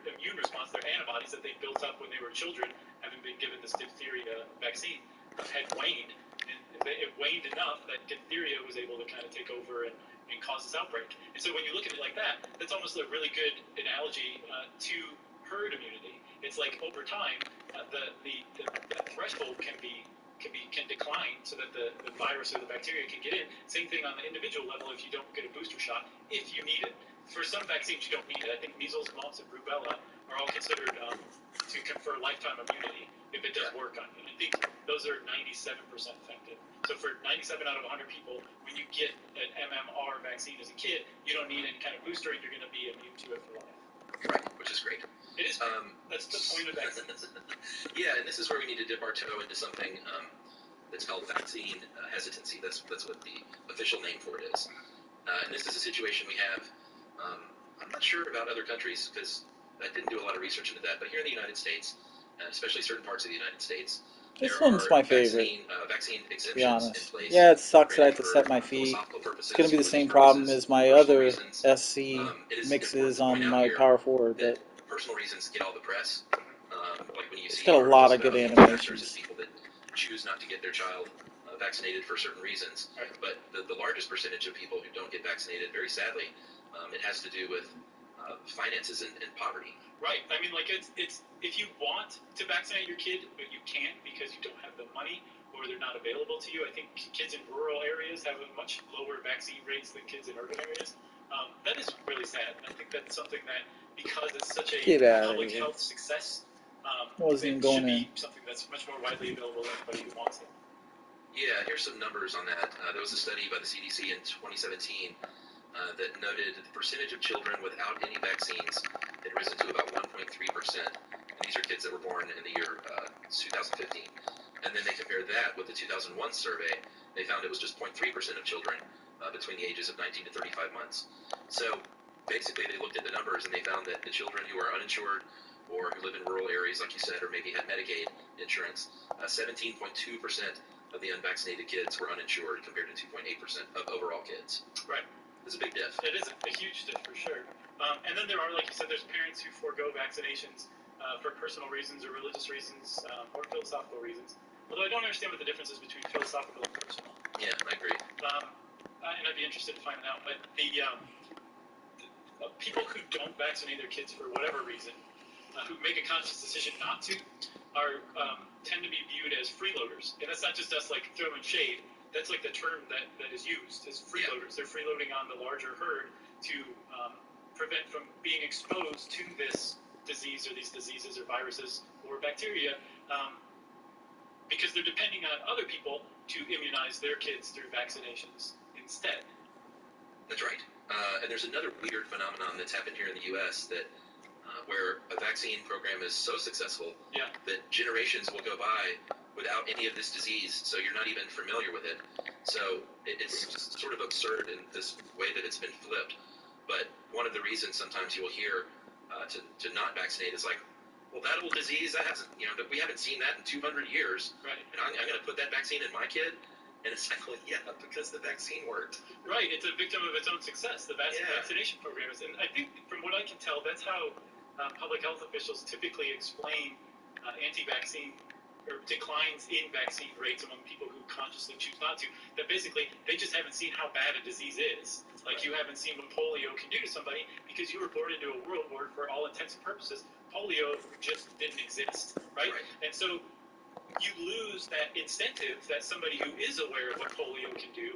immune response, their antibodies that they built up when they were children, having been given this diphtheria vaccine, had waned. And it waned enough that diphtheria was able to kind of take over and cause this outbreak. And so when you look at it like that, that's almost a really good analogy to herd immunity. It's like over time, the threshold can decline so that the virus or the bacteria can get in. Same thing on the individual level if you don't get a booster shot, if you need it. For some vaccines, you don't need it. I think measles, mumps, and rubella are all considered to confer lifetime immunity. if it does work on you. And I think those are 97% effective. So for 97 out of 100 people, when you get an MMR vaccine as a kid, you don't need any kind of booster, and you're going to be immune to it for life. Right, which is great. It is. That's the point of vaccines. Yeah, and this is where we need to dip our toe into something that's called vaccine hesitancy. That's what the official name for it is. And this is a situation we have. I'm not sure about other countries because I didn't do a lot of research into that. But here in the United States, especially certain parts of the United States, This there one's are my favorite. vaccine To be exemptions in honest. place. Yeah, it sucks that I have to for set my feet. philosophical purposes, It's going to be the same religious problem purposes, as my personal other reasons. SC It is mixes important to on point out my here power forward. that But personal reasons get all the press. Like when you it's see got a lot of articles good about anti-vaxxers animations. and people that choose not to get their child vaccinated for certain reasons. Right. But the largest percentage of people who don't get vaccinated, very sadly, it has to do with finances and poverty. Right. I mean, like it's if you want to vaccinate your kid, but you can't because you don't have the money or they're not available to you. I think kids in rural areas have a much lower vaccine rates than kids in urban areas. That is really sad. I think that's something that, because it's such a public health success, Wasn't it going should be in. something that's much more widely available to anybody who wants it. Yeah, here's some numbers on that. There was a study by the CDC in 2017 that noted the percentage of children without any vaccines had risen to about 1.3%. And these are kids that were born in the year 2015. And then they compared that with the 2001 survey. They found it was just 0.3% of children between the ages of 19 to 35 months. So basically they looked at the numbers and they found that the children who are uninsured or who live in rural areas, like you said, or maybe had Medicaid insurance, 17.2% of the unvaccinated kids were uninsured compared to 2.8% of overall kids. Right. It's a big diff. It is a huge diff for sure. And then there are, like you said, there's parents who forego vaccinations for personal reasons or religious reasons or philosophical reasons. Although I don't understand what the difference is between philosophical and personal. Yeah, I agree. And I'd be interested to find out. But the people who don't vaccinate their kids for whatever reason, who make a conscious decision not to, are tend to be viewed as freeloaders. And that's not just us like throwing shade. That's like the term that is used as freeloaders. They're freeloading on the larger herd to prevent from being exposed to this disease or these diseases or viruses or bacteria because they're depending on other people to immunize their kids through vaccinations instead. That's right. And there's another weird phenomenon that's happened here in the U.S. that where a vaccine program is so successful that generations will go by without any of this disease, so you're not even familiar with it. So it's just sort of absurd in this way that it's been flipped. But one of the reasons sometimes you will hear to not vaccinate is like, well, that old disease, that hasn't, we haven't seen that in 200 years. Right. And I'm going to put that vaccine in my kid? And it's like, well, yeah, because the vaccine worked. Right. It's a victim of its own success, the vaccination program is. And I think, from what I can tell, that's how public health officials typically explain anti-vaccine or declines in vaccine rates among people who consciously choose not to. That basically, they just haven't seen how bad a disease is. Like, you haven't seen what polio can do to somebody because you were born into a world where, for all intents and purposes, polio just didn't exist, right? And so you lose that incentive that somebody who is aware of what polio can do,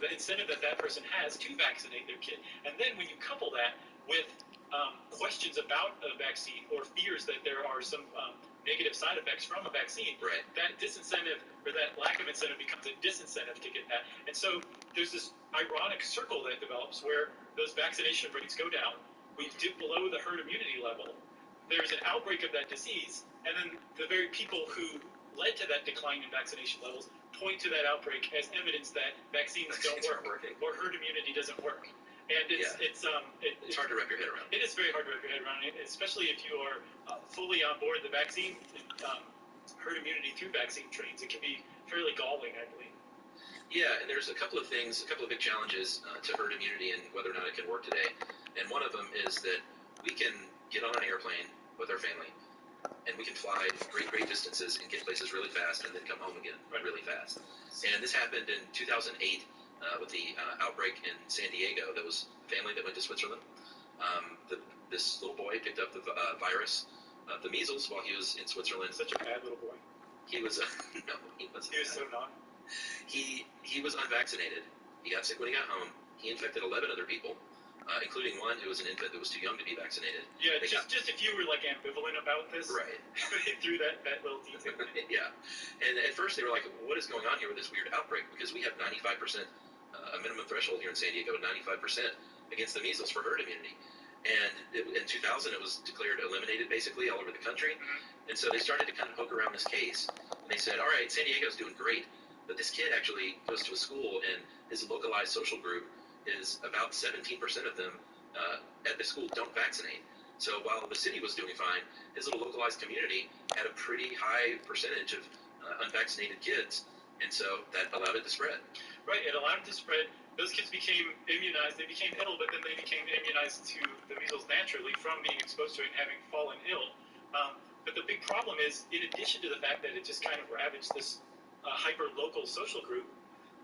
the incentive that person has to vaccinate their kid. And then when you couple that with questions about a vaccine or fears that there are some negative side effects from a vaccine, that disincentive or that lack of incentive becomes a disincentive to get that. And so there's this ironic circle that develops where those vaccination rates go down, we dip below the herd immunity level, there's an outbreak of that disease, and then the very people who led to that decline in vaccination levels point to that outbreak as evidence that vaccines don't work or herd immunity doesn't work. And it's hard to wrap your head around. It is very hard to wrap your head around, especially if you are fully on board the vaccine herd immunity through vaccine trains. It can be fairly galling, I believe. Yeah, and there's a couple of big challenges to herd immunity and whether or not it can work today. And one of them is that we can get on an airplane with our family, and we can fly great distances and get places really fast and then come home again really fast. And this happened in 2008 with the outbreak in San Diego. There was a family that went to Switzerland. This little boy picked up the virus, the measles, while he was in Switzerland. Such a bad little boy. He was no, he wasn't. He was so naughty. He was unvaccinated. He got sick when he got home. He infected 11 other people. including one who was an infant that was too young to be vaccinated. Yeah, just if you were like ambivalent about this, right? They threw that little detail. Yeah, and at first they were like, "What is going on here with this weird outbreak?" Because we have 95% a minimum threshold here in San Diego, 95% against the measles for herd immunity. And in 2000, it was declared eliminated basically all over the country. Mm-hmm. And so they started to kind of poke around this case. And they said, all right, San Diego's doing great, but this kid actually goes to a school, and his localized social group is about 17% of them at the school don't vaccinate. So while the city was doing fine, his little localized community had a pretty high percentage of unvaccinated kids. And so that allowed it to spread. Right, it allowed it to spread. Those kids became immunized. They became ill, but then they became immunized to the measles naturally from being exposed to it and having fallen ill. But the big problem is, in addition to the fact that it just kind of ravaged this hyper-local social group,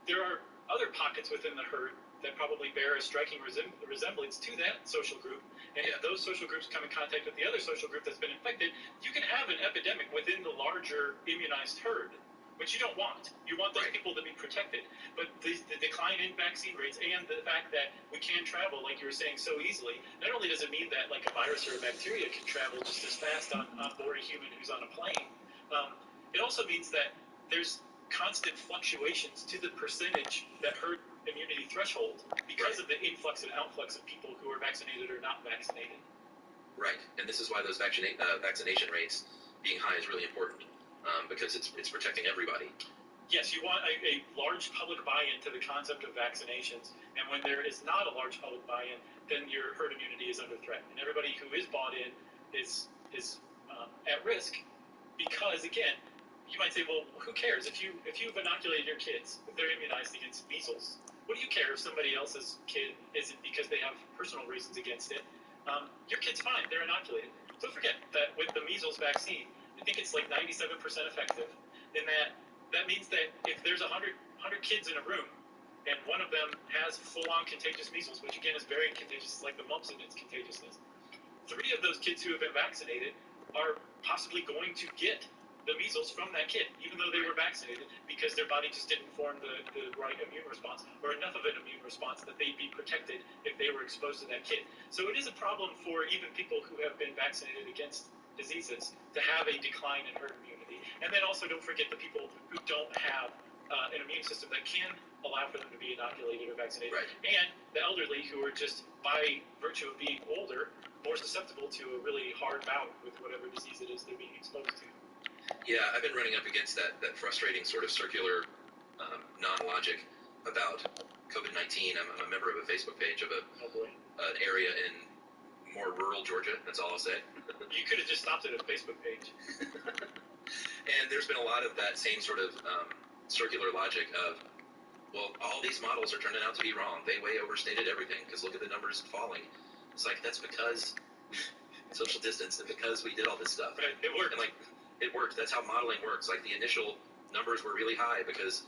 there are other pockets within the herd that probably bear a striking resemblance to that social group. And if those social groups come in contact with the other social group that's been infected, you can have an epidemic within the larger immunized herd, which you don't want. You want those people to be protected. But the decline in vaccine rates and the fact that we can travel, like you were saying, so easily, not only does it mean that like a virus or a bacteria can travel just as fast on board a human who's on a plane, it also means that there's constant fluctuations to the percentage that herd immunity threshold because of the influx and outflux of people who are vaccinated or not vaccinated. Right, and this is why those vaccination rates being high is really important. Because it's protecting everybody. Yes, you want a large public buy-in to the concept of vaccinations, and when there is not a large public buy-in, then your herd immunity is under threat, and everybody who is bought in is at risk, because again, you might say, well, who cares if you've inoculated your kids, if they're immunized against measles? What do you care if somebody else's kid isn't because they have personal reasons against it? Your kid's fine; they're inoculated. Don't forget that with the measles vaccine, I think it's like 97% effective, in that means that if there's 100 kids in a room, and one of them has full-on contagious measles, which again is very contagious, like the mumps in its contagiousness, 3 of those kids who have been vaccinated are possibly going to get the measles from that kid, even though they were vaccinated, because their body just didn't form the right immune response, or enough of an immune response that they'd be protected if they were exposed to that kid. So it is a problem for even people who have been vaccinated against diseases to have a decline in herd immunity. And then also don't forget the people who don't have an immune system that can allow for them to be inoculated or vaccinated. Right. And the elderly who are just, by virtue of being older, more susceptible to a really hard bout with whatever disease it is they're being exposed to. Yeah, I've been running up against that frustrating sort of circular non-logic about COVID-19. I'm a member of a Facebook page of an area in more rural Georgia. That's all I'll say. You could have just stopped at a Facebook page. And there's been a lot of that same sort of circular logic of, well, all these models are turning out to be wrong. They way overstated everything because look at the numbers falling. It's like, that's because we social distanced and because we did all this stuff. Right, it worked. And like, it worked. That's how modeling works. Like the initial numbers were really high because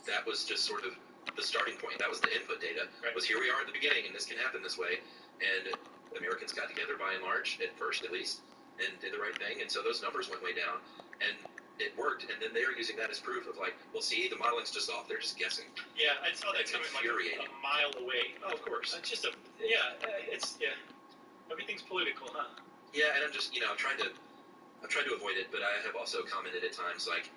that was just sort of the starting point. That was the input data. Right. Was here we are at the beginning, and this can happen this way. And Americans got together by and large, at first at least, and did the right thing. And so those numbers went way down, and it worked. And then they're using that as proof of like, well, see, the modeling's just off. They're just guessing. Yeah, I saw that It's coming like a mile away. Oh, of course. It's just everything's political, huh? Yeah, and I'm just, I've tried to avoid it, but I have also commented at times like,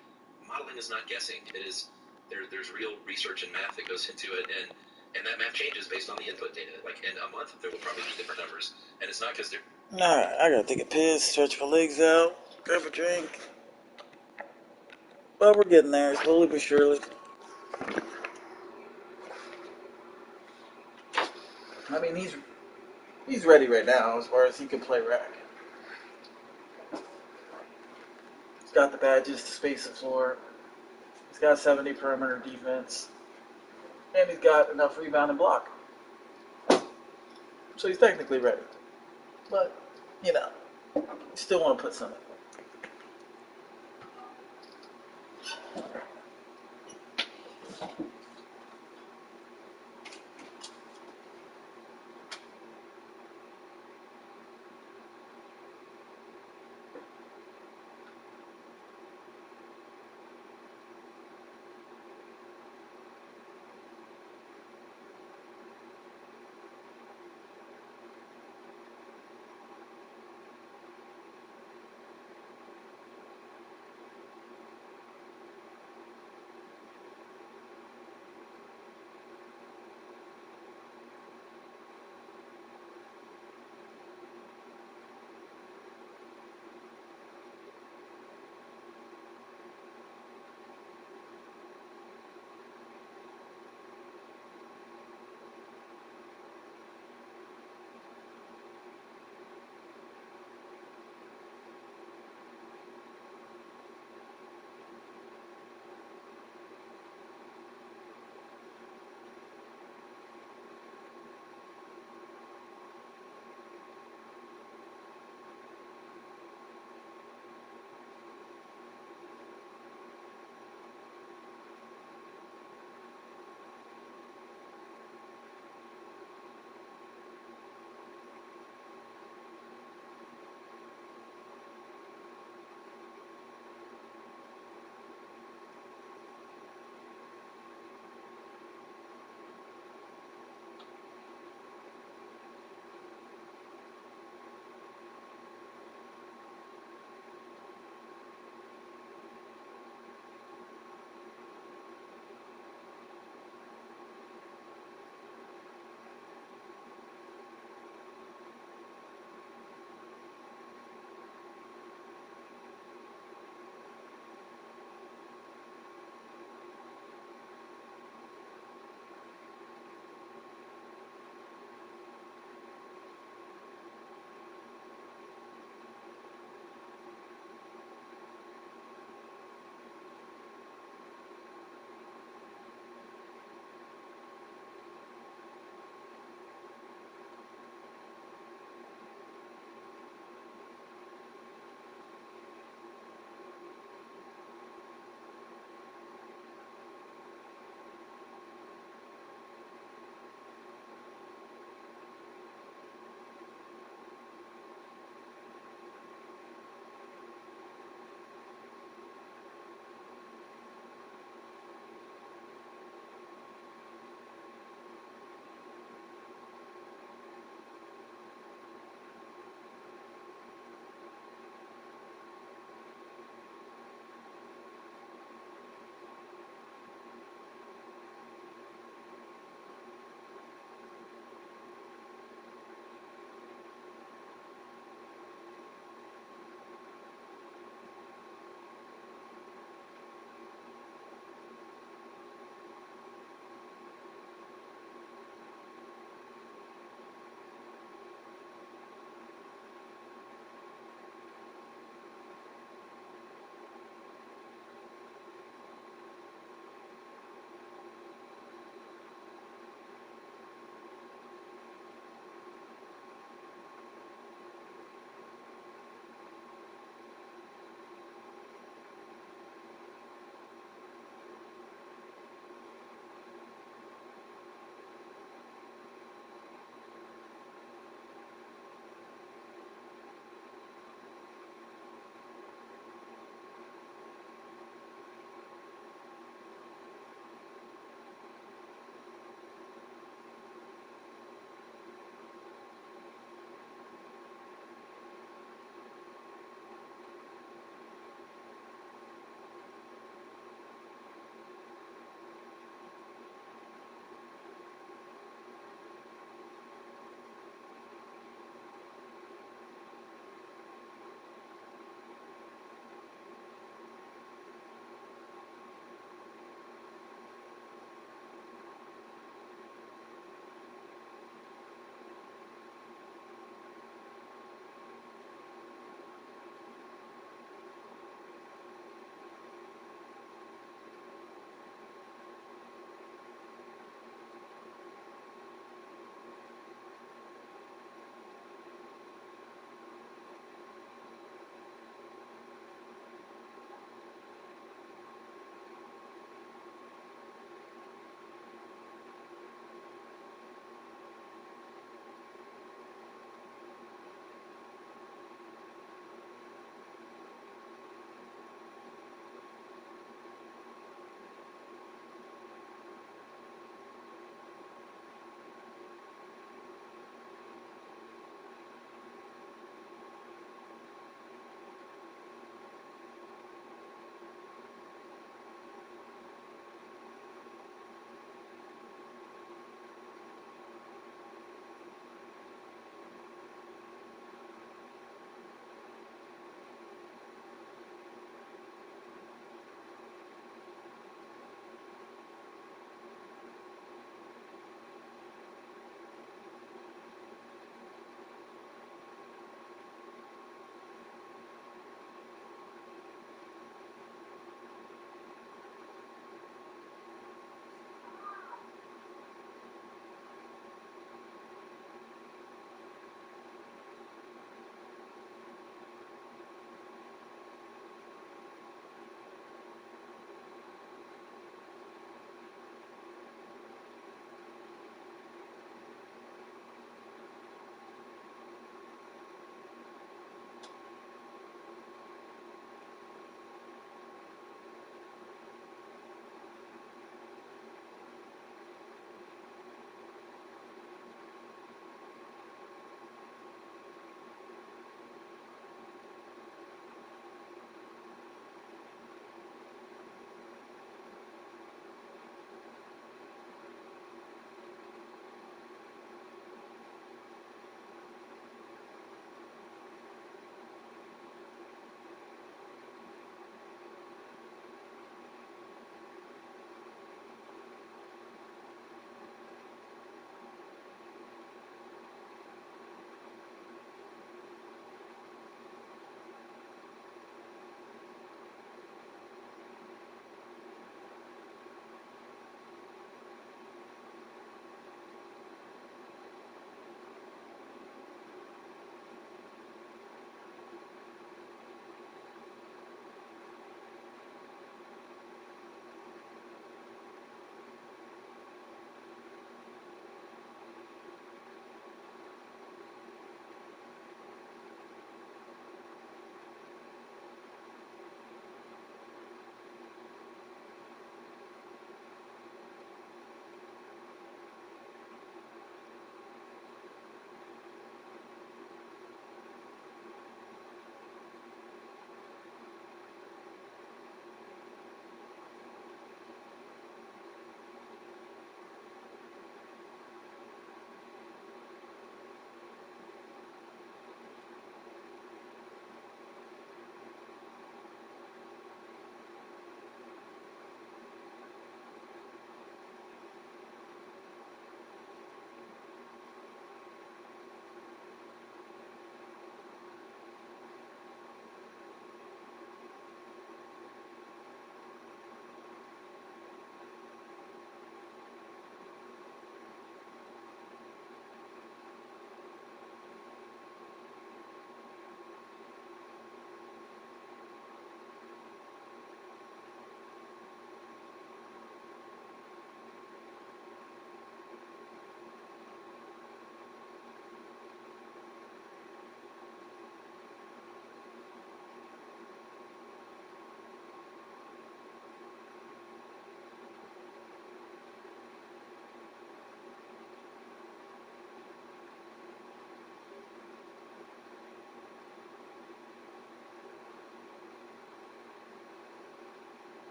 modeling is not guessing. It is there's real research and math that goes into it, and that math changes based on the input data. Like in a month, there will probably be different numbers, and it's not because they're. Alright, I gotta take a piss, stretch my legs out, grab a drink. But we're getting there, slowly but surely. I mean, he's ready right now as far as he can play rack. He's got the badges to space the floor. He's got 70 perimeter defense. And he's got enough rebound and block. So he's technically ready. But, you still want to put some in.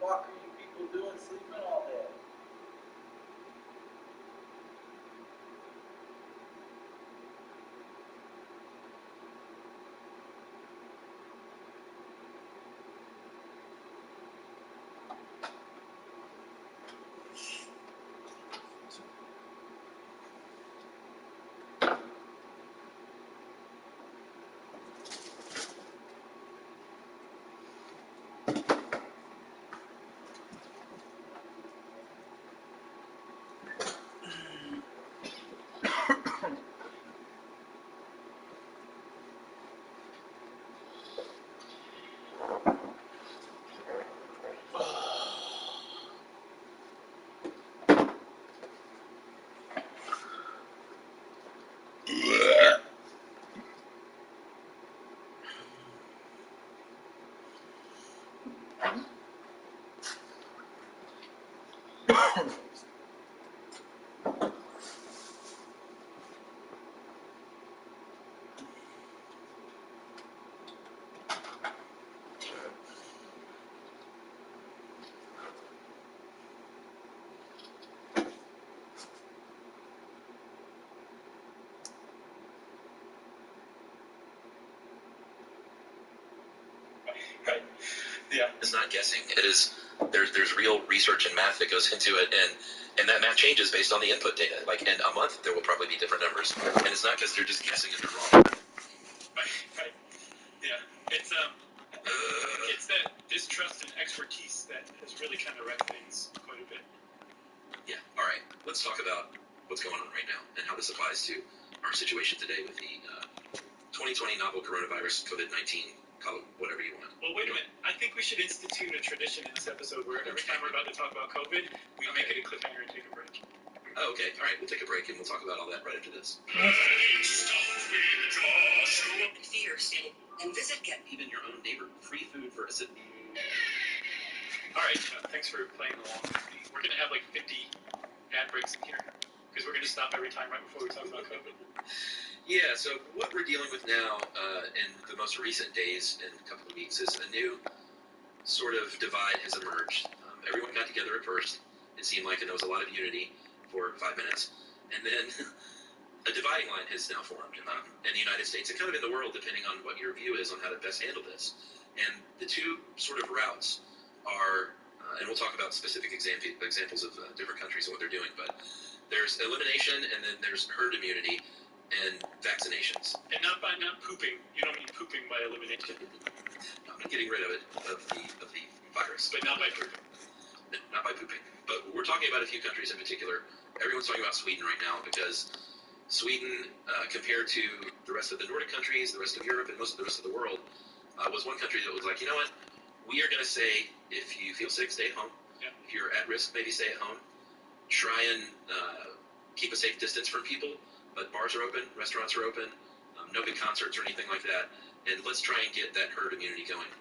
fuck are you people doing sleeping all day? Right. Yeah. It's not guessing. It is there's real research and math that goes into it, and that math changes based on the input data. Like in a month, there will probably be different numbers, and it's not because they're just guessing and they're wrong. Right. Yeah. It's that distrust and expertise that has really kind of wrecked things quite a bit. Yeah. All right. Let's talk about what's going on right now and how this applies to our situation today with the 2020 novel coronavirus, COVID-19, call it whatever you want. Well, wait a minute. I think we should institute a tradition in this episode where every time we're about to talk about COVID, we make it a cliffhanger and take a break. Oh, okay. All right. We'll take a break and we'll talk about all that right after this. Fear state and visit get Even your own neighbor. Free food for a city. All right. Thanks for playing along with me. We're going to have like 50 ad breaks in here because we're going to stop every time right before we talk about COVID. Yeah, so what we're dealing with now in the most recent days and couple of weeks is a new sort of divide has emerged. Everyone got together at first, it seemed like, and there was a lot of unity for 5 minutes. And then a dividing line has now formed in the United States and kind of in the world, depending on what your view is on how to best handle this. And the two sort of routes are, and we'll talk about specific examples of different countries and what they're doing, but there's elimination and then there's herd immunity and vaccinations. And not pooping. You don't mean pooping by elimination. Not getting rid of it, of the virus. But not by pooping. Not by pooping. But we're talking about a few countries in particular. Everyone's talking about Sweden right now because Sweden, compared to the rest of the Nordic countries, the rest of Europe, and most of the rest of the world, was one country that was like, you know what? We are going to say, if you feel sick, stay at home. Yeah. If you're at risk, maybe stay at home. Try and keep a safe distance from people. But bars are open, restaurants are open, no big concerts or anything like that. And let's try and get that herd immunity going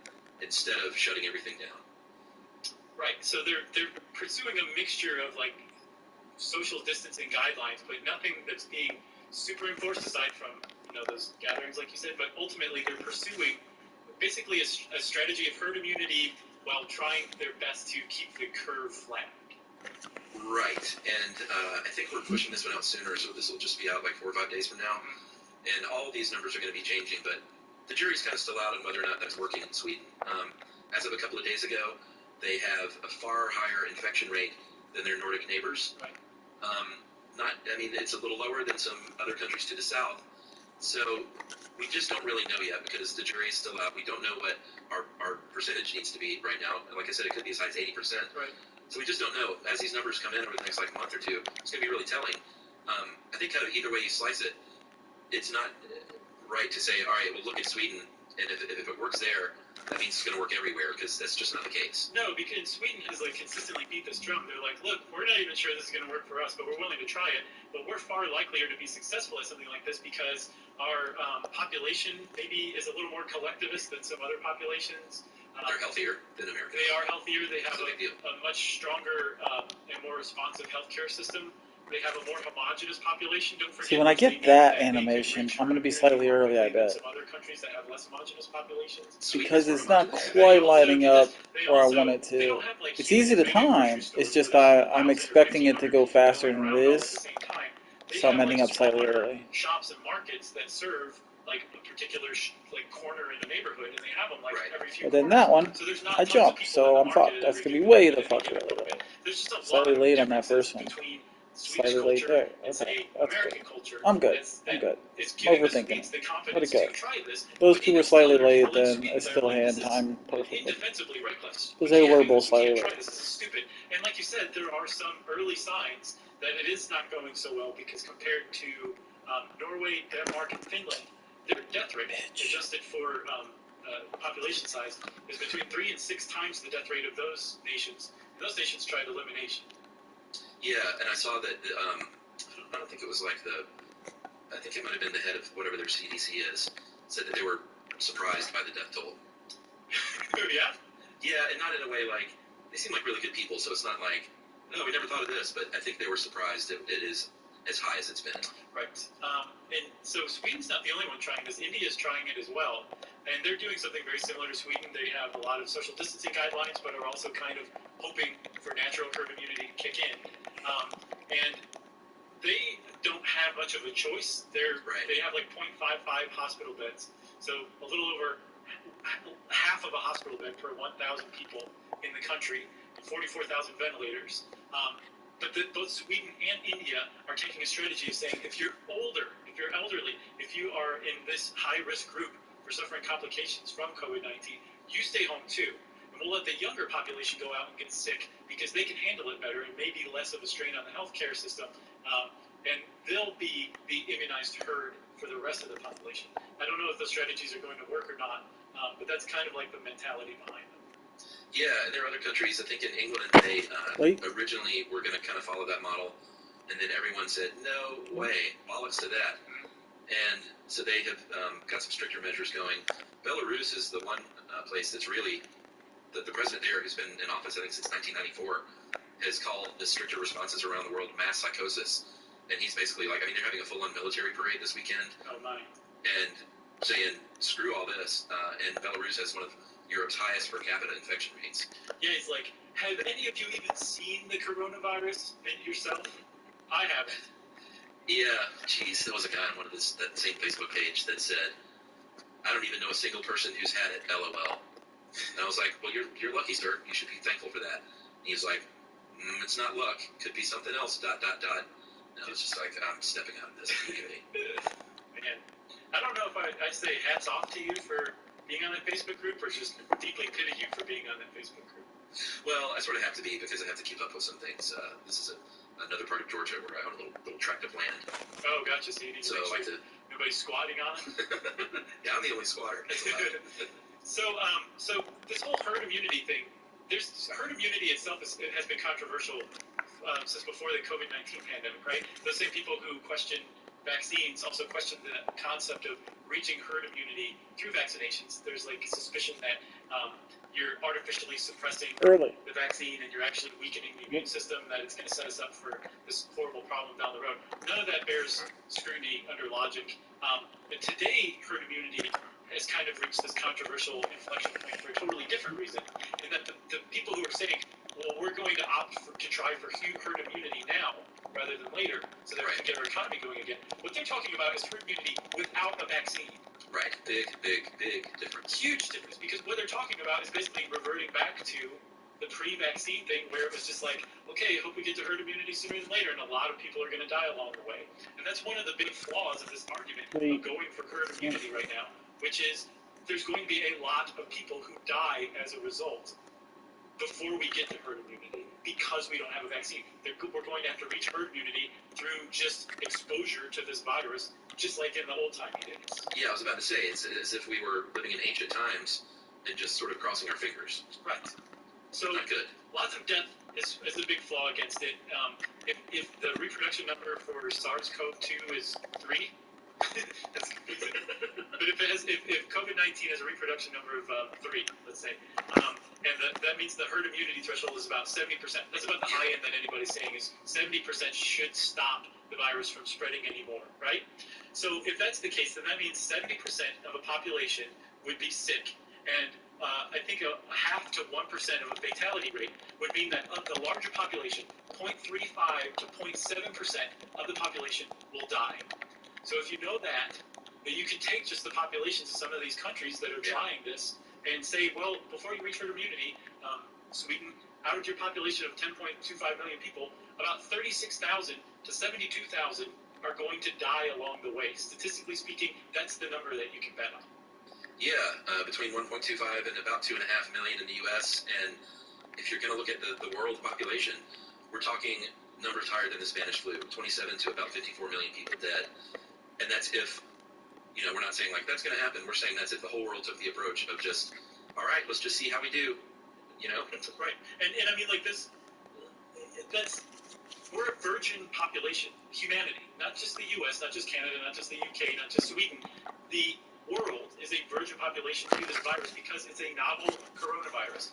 instead of shutting everything down. Right. So they're pursuing a mixture of like social distancing guidelines, but nothing that's being super enforced aside from those gatherings, like you said. But ultimately, they're pursuing basically a strategy of herd immunity while trying their best to keep the curve flat. Right, and I think we're pushing this one out sooner, so this will just be out like 4 or 5 days from now. And all of these numbers are going to be changing, but the jury's kind of still out on whether or not that's working in Sweden. As of a couple of days ago, they have a far higher infection rate than their Nordic neighbors. Right. It's a little lower than some other countries to the south. So we just don't really know yet because the jury's still out. We don't know what our percentage needs to be right now. Like I said, it could be as high as 80%. Right. So we just don't know. As these numbers come in over the next month or two, it's going to be really telling. I think kind of either way you slice it, it's not right to say, all right, well, look at Sweden, and if it works there, that means it's going to work everywhere, because that's just not the case. No, because Sweden has consistently beat this drum. They're like, look, we're not even sure this is going to work for us, but we're willing to try it. But we're far likelier to be successful at something like this because our population maybe is a little more collectivist than some other populations. They're healthier than Americans. They are healthier. They have a a much stronger and more responsive healthcare system. they have a more homogenous population. Don't forget. See, when I get that animation, I'm going to be slightly early, I bet. Some other countries that have less homogenous populations. Because it's not quite lighting up where I want it to. It's easy to time. It's just I'm expecting it to go faster than it is. So I'm ending up slightly early. Shops and markets that serve like a particular like corner in a neighborhood, and they have them like every few. But then that one, I jumped, so I'm fucked. That's going to be way the fuck early. Slightly late on that first one. Slightly late there. Okay, that's good. I'm good. I'm good. I'm overthinking it. Let it go. Those two were slightly late, then I still hand time perfectly. Because they were both slightly late. This is stupid. And like you said, there are some early signs that it is not going so well because compared to Norway, Denmark, and Finland, their death rate, adjusted for population size, is between 3 and 6 times the death rate of those nations. Those nations tried elimination. Yeah, and I saw that, I don't think it was like I think it might have been the head of whatever their CDC is, said that they were surprised by the death toll. Yeah? Yeah, and not in a way like, they seem like really good people, so it's not like, no, we never thought of this, but I think they were surprised that it is as high as it's been. Right. And so Sweden's not the only one trying this. India is trying it as well. And they're doing something very similar to Sweden. They have a lot of social distancing guidelines, but are also kind of hoping for natural herd immunity to kick in. And they don't have much of a choice. They have like 0.55 hospital beds. So a little over half of a hospital bed per 1,000 people in the country, 44,000 ventilators. But both Sweden and India are taking a strategy of saying, if you're older, if you're elderly, if you are in this high-risk group for suffering complications from COVID-19, you stay home too. And we'll let the younger population go out and get sick because they can handle it better and maybe less of a strain on the healthcare system. And they'll be the immunized herd for the rest of the population. I don't know if those strategies are going to work or not, but that's kind of like the mentality behind them. Yeah, and there are other countries. I think in England they originally were going to kind of follow that model, and then everyone said, no way, bollocks to that. And so they have got some stricter measures going. Belarus is the one place that's really, the president there, who's been in office, I think, since 1994, has called the stricter responses around the world mass psychosis. And he's basically like, I mean, they're having a full-on military parade this weekend. Oh, my. And saying, screw all this. And Belarus has one of Europe's highest per capita infection rates. Yeah, he's like, have any of you even seen the coronavirus yourself? I haven't. Yeah, geez, there was a guy on that same Facebook page that said, I don't even know a single person who's had it, LOL. And I was like, well, you're lucky, sir. You should be thankful for that. And he was like, it's not luck. Could be something else, ... And I was just like, I'm stepping out of this immediately. Man, I don't know if I'd say hats off to you for being on that Facebook group or just deeply pity you for being on that Facebook group. Well, I sort of have to be because I have to keep up with some things. This is another part of Georgia where I own a little tract of land. Oh, gotcha. So you need to make sure nobody's squatting on it? Yeah, I'm the only squatter. So this whole herd immunity thing, herd immunity itself has been controversial since before the COVID-19 pandemic, right? Those same people who question vaccines also question the concept of reaching herd immunity through vaccinations. There's like suspicion that you're artificially suppressing the vaccine and you're actually weakening the immune system, that it's going to set us up for this horrible problem down the road. None of that bears scrutiny under logic. But today, herd immunity has kind of reached this controversial inflection point for a totally different reason. And that the people who are saying, well, we're going to opt to try for herd immunity now rather than later so that we can get our economy going again. What they're talking about is herd immunity without a vaccine. Right. Big difference. Huge difference, because what they're talking about is basically reverting back to the pre-vaccine thing where it was just like, okay, I hope we get to herd immunity sooner than later, and a lot of people are going to die along the way. And that's one of the big flaws of this argument of going for herd immunity right now, which is there's going to be a lot of people who die as a result before we get to herd immunity because we don't have a vaccine. We're going to have to reach herd immunity through just exposure to this virus, just like in the old-timey days. Yeah, I was about to say, it's as if we were living in ancient times and just sort of crossing our fingers. Right. So not good. Lots of death is a big flaw against it. If the reproduction number for SARS-CoV-2 is 3, that's confusing. But if COVID-19 has a reproduction number of 3, let's say, And that means the herd immunity threshold is about 70%. That's about the high end that anybody's saying is 70% should stop the virus from spreading anymore, right? So if that's the case, then that means 70% of a population would be sick. And I think a half to 1% of a fatality rate would mean that of the larger population, 0.35 to 0.7% of the population will die. So if you know that you can take just the populations of some of these countries that are trying this and say, well, before you reach herd immunity, Sweden, out of your population of 10.25 million people, about 36,000 to 72,000 are going to die along the way. Statistically speaking, that's the number that you can bet on. Yeah, between 1.25 and about 2.5 million in the U.S. And if you're going to look at the world population, we're talking numbers higher than the Spanish flu, 27 to about 54 million people dead. And that's if, we're not saying like that's going to happen. We're saying that's if the whole world took the approach of just, all right, let's just see how we do, Right. And I mean, like this, we're a virgin population, humanity, not just the U.S., not just Canada, not just the U.K., not just Sweden. The world is a virgin population to this virus because it's a novel coronavirus.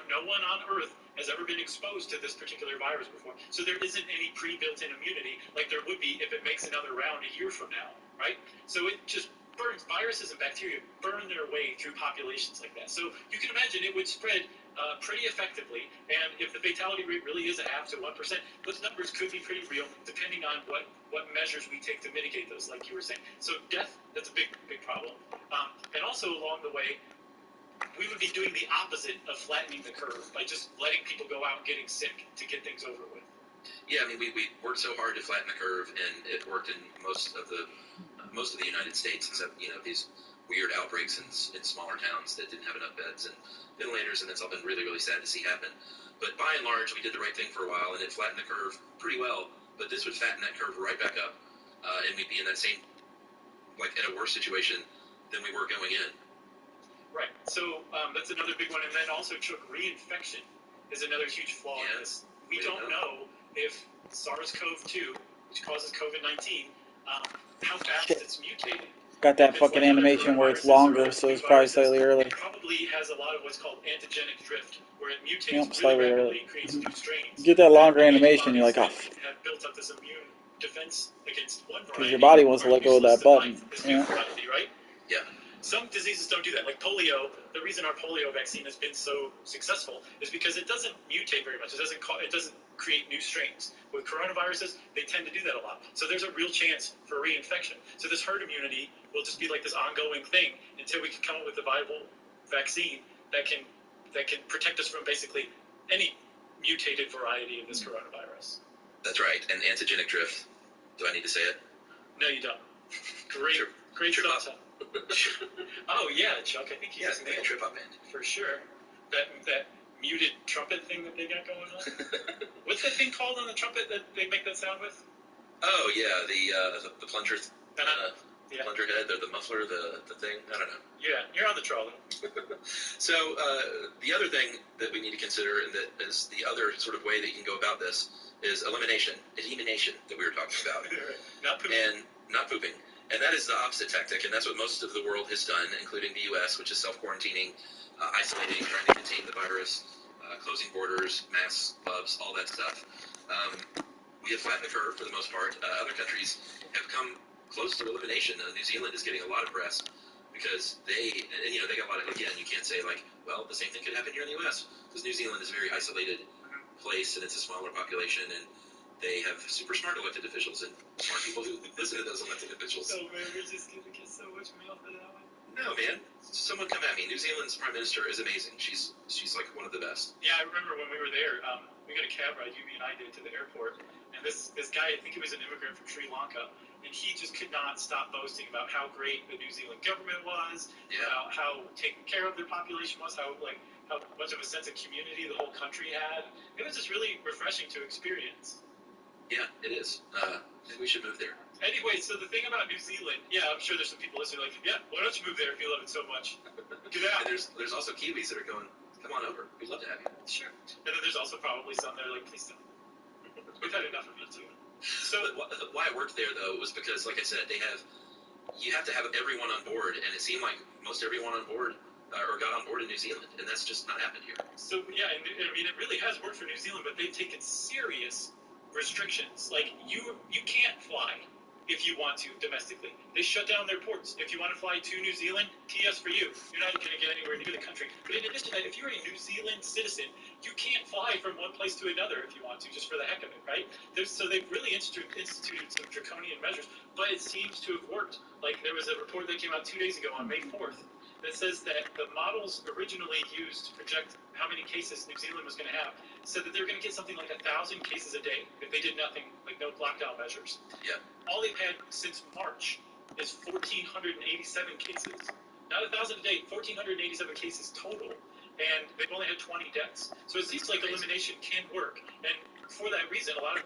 No one on Earth has ever been exposed to this particular virus before. So there isn't any pre-built-in immunity like there would be if it makes another round a year from now, right? So it just burns. Viruses and bacteria burn their way through populations like that. So you can imagine it would spread pretty effectively, and if the fatality rate really is a half to 1%, those numbers could be pretty real, depending on what measures we take to mitigate those, like you were saying. So death, that's a big problem. And also along the way, we would be doing the opposite of flattening the curve by just letting people go out and getting sick to get things over with. Yeah, I mean, we worked so hard to flatten the curve, and it worked in most of the United States, except these weird outbreaks in smaller towns that didn't have enough beds and ventilators, and that's all been really, really sad to see happen. But by and large, we did the right thing for a while, and it flattened the curve pretty well. But this would fatten that curve right back up, and we'd be in that same, like, in a worse situation than we were going in. Right. So that's another big one. And then also, Chuck, reinfection is another huge flaw in this. We don't know if SARS-CoV-2, which causes COVID-19, how fast it's mutated. Got that fucking animation where it's longer, so it's probably slightly early. It probably has a lot of what's called antigenic drift, where it mutates really rapidly, creates new strains. Get that longer animation, you're like, oh. Have built up this immune defense against one variety. Because your body wants to let go of that button. This new variety, right? Yeah. Some diseases don't do that, like polio. The reason our polio vaccine has been so successful is because it doesn't mutate very much. It doesn't create new strains. With coronaviruses, they tend to do that a lot. So there's a real chance for reinfection. So this herd immunity will just be like this ongoing thing until we can come up with a viable vaccine that can protect us from basically any mutated variety of this coronavirus. That's right. And antigenic drift. Do I need to say it? No, you don't. Great stuff. Oh yeah, Chuck. I think you just nailed it. Trip up band. For sure. That muted trumpet thing that they got going on. What's that thing called on the trumpet that they make that sound with? Oh yeah, the plunger. Plunger head, or the muffler, the thing. I don't know. Yeah, you're on the trolley. So the other thing that we need to consider, and that is the other sort of way that you can go about this, is elimination that we were talking about. Not pooping. And not pooping. And that is the opposite tactic, and that's what most of the world has done, including the U.S., which is self-quarantining, isolating, trying to contain the virus, closing borders, masks, gloves, all that stuff. We have flattened the curve for the most part. Other countries have come close to elimination. New Zealand is getting a lot of press because they got a lot of, again, you can't say like, well, the same thing could happen here in the U.S. because New Zealand is a very isolated place, and it's a smaller population, and they have super smart elected officials and smart people who listen to those elected officials. Oh man, we're just gonna get so much mail for that one. No man, someone come at me. New Zealand's prime minister is amazing. She's like one of the best. Yeah, I remember when we were there. We got a cab ride, Yumi and I did, to the airport, and this guy, I think he was an immigrant from Sri Lanka, and he just could not stop boasting about how great the New Zealand government was, about how taken care of their population was, how much of a sense of community the whole country had. It was just really refreshing to experience. Yeah, it is. Maybe we should move there. Anyway, so the thing about New Zealand, I'm sure there's some people listening like, yeah, why don't you move there if you love it so much? Get out. And there's also Kiwis that are going, come on over. We'd love to have you. Sure. And then there's also probably some that are like, please don't. We've had enough of you too. So why it worked there though was because, like I said, you have to have everyone on board, and it seemed like most everyone on board or got on board in New Zealand, and that's just not happened here. So yeah, and I mean it really has worked for New Zealand, but they've taken serious restrictions. Like you can't fly if you want to domestically. They shut down their ports. If you want to fly to New Zealand, TS for you. You're not going to get anywhere near the country. But in addition to that, if you're a New Zealand citizen, you can't fly from one place to another if you want to, just for the heck of it, right? So they've really instituted some draconian measures, but it seems to have worked. Like there was a report that came out 2 days ago on May 4th that says that the models originally used to project how many cases New Zealand was going to have said that they were going to get something like 1,000 cases a day if they did nothing, like no lockdown measures. Yeah. All they've had since March is 1,487 cases. Not 1,000 a day, 1,487 cases total, and they've only had 20 deaths. So it seems like elimination can work, and for that reason, a lot of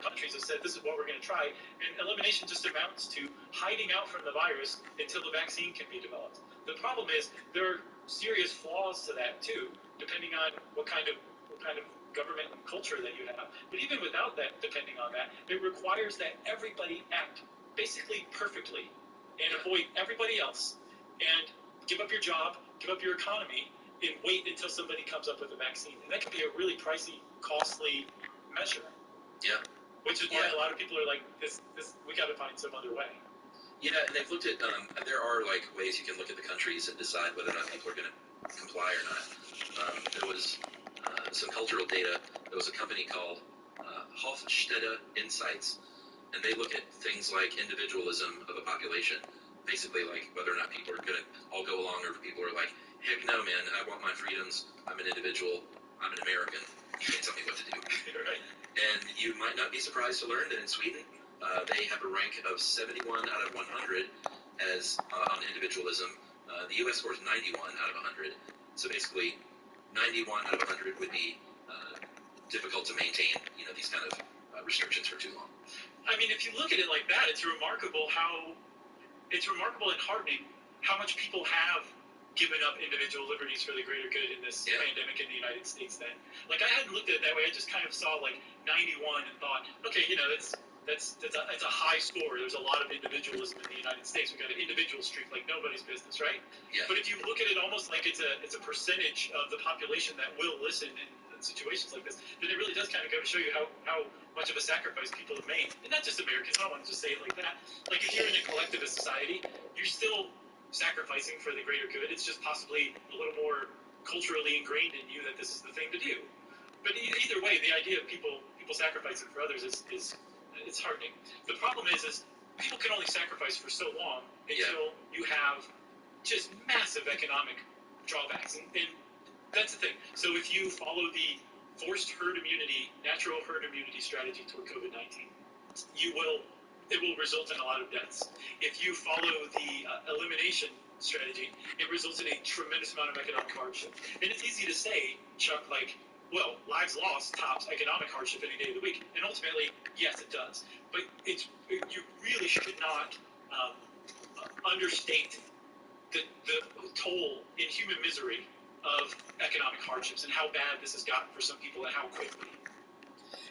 countries have said this is what we're going to try, and elimination just amounts to hiding out from the virus until the vaccine can be developed. The problem is there are serious flaws to that too, depending on what kind of government and culture that you have. But even without that, depending on that, it requires that everybody act basically perfectly and avoid everybody else and give up your job, give up your economy, and wait until somebody comes up with a vaccine. And that can be a really pricey, costly measure. Yeah. Which is why a lot of people are like, this we got to find some other way. Yeah, and they've looked at, there are like ways you can look at the countries and decide whether or not people are going to comply or not. There was some cultural data. There was a company called Hofstede Insights, and they look at things like individualism of a population, basically like whether or not people are going to all go along, or if people are like, heck no, man, I want my freedoms, I'm an individual, I'm an American, you can't tell me what to do. Right. And you might not be surprised to learn that in Sweden, they have a rank of 71 out of 100 as on individualism. The U.S. scores 91 out of 100. So basically, 91 out of 100 would be difficult to maintain, these kind of restrictions for too long. I mean, if you look at it like that, it's remarkable and heartening how much people have given up individual liberties for the greater good in this pandemic in the United States then. Like, I hadn't looked at it that way. I just kind of saw, like, 91 and thought, okay, that's a high score. There's a lot of individualism in the United States. We've got an individual streak like nobody's business, right? Yeah. But if you look at it almost like it's a percentage of the population that will listen in situations like this, then it really does kind of go to show you how much of a sacrifice people have made. And not just Americans. I don't want to just say it like that. Like, if you're in a collectivist society, you're still sacrificing for the greater good. It's just possibly a little more culturally ingrained in you that this is the thing to do. But either way, the idea of people sacrificing for others is it's heartening. The problem is people can only sacrifice for so long until you have just massive economic drawbacks, and that's the thing. So if you follow the forced herd immunity, natural herd immunity strategy toward COVID-19, it will result in a lot of deaths. If you follow the elimination strategy, it results in a tremendous amount of economic hardship. And it's easy to say, Chuck, like, well, lives lost tops economic hardship any day of the week. And ultimately, yes, it does. But you really should not understate the toll in human misery of economic hardships and how bad this has gotten for some people and how quickly.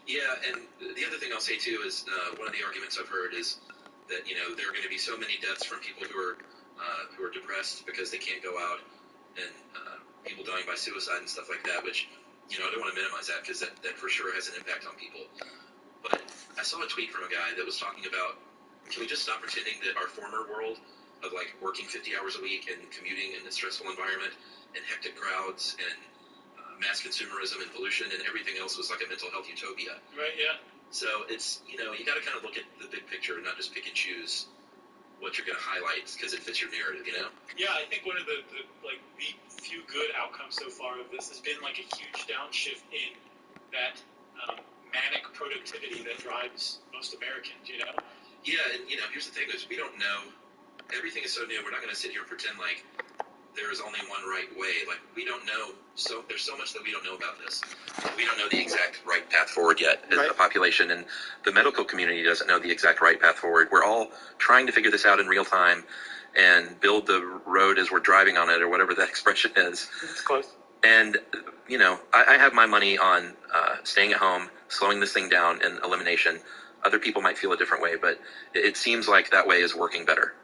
Yeah, and the other thing I'll say too is one of the arguments I've heard is that there are going to be so many deaths from people who are depressed because they can't go out, and people dying by suicide and stuff like that. Which I don't want to minimize that, because that for sure has an impact on people. But I saw a tweet from a guy that was talking about, can we just stop pretending that our former world of like working 50 hours a week and commuting in a stressful environment and hectic crowds and mass consumerism and pollution and everything else was like a mental health utopia. Right, yeah. So it's, you got to kind of look at the big picture and not just pick and choose what you're going to highlight because it fits your narrative, Yeah, I think one of the few good outcomes so far of this has been like a huge downshift in that manic productivity that drives most Americans, Yeah, and here's the thing is we don't know. Everything is so new. We're not going to sit here and pretend like there is only one right way. Like, we don't know. So there's so much that we don't know about this. We don't know the exact right path forward yet as a population, and the medical community doesn't know the exact right path forward. We're all trying to figure this out in real time and build the road as we're driving on it, or whatever that expression is. It's close. And, I have my money on staying at home, slowing this thing down, and elimination. Other people might feel a different way, but it seems like that way is working better.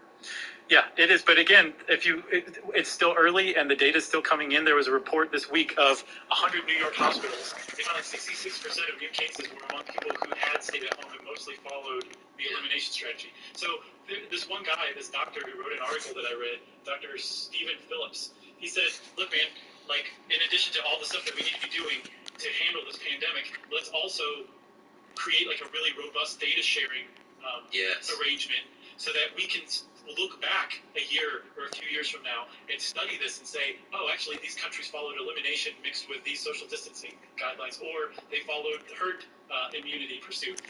Yeah, it is. But again, it's still early and the data is still coming in. There was a report this week of 100 New York hospitals. They found like 66% of new cases were among people who had stayed at home and mostly followed the elimination strategy. So this one guy, this doctor who wrote an article that I read, Dr. Stephen Phillips, he said, look, man, like in addition to all the stuff that we need to be doing to handle this pandemic, let's also create like a really robust data sharing arrangement so that we can look back a year or a few years from now and study this and say, oh, actually these countries followed elimination mixed with these social distancing guidelines, or they followed herd immunity pursuit,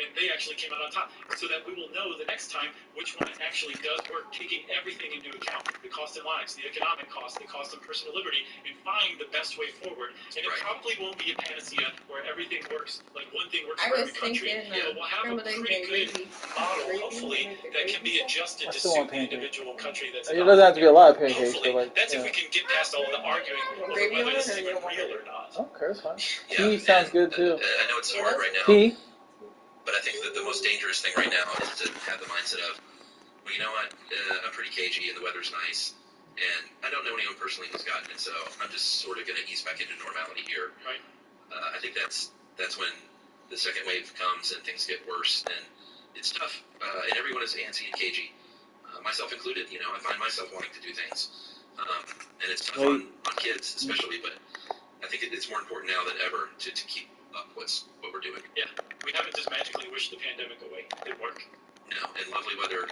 and they actually came out on top, so that we will know the next time which one actually does work, taking everything into account, the cost in lives, the economic cost, the cost of personal liberty, and find the best way forward. And it probably won't be a panacea where everything works, like one thing works for every country, but we'll have a pretty good model, hopefully, that can be adjusted to suit the individual country that's It doesn't have to be a lot of pancakes, hopefully, but like, that's if we can get past all the arguing over whether this is even real or not. Okay, that's fine. Yeah, Tea sounds good too. I know it's hard right now. Tea? But I think that the most dangerous thing right now is to have the mindset of, well, you know what, I'm pretty cagey and the weather's nice, and I don't know anyone personally who's gotten it, so I'm just sort of going to ease back into normality here. Right. I think that's when the second wave comes and things get worse, and it's tough, and everyone is antsy and cagey, myself included. You know, I find myself wanting to do things, and it's tough on kids especially, but I think it's more important now than ever to keep up what we're doing. Yeah, we haven't just magically wished the pandemic away. It didn't work. No, and lovely weather.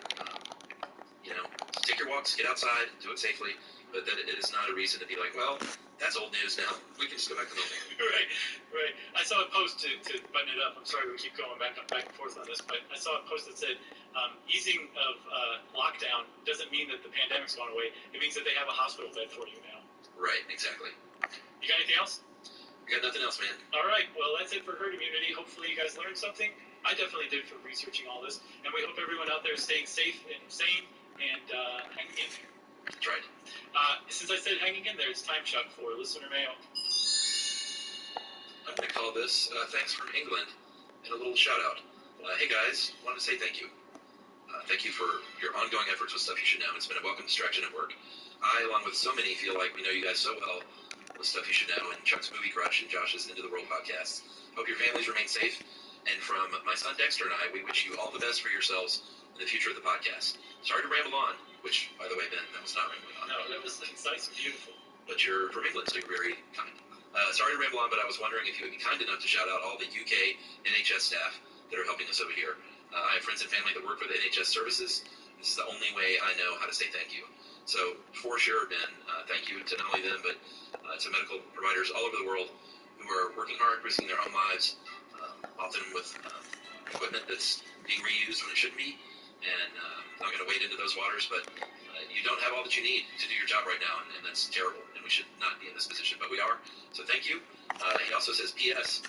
You know, take your walks, get outside, do it safely. But that it is not a reason to be like, well, that's old news now. We can just go back to normal. Right. I saw a post to button it up. I'm sorry we keep going back and forth on this, but I saw a post that said easing of lockdown doesn't mean that the pandemic's gone away. It means that they have a hospital bed for you now. Right, exactly. You got anything else? I got nothing else, man. All right, well, that's it for herd immunity. Hopefully you guys learned something. I definitely did from researching all this, and we hope everyone out there is staying safe and sane and hanging in there. That's right. Since I said hanging in there, it's time, Chuck, for listener mail. I'm going to call this Thanks from England and a little shout-out. Hey, guys, wanted to say thank you. Thank you for your ongoing efforts with Stuff You Should Know. It's been a welcome distraction at work. I, along with so many, feel like we know you guys so well with Stuff You Should Know and Chuck's Movie Crush and Josh's Into the World podcasts. Hope your families remain safe. And from my son Dexter and I, we wish you all the best for yourselves in the future of the podcast. Sorry to ramble on, which, by the way, Ben, that was not rambling on. No, that was concise and beautiful. But you're from England, so you're very kind. Sorry to ramble on, but I was wondering if you would be kind enough to shout out all the UK NHS staff that are helping us over here. I have friends and family that work for the NHS services. This is the only way I know how to say thank you. So, for sure, Ben, thank you to not only them, but to medical providers all over the world who are working hard, risking their own lives, often with equipment that's being reused when it shouldn't be. And I'm not going to wade into those waters, but you don't have all that you need to do your job right now, and that's terrible, and we should not be in this position, but we are. So thank you. He also says, P.S.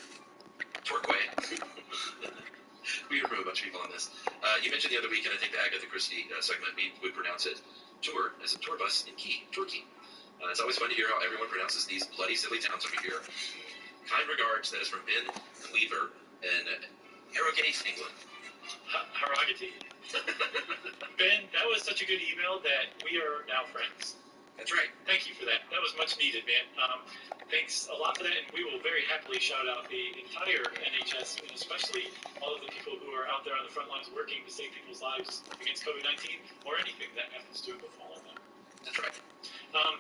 Torquay. We remove a bunch of people on this. You mentioned the other week, and I think the Agatha Christie segment, we would pronounce it tour, as a tour bus in key, Turkey. It's always fun to hear how everyone pronounces these bloody silly towns over here. Kind regards, that is from Ben Cleaver in Harrogate, England. Harrogate. Ben, that was such a good email that we are now friends. That's right. Thank you for that. That was much needed, man. Thanks a lot for that, and we will very happily shout out the entire NHS, and especially all of the people who are out there on the front lines working to save people's lives against COVID-19 or anything that happens to befall them. That's right.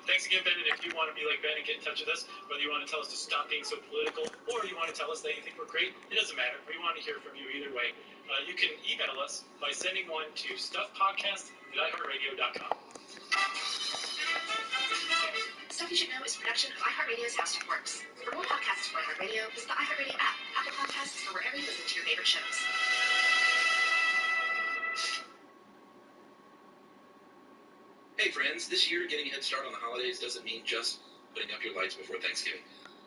Thanks again, Ben, and if you want to be like Ben and get in touch with us, whether you want to tell us to stop being so political or you want to tell us that you think we're great, it doesn't matter. We want to hear from you either way. You can email us by sending one to stuffpodcast@iheartradio.com. Stuff You Should Know is a production of iHeartRadio's House Networks. For more podcasts from iHeartRadio, visit the iHeartRadio app, Apple Podcasts, or wherever you listen to your favorite shows. Hey friends, this year getting a head start on the holidays doesn't mean just putting up your lights before Thanksgiving.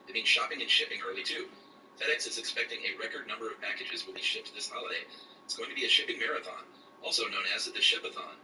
It means shopping and shipping early too. FedEx is expecting a record number of packages will be shipped this holiday. It's going to be a shipping marathon, also known as the Shipathon.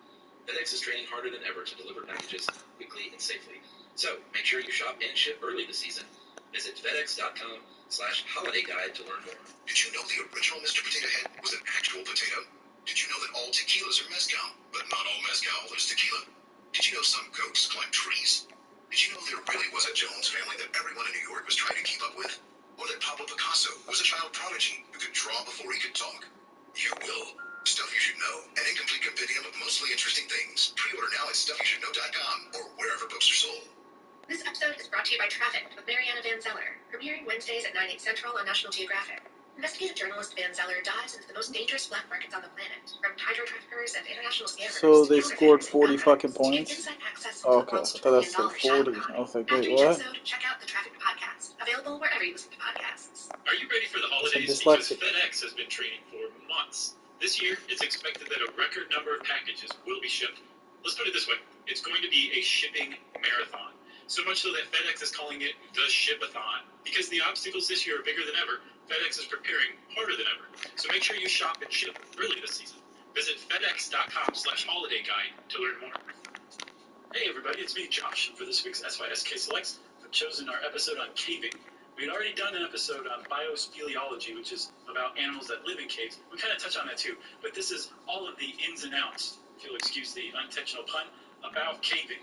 FedEx is training harder than ever to deliver packages quickly and safely. So make sure you shop and ship early this season. Visit FedEx.com/holidayguide to learn more. Did you know the original Mr. Potato Head was an actual potato? Did you know that all tequilas are mezcal, but not all mezcal is tequila? Did you know some ghosts climb trees? Did you know there really was a Jones family that everyone in New York was trying to keep up with? Or that Pablo Picasso was a child prodigy who could draw before he could talk? You will. Stuff You Should Know, an incomplete compendium of mostly interesting things. Pre-order now at stuffyoushouldknow.com or wherever books are sold. This episode is brought to you by Trafficked with Mariana Van Zeller, premiering Wednesdays at 9, 8 central on National Geographic. Investigative journalist Van Zeller dives into the most dangerous black markets on the planet, from hydro traffickers and international scammers. So they scored counterfeit 40 and fucking to gain points? inside access Oh, into the okay, I world's thought that's $1 like trillion 40. shadow I was like, economy. wait, After each what? episode, check out the Trafficked podcast, available wherever you listen to podcasts. Are you ready for the holidays? Because dyslexic. FedEx has been training for months. This year, it's expected that a record number of packages will be shipped. Let's put it this way. It's going to be a shipping marathon. So much so that FedEx is calling it the Shipathon. Because the obstacles this year are bigger than ever, FedEx is preparing harder than ever. So make sure you shop and ship early this season. Visit fedex.com/holiday guide to learn more. Hey everybody, it's me, Josh, and for this week's SYSK Selects, I've chosen our episode on caving. We had already done an episode on biospeleology, which is about animals that live in caves. We kind of touch on that too, but this is all of the ins and outs, if you'll excuse the unintentional pun, about caving.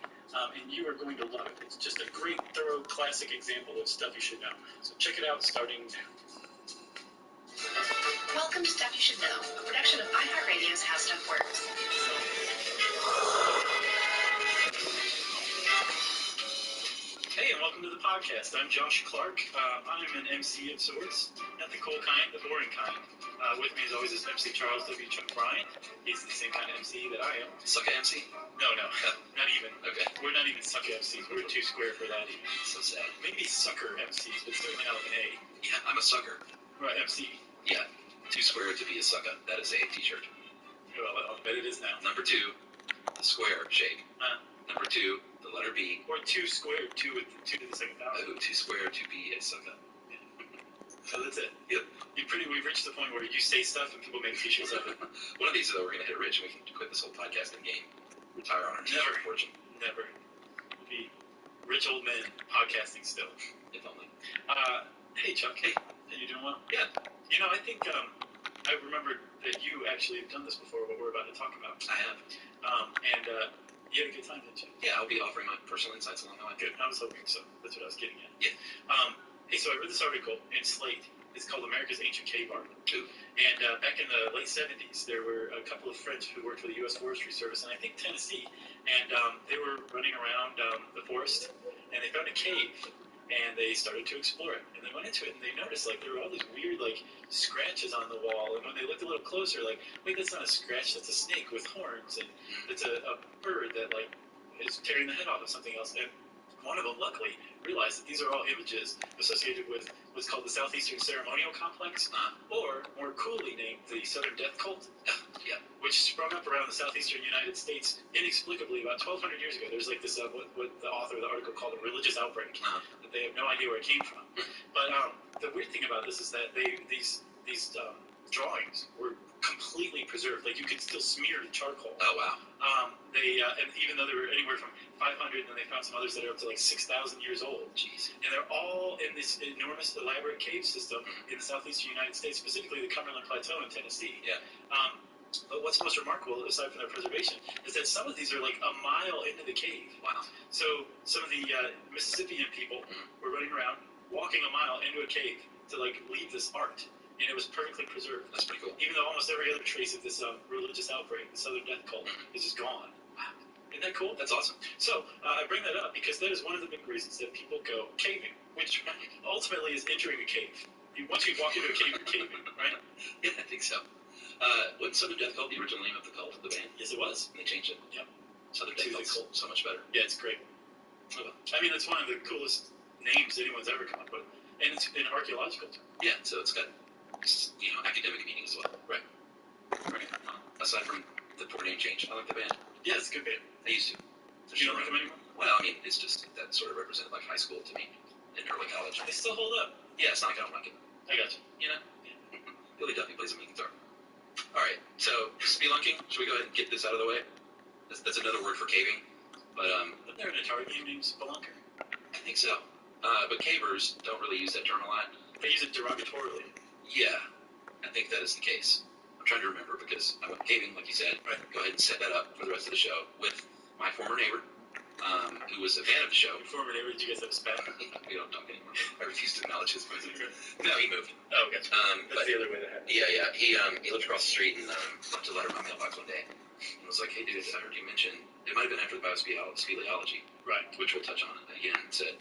And you are going to love it. It's just a great, thorough, classic example of stuff you should know. So check it out starting now. Welcome to Stuff You Should Know, a production of iHeartRadio's How Stuff Works. Hey, and welcome to the podcast. I'm Josh Clark. I'm an MC of sorts. Not the cool kind, the boring kind. With me, as always, is MC Charles W. Chuck Bryant. He's the same kind of MC that I am. Sucker MC? No, not even. Okay. We're not even sucker MCs. We're too square for that even. So sad. Maybe sucker MCs, but certainly not with an A. Yeah, I'm a sucker. Right, MC. Yeah. Too square to be a sucker. That is a t-shirt. Well, I'll bet it is now. Number 2, the square shape. Number 2, the letter B. Or 2 squared, 2 with 2 to the second power. Oh, 2 square to be a sucker. So that's it. Yep. We've reached the point where you say stuff and people make t-shirts of it. One of these, though, we're going to hit it rich and we can quit this whole podcasting game. Retire on our t-shirt fortune. Never. We'll be rich old men podcasting still. If only. Hey, Chuck. Hey. Are you doing well? Yeah. You know, I think I remembered that you actually have done this before, what we're about to talk about. I have. And you had a good time, didn't you? Yeah, I'll be offering my personal insights along the way. Good. I was hoping so. That's what I was getting at. Yeah. Hey, so I read this article in Slate. It's called America's Ancient Cave Art. Ooh. And back in the late 70s, there were a couple of French who worked for the U.S. Forestry Service, and I think Tennessee. And they were running around the forest, and they found a cave, and they started to explore it. And they went into it, and they noticed, like, there were all these weird, like, scratches on the wall. And when they looked a little closer, like, wait, that's not a scratch, that's a snake with horns. And it's a bird that, like, is tearing the head off of something else. And one of them, luckily, realized that these are all images associated with what's called the Southeastern Ceremonial Complex, or more coolly named the Southern Death Cult, which sprung up around the southeastern United States inexplicably about 1,200 years ago. There's like this, what the author of the article called a religious outbreak, that they have no idea where it came from. But the weird thing about this is that these drawings were completely preserved. Like, you could still smear the charcoal. Oh, wow. And even though they were anywhere from 500, and then they found some others that are up to like 6,000 years old. Jeez. And they're all in this enormous, elaborate cave system in the southeastern United States, specifically the Cumberland Plateau in Tennessee. Yeah. But what's most remarkable, aside from their preservation, is that some of these are like a mile into the cave. Wow. So some of the Mississippian people were running around, walking a mile into a cave to like leave this art. And it was perfectly preserved. That's pretty cool. Even though almost every other trace of this religious outbreak, the Southern Death Cult, is just gone. Wow. Isn't that cool? That's awesome. So I bring that up because that is one of the big reasons that people go caving, which ultimately is entering a cave. Once you walk into a cave, you're caving, right? Yeah, I think so. Wasn't Southern Death Cult the original name of the cult of the band? Yes, it was. And they changed it. Yep. Southern Death Cult. So much better. Yeah, it's great. Oh, well. I mean, it's one of the coolest names anyone's ever come up with, and it's an archaeological term. Yeah, so it's got academic meaning as well. Right. Aside from the poor name change, I like the band. Yeah, it's a good band. I used to. You don't like them anymore? Well, I mean, it's just that sort of represented like high school to me in early college. They still hold up. Yeah, it's not like I don't like it. I got you. You know? Yeah. Billy Duffy plays a mean guitar. All right, so spelunking. Should we go ahead and get this out of the way? That's another word for caving. But Isn't there an Atari game named Spelunker? I think so. But cavers don't really use that term a lot. They use it derogatorily. Yeah, I think that is the case. I'm trying to remember because I went caving, like you said. Right. Go ahead and set that up for the rest of the show with my former neighbor, who was a fan of the show. Your former neighbor, did you guys have a spat? We don't talk anymore. I refuse to acknowledge his presence. No, he moved. Oh, gotcha. That's But the other way that happened. yeah. He lived across the street and left a letter in my mailbox one day. And was like, hey, dude, I heard you mention, it might have been after the biospeleology, Right. which we'll touch on again, and said,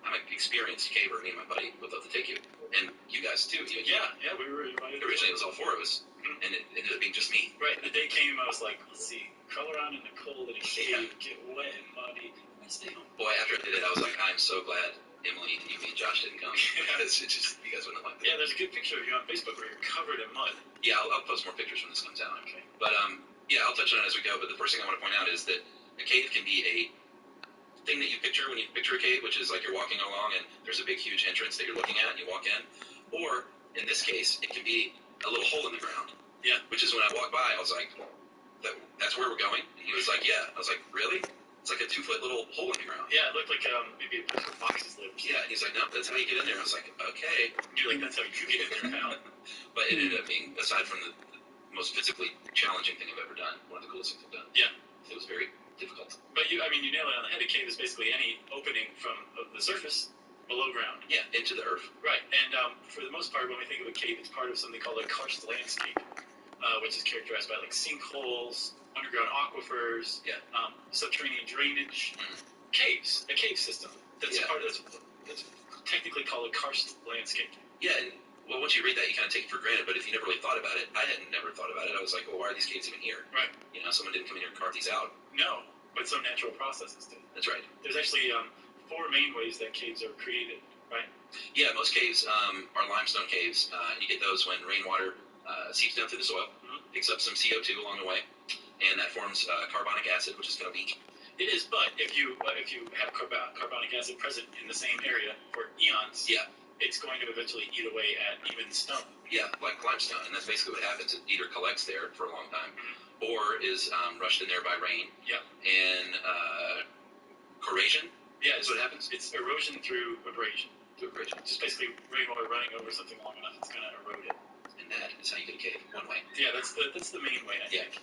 I'm an experienced caver, me and my buddy would love to take you. And you guys too. Yeah, we were invited. Originally, it was all four of us, and it ended up being just me. Right, the day came, I was like, let's see, crawl around in the cold in a cave, get wet and muddy, and stay home. Boy, after I did it, I was like, I'm so glad Emily and me and Josh didn't come. Because it's just, you guys wouldn't have liked it. Yeah, there's a good picture of you on Facebook where you're covered in mud. Yeah, I'll post more pictures when this comes out. Okay. But, yeah, I'll touch on it as we go. But the first thing I want to point out is that a cave can be a thing that you picture when you picture a cave, which is like you're walking along and there's a big, huge entrance that you're looking at and you walk in. Or, in this case, it can be a little hole in the ground. Yeah. Which is when I walked by, I was like, that's where we're going? And he was like, yeah. I was like, really? It's like a 2-foot little hole in the ground. Yeah, it looked like maybe a place where foxes lived. Yeah, and he's like, no, that's how you get in there. I was like, okay. You're like, that's how you get in there, pal. But it ended up being, aside from the most physically challenging thing I've ever done, one of the coolest things I've done. Yeah. It was very difficult. But you nailed it on the head. A cave is basically any opening from the surface below ground. Yeah, into the earth. Right, and for the most part, when we think of a cave, it's part of something called a karst landscape, which is characterized by like sinkholes, underground aquifers, subterranean drainage, caves, a cave system. That's technically called a karst landscape. Yeah, and well, once you read that, you kind of take it for granted. But if you never really thought about it, I had never thought about it. I was like, well, why are these caves even here? Right. You know, someone didn't come in here and carve these out. No, but some natural processes did. That's right. There's actually 4 main ways that caves are created, right? Yeah, most caves are limestone caves. And you get those when rainwater seeps down through the soil, picks up some CO2 along the way, and that forms carbonic acid, which is going to leak. It is, but if you have carbonic acid present in the same area for eons, it's going to eventually eat away at even stone. Yeah, like limestone, and that's basically what happens. It either collects there for a long time, or is rushed in there by rain. Yeah. And corrosion. Yeah, is what happens. It's erosion through abrasion. Through abrasion. Just basically rainwater running over something long enough, it's going to erode it. And that is how you get a cave, one way. Yeah, that's the main way, I think.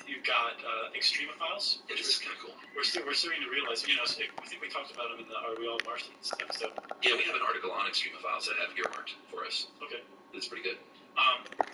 You've got extremophiles. Which is kind of cool. We're starting to realize, I think we talked about them in the Are We All Martians episode. Yeah, we have an article on extremophiles that I have earmarked for us. Okay. It's pretty good.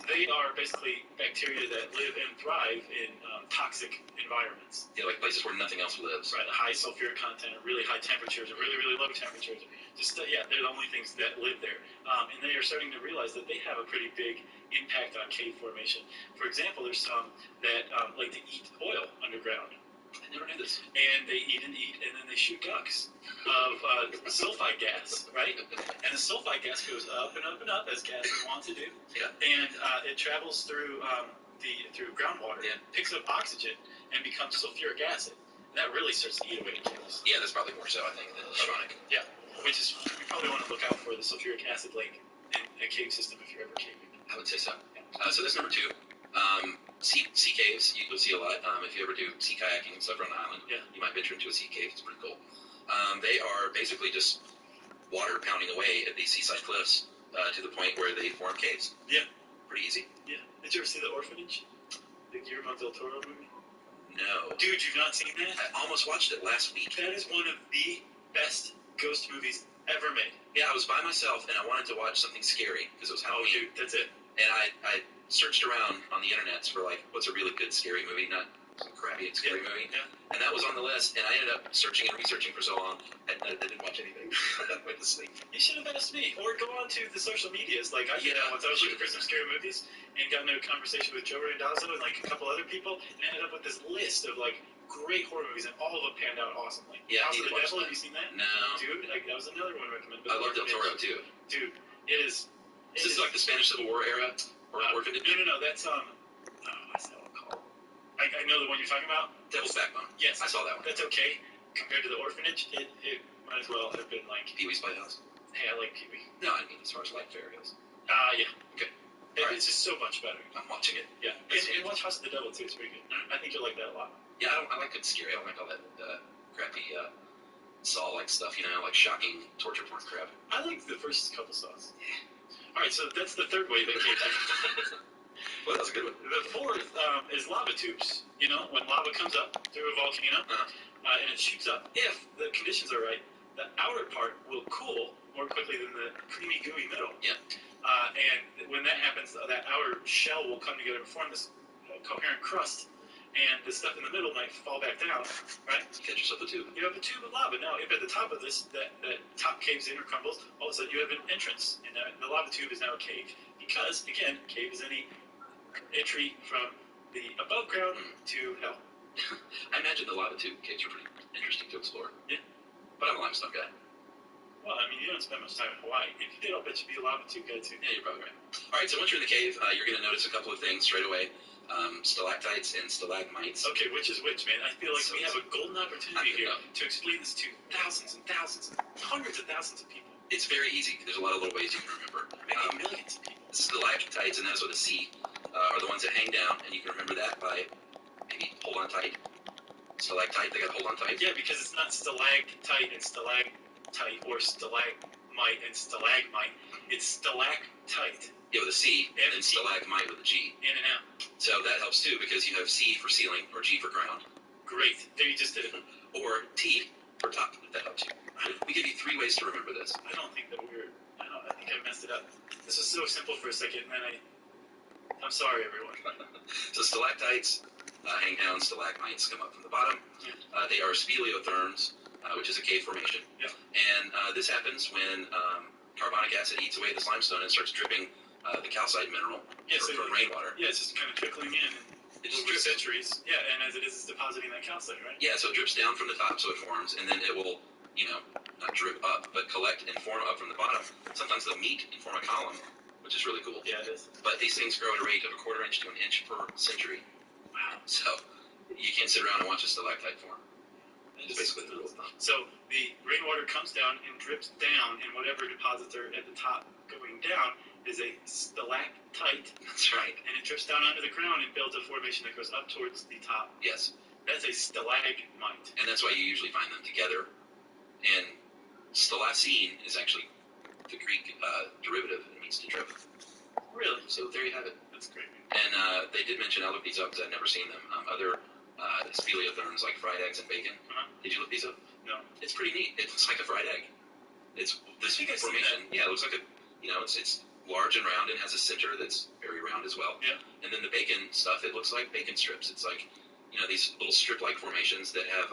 They are basically bacteria that live and thrive in toxic environments. Yeah, like places where nothing else lives. Right, high sulfuric content, or really high temperatures, or really, really low temperatures. Just they're the only things that live there. And they are starting to realize that they have a pretty big impact on cave formation. For example, there's some that like to eat oil underground. I never knew this. And they eat, and then they shoot ducts of sulfide gas, right? And the sulfide gas goes up and up and up, as gases want to do. Yeah. And it travels through through groundwater, picks up oxygen, and becomes sulfuric acid. And that really starts to eat away at caves. Yeah, that's probably more so, I think, than chronic. Yeah, which is, you probably want to look out for the sulfuric acid lake in a cave system if you're ever caving. I would say so. So that's number 2. Sea caves, you'll see a lot. If you ever do sea kayaking and stuff around the island, you might venture into a sea cave. It's pretty cool. They are basically just water pounding away at these seaside cliffs to the point where they form caves. Yeah. Pretty easy. Yeah. Did you ever see The Orphanage? The Guillermo del Toro movie? No. Dude, you've not seen that? I almost watched it last week. That is one of the best ghost movies ever made. Yeah, I was by myself and I wanted to watch something scary because it was Halloween. Oh, dude, that's it. And I searched around on the internet for like, what's a really good scary movie, not some crappy scary movie. Yeah. And that was on the list, and I ended up searching and researching for so long, and I didn't watch anything. I went to sleep. You should have asked me, or go on to the social medias. Like I did once. I was looking for some scary movies and got into a conversation with Joe Randazzo and like a couple other people, and ended up with this list of like great horror movies, and all of them panned out awesomely. Yeah, House of the Devil. Have you seen that? No. Dude, that was another one I recommend. I love Del Toro too. Dude, it is. Is this like the Spanish Civil War era? Or Orphanage? No. That's what's that one called? I know the one you're talking about. Devil's Backbone. Yes, I saw that one. That's okay compared to The Orphanage. It might as well have been like Pee-wee's Playhouse. Hey, I like Pee-wee. No, I mean as far as like fairy goes. Yeah. Okay. It's just so much better. I'm watching it. Yeah. And watch House of the Devil too. It's pretty good. I think you'll like that a lot. Yeah, I like good scary. I don't like all that crappy Saw-like stuff. Like shocking torture porn crap. I like the first couple Saws. Yeah. All right, so that's the third way that came. Well, that's a good one. The fourth is lava tubes. You know, when lava comes up through a volcano and it shoots up, if the conditions are right, the outer part will cool more quickly than the creamy, gooey middle. Yeah. And when that happens, that outer shell will come together and form this coherent crust, and the stuff in the middle might fall back down, right? You catch yourself a tube. You have a tube of lava. Now, if at the top of this, that top caves in or crumbles, all of a sudden you have an entrance, and the lava tube is now a cave. Because, again, cave is any entry from the above ground to hell. I imagine the lava tube caves are pretty interesting to explore. Yeah. But I'm a limestone guy. Well, I mean, you don't spend much time in Hawaii. If you did, I'll bet you'd be a lava tube guy too. Yeah, you're probably right. All right, so once you're in the cave, you're going to notice a couple of things straight away. Stalactites and stalagmites. Okay, which is which, man? I feel like we have a golden opportunity here to explain this to thousands and thousands, hundreds of thousands of people. It's very easy. There's a lot of little ways you can remember. Maybe millions of people. Stalactites, and that's with a C, are the ones that hang down, and you can remember that by maybe hold on tight. Stalactite, they got to hold on tight. Yeah, because it's not stalactite and stalactite or stalagmite and stalagmite. It's stalactite. Yeah, with a C, and then stalagmite with a G. In and out. So that helps too, because you have C for ceiling, or G for ground. Great. There you just did it. Or T for top, if that helps you. We give you 3 ways to remember this. I don't think that I think I messed it up. This was so simple for a second, and then I'm sorry, everyone. So stalactites hang down, stalagmites come up from the bottom. Yeah. They are speleotherms, which is a cave formation. Yeah. And this happens when carbonic acid eats away this limestone and starts dripping the calcite mineral from rainwater. Yeah, it's just kind of trickling in. It just Over drips. centuries. Yeah, and as it is, it's depositing that calcite, right? Yeah, so it drips down from the top, so it forms, and then it will, not drip up, but collect and form up from the bottom. Sometimes they'll meet and form a column, which is really cool. Yeah, it is. But these things grow at a rate of 1/4 inch to 1 inch per century. Wow. So you can't sit around and watch a stalactite form. It's basically the rule of thumb. So the rainwater comes down and drips down, and whatever deposits are at the top going down is a stalactite. That's right. And it drips down onto the ground and builds a formation that goes up towards the top. Yes. That's a stalagmite. And that's why you usually find them together. And stalacine is actually the Greek derivative. It means to drip. Really? So there you have it. That's great. And they did mention, I looked these up because I'd never seen them, other speleotherms like fried eggs and bacon. Did you look these up? No. It's pretty neat. It looks like a fried egg. It's this I think I've seen formation. Yeah, it looks like it's large and round and has a center that's very round as well. Yeah. And then the bacon stuff, it looks like bacon strips. It's like, these little strip-like formations that have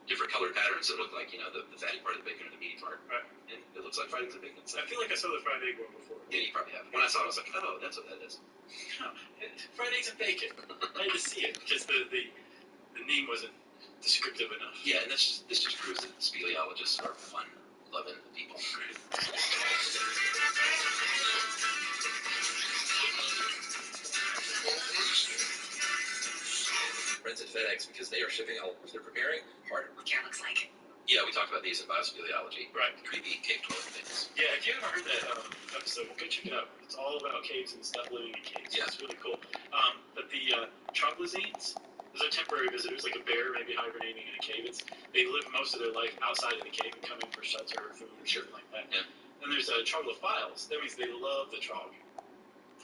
different colored patterns that look like, the fatty part of the bacon or the meaty part. Right. And it looks like fried eggs and bacon. So, I feel like I saw the fried egg one before. yeah, you probably have. When I saw it, I was like, oh, that's what that is. No, fried eggs and bacon. I had to see it because the name wasn't descriptive enough. Yeah, and this just proves that speleologists are fun-loving people. Friends at FedEx, because they are shipping all of they're preparing harder. What care looks like. Yeah, we talked about these in biospeleology. Right. Creepy cave dwelling things. Yeah, if you haven't heard that episode, go check it out. It's all about caves and stuff living in caves. Yeah. It's really cool. But the troglozines, those are temporary visitors, like a bear maybe hibernating in a cave. They live most of their life outside of the cave and come in for shelter or food or something like that. Yeah. Then there's troglophiles. That means they love the trog.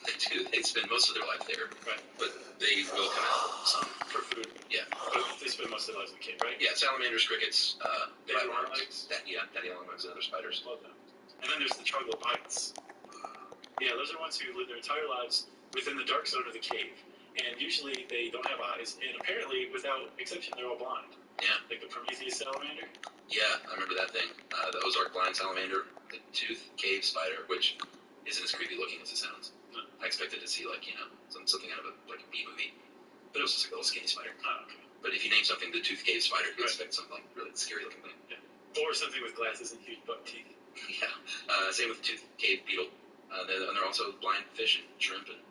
They do. They spend most of their life there. Right. But they will come out some. For food. Yeah. But they spend most of their lives in the cave, right? Yeah, salamanders, crickets, Daddy flatworms. longlegs. Daddy longlegs and other spiders. Love them. And then there's the troglobites. Yeah, those are ones who live their entire lives within the dark zone of the cave. And usually they don't have eyes. And apparently, without exception, they're all blind. Yeah. Like the Prometheus salamander. Yeah, I remember that thing. The Ozark blind salamander, the tooth cave spider, which isn't as creepy looking as it sounds. No. I expected to see something out of a B movie, but it was just like a little skinny spider. Oh, okay. But if you name something the tooth cave spider, you Right. expect something like really scary looking thing. Or something with glasses and huge buck teeth. Yeah. Same with the tooth cave beetle. They're also blind fish and shrimp and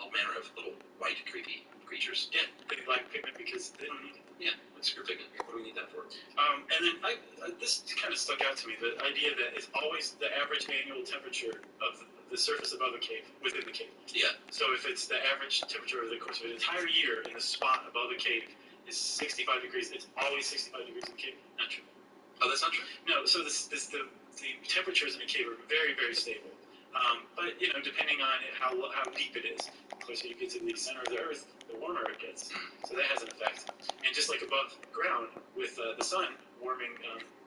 all manner of little white creepy creatures. Yeah, they lack pigment because they don't need it. Yeah, like screw pigment. What do we need that for? And then this kind of stuck out to me, the idea that it's always the average annual temperature of the surface above a cave, within the cave. Yeah. So if it's the average temperature over the course of an entire year in the spot above the cave is 65 degrees, it's always 65 degrees in the cave. Not true. Oh, that's not true. No, so the temperatures in a cave are very, very stable. But depending on how deep it is, the closer you get to the center of the Earth, the warmer it gets. So that has an effect. And just like above ground, with the sun warming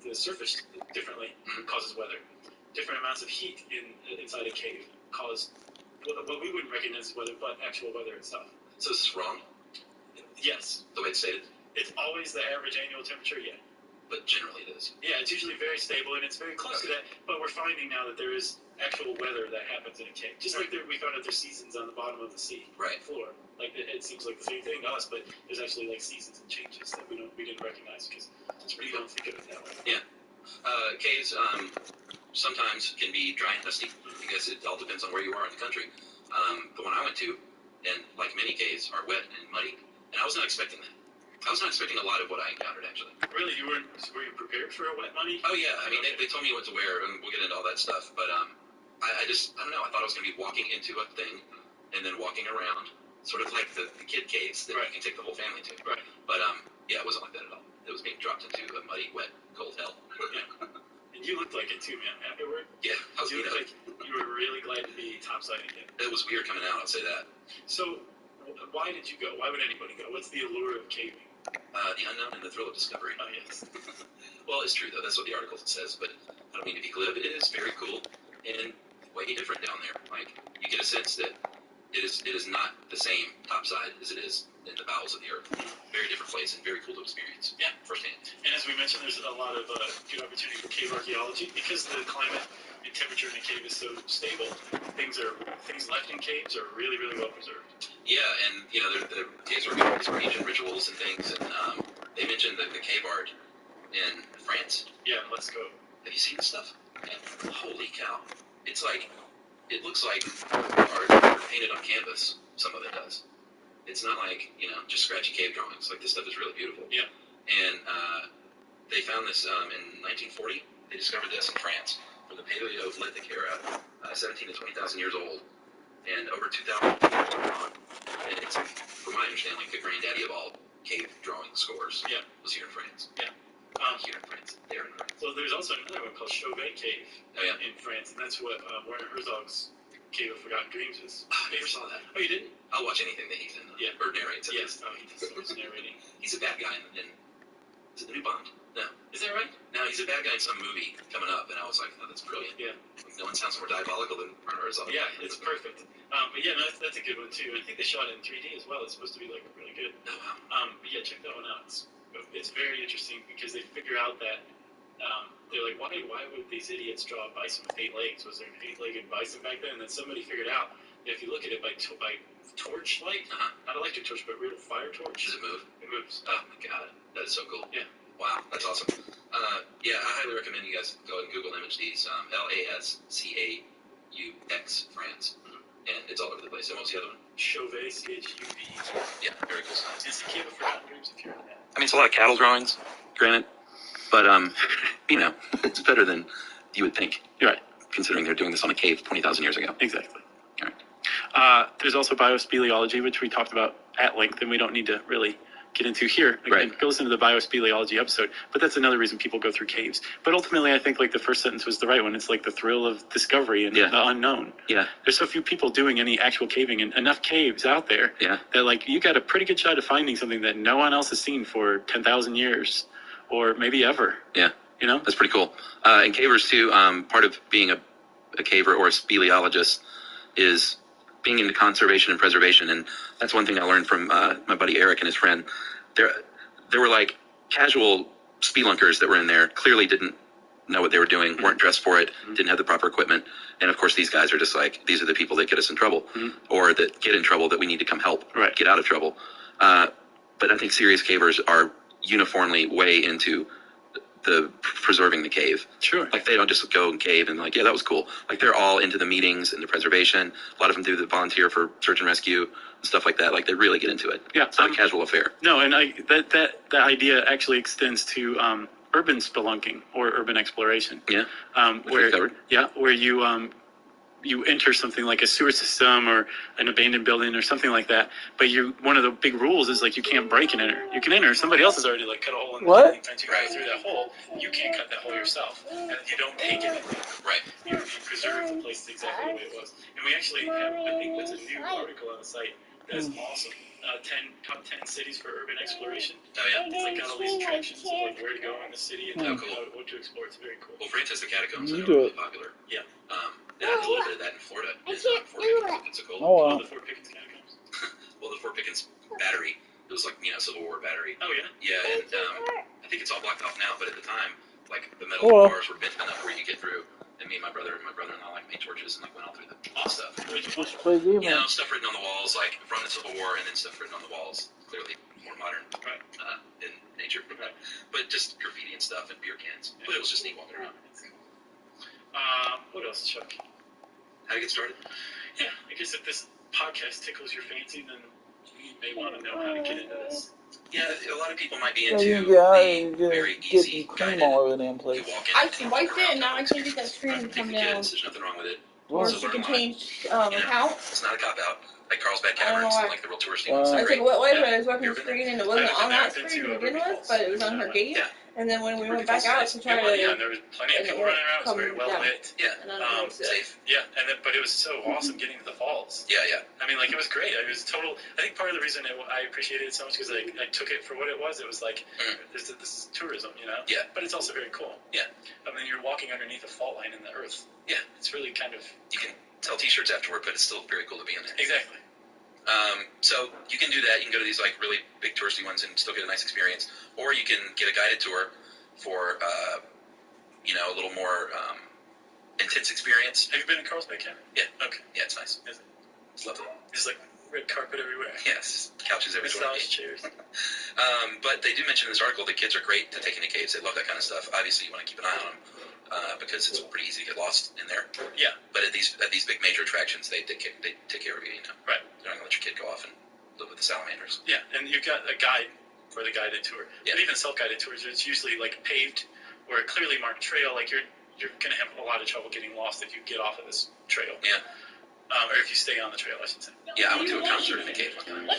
the surface differently, causes weather. Different amounts of heat inside a cave cause what we wouldn't recognize as weather, but actual weather itself. So this is wrong? Yes. The way it's stated? It's always the average annual temperature, yeah. But generally it is. Yeah, it's usually very stable, and it's very close to that, but we're finding now that there is actual weather that happens in a cave. Just like we found out there's seasons on the bottom of the sea floor. Like, it seems like the same thing to us, but there's actually, like, seasons and changes that we didn't recognize, because we don't think of it that way. Yeah. Caves sometimes can be dry and dusty. I guess it all depends on where you are in the country. The one I went to, and like many caves, are wet and muddy, and I was not expecting that. I was not expecting a lot of what I encountered, actually. Really? Were you prepared for a wet muddy? Oh, yeah. I mean, they told me what to wear, and we'll get into all that stuff, but I don't know. I thought I was going to be walking into a thing and then walking around, sort of like the kid caves that you can take the whole family to. Right. But, yeah, it wasn't like that at all. It was being dropped into a muddy, wet, cold hell. Yeah. And you looked like it, too, man. Afterward? Yeah. You looked like you were really glad to be topside again. It was weird coming out, I'll say that. So, why did you go? Why would anybody go? What's the allure of caving? The unknown and the thrill of discovery. Oh, yes. Well, it's true, though. That's what the article says, but I don't mean to be glib. It is very cool and way different down there. Like, you get a sense that it is not the same topside as it is in the bowels of the earth. Very different place and very cool to experience. Yeah. Firsthand. And as we mentioned, there's a lot of good opportunity for cave archaeology because the climate and temperature in a cave is so stable. Things left in caves are really, really well preserved. Yeah, and the caves were these for ancient rituals and things, and they mentioned the cave art in France. Yeah, let's go. Have you seen this stuff? Yeah. Holy cow! It's like it looks like art painted on canvas. Some of it does. It's not like just scratchy cave drawings. Like, this stuff is really beautiful. Yeah. And they found this in 1940. They discovered this in France from the Paleolithic era, 17 to 20,000 years old, and over 2,000 years on. And it's, from my understanding, like the granddaddy of all cave drawing scores. Yeah. Was here in France. Yeah. Here in France. There in France. Well, there's also another one called Chauvet Cave in France, and that's what Werner Herzog's Cave of Forgotten Dreams is. Oh, I never saw that. Oh, you didn't? I'll watch anything that he's in. Or narrates. Yes. Oh, he does so much narrating. He's a bad guy in is it the new Bond? No. Is that right? No, he's a bad guy in some movie coming up, and I was like, oh, that's brilliant. Yeah. No one sounds more diabolical than Werner Herzog. Yeah, it's perfect. But yeah, no, that's a good one too. I think they shot it in 3D as well. It's supposed to be like really good. Oh, wow. But yeah, check that one out. It's very interesting because they figure out that they're like, why would these idiots draw a bison with 8 legs? Was there an 8-legged bison back then? And then somebody figured out that if you look at it by torchlight, not electric torch, but real fire torch. Does it move? It moves. Oh my god, that is so cool. Yeah. Wow, that's awesome. Yeah, I highly recommend you guys go and Google image these. LASCAUX France, and it's all over the place. And what was the other one? Chauvet, CHUV. Yeah, very cool stuff. It's the Cave of Forgotten Dreams if you're in that. I mean, it's a lot of cattle drawings, granted, but it's better than you would think. You're right. Considering they're doing this on a cave 20,000 years ago. Exactly. All right. There's also biospeleology, which we talked about at length, and we don't need to really get into here. Again, Right. Go listen to the biospeleology episode. But that's another reason people go through caves. But ultimately, I think like the first sentence was the right one. It's like the thrill of discovery and Yeah. the unknown. Yeah. There's so few people doing any actual caving, and enough caves out there Yeah. that like you got a pretty good shot of finding something that no one else has seen for 10,000 years, or maybe ever. Yeah. You know? That's pretty cool. And cavers too. Part of being a caver or a speleologist is being into conservation and preservation, and that's one thing I learned from my buddy Eric and his friend. There were like casual spelunkers that were in there, clearly didn't know what they were doing, weren't dressed for it, didn't have the proper equipment, and of course these guys are just like, these are the people that get us in trouble, or that get in trouble that we need to come help get out of trouble. But I think serious cavers are uniformly way into the preserving the cave. Sure. Like they don't just go and cave and like, yeah, that was cool. Like they're all into the meetings and the preservation. A lot of them do the volunteer for search and rescue and stuff like that. Like they really get into it. Yeah. It's not a casual affair. No, and that idea actually extends to urban spelunking or urban exploration. Yeah. Where covered. where you you enter something like a sewer system or an abandoned building or something like that, but one of the big rules is like you can't break and enter. You can enter. Somebody else has already like cut a hole in the building fence. You go through that hole. You can't cut that hole yourself, and you don't take anything. Right. You preserve the place exactly the way it was. And we actually have, I think that's a new article on the site that's awesome. 10 top 10 cities for urban exploration. Oh yeah. It's like got all these attractions of like where to go in the city and what to explore. It's very cool. Well, Francis, the Catacombs are You do really it. popular. Yeah. They have a little bit of that in Florida. It's Fort Pickens, Pensacola. Oh, wow. The Fort Pickens Catacombs. Well, the Fort Pickens battery, it was like, Civil War battery. Oh yeah. Yeah, and I think it's all blocked off now, but at the time, like, the metal Oh, wow. bars were bent enough where you could get through. And me and my brother-in-law, like, made torches and, like, went all through the stuff. Let's play a game. Stuff written on the walls, like, from the Civil War, and then stuff written on the walls. Clearly more modern in nature. But just graffiti and stuff and beer cans. But it was just neat walking around. What else, Chuck? How to get started? Yeah, I guess if this podcast tickles your fancy, then you may want to know how to get into this. Yeah, a lot of people might be Yeah, into you the very get easy cream guided. all over the damn You place. walk in, I wiped it and now I can't get that screen to take come the down. kids, there's nothing wrong with it. Well, Or So she learn can a lot. change accounts. It's not a cop-out. Like Carlsbad I don't know Caverns, why. like the real touristy ones. I They're was great. like, what? Wait a minute, I was You working ever the been screen and it wasn't I've been on there. that I've been screen to, to begin Ruby with, Falls. but it was on her gate. Yeah. And then when we Ruby went back Falls out is to nice. try Yeah, to, and there was plenty of and it people running around. It was come very well down. lit. Yeah, and then I noticed it. safe. Yeah, but it was so awesome getting to the falls. Yeah, yeah. I mean, like, it was great. It was total. I think part of the reason I appreciated it so much because I took it for what it was. It was like, this is tourism, Yeah. But it's also very cool. Yeah. I mean, you're walking underneath a fault line in the earth. Yeah. It's really kind of. You can sell T-shirts afterward, but it's still very cool to be in there. Exactly. So you can do that. You can go to these like really big touristy ones and still get a nice experience, or you can get a guided tour for a little more intense experience. Have you been in Carlsbad Cavern? Yeah. Okay. Yeah, it's nice. Is it? It's lovely. There's like red carpet everywhere. Yes, couches everywhere. Massage chairs. But they do mention in this article that kids are great to take into caves. They love that kind of stuff. Obviously, you want to keep an eye on them because it's pretty easy to get lost in there. Yeah. But at these big major attractions, they take care of you. Right. They're not gonna let your kid go off and live with the salamanders. Yeah, and you've got a guide for the guided tour. Yeah. But even self-guided tours, it's usually like paved or a clearly marked trail. Like you're gonna have a lot of trouble getting lost if you get off of this trail. Yeah. Or if you stay on the trail, I should say. Yeah, I went to a concert in a cave one time.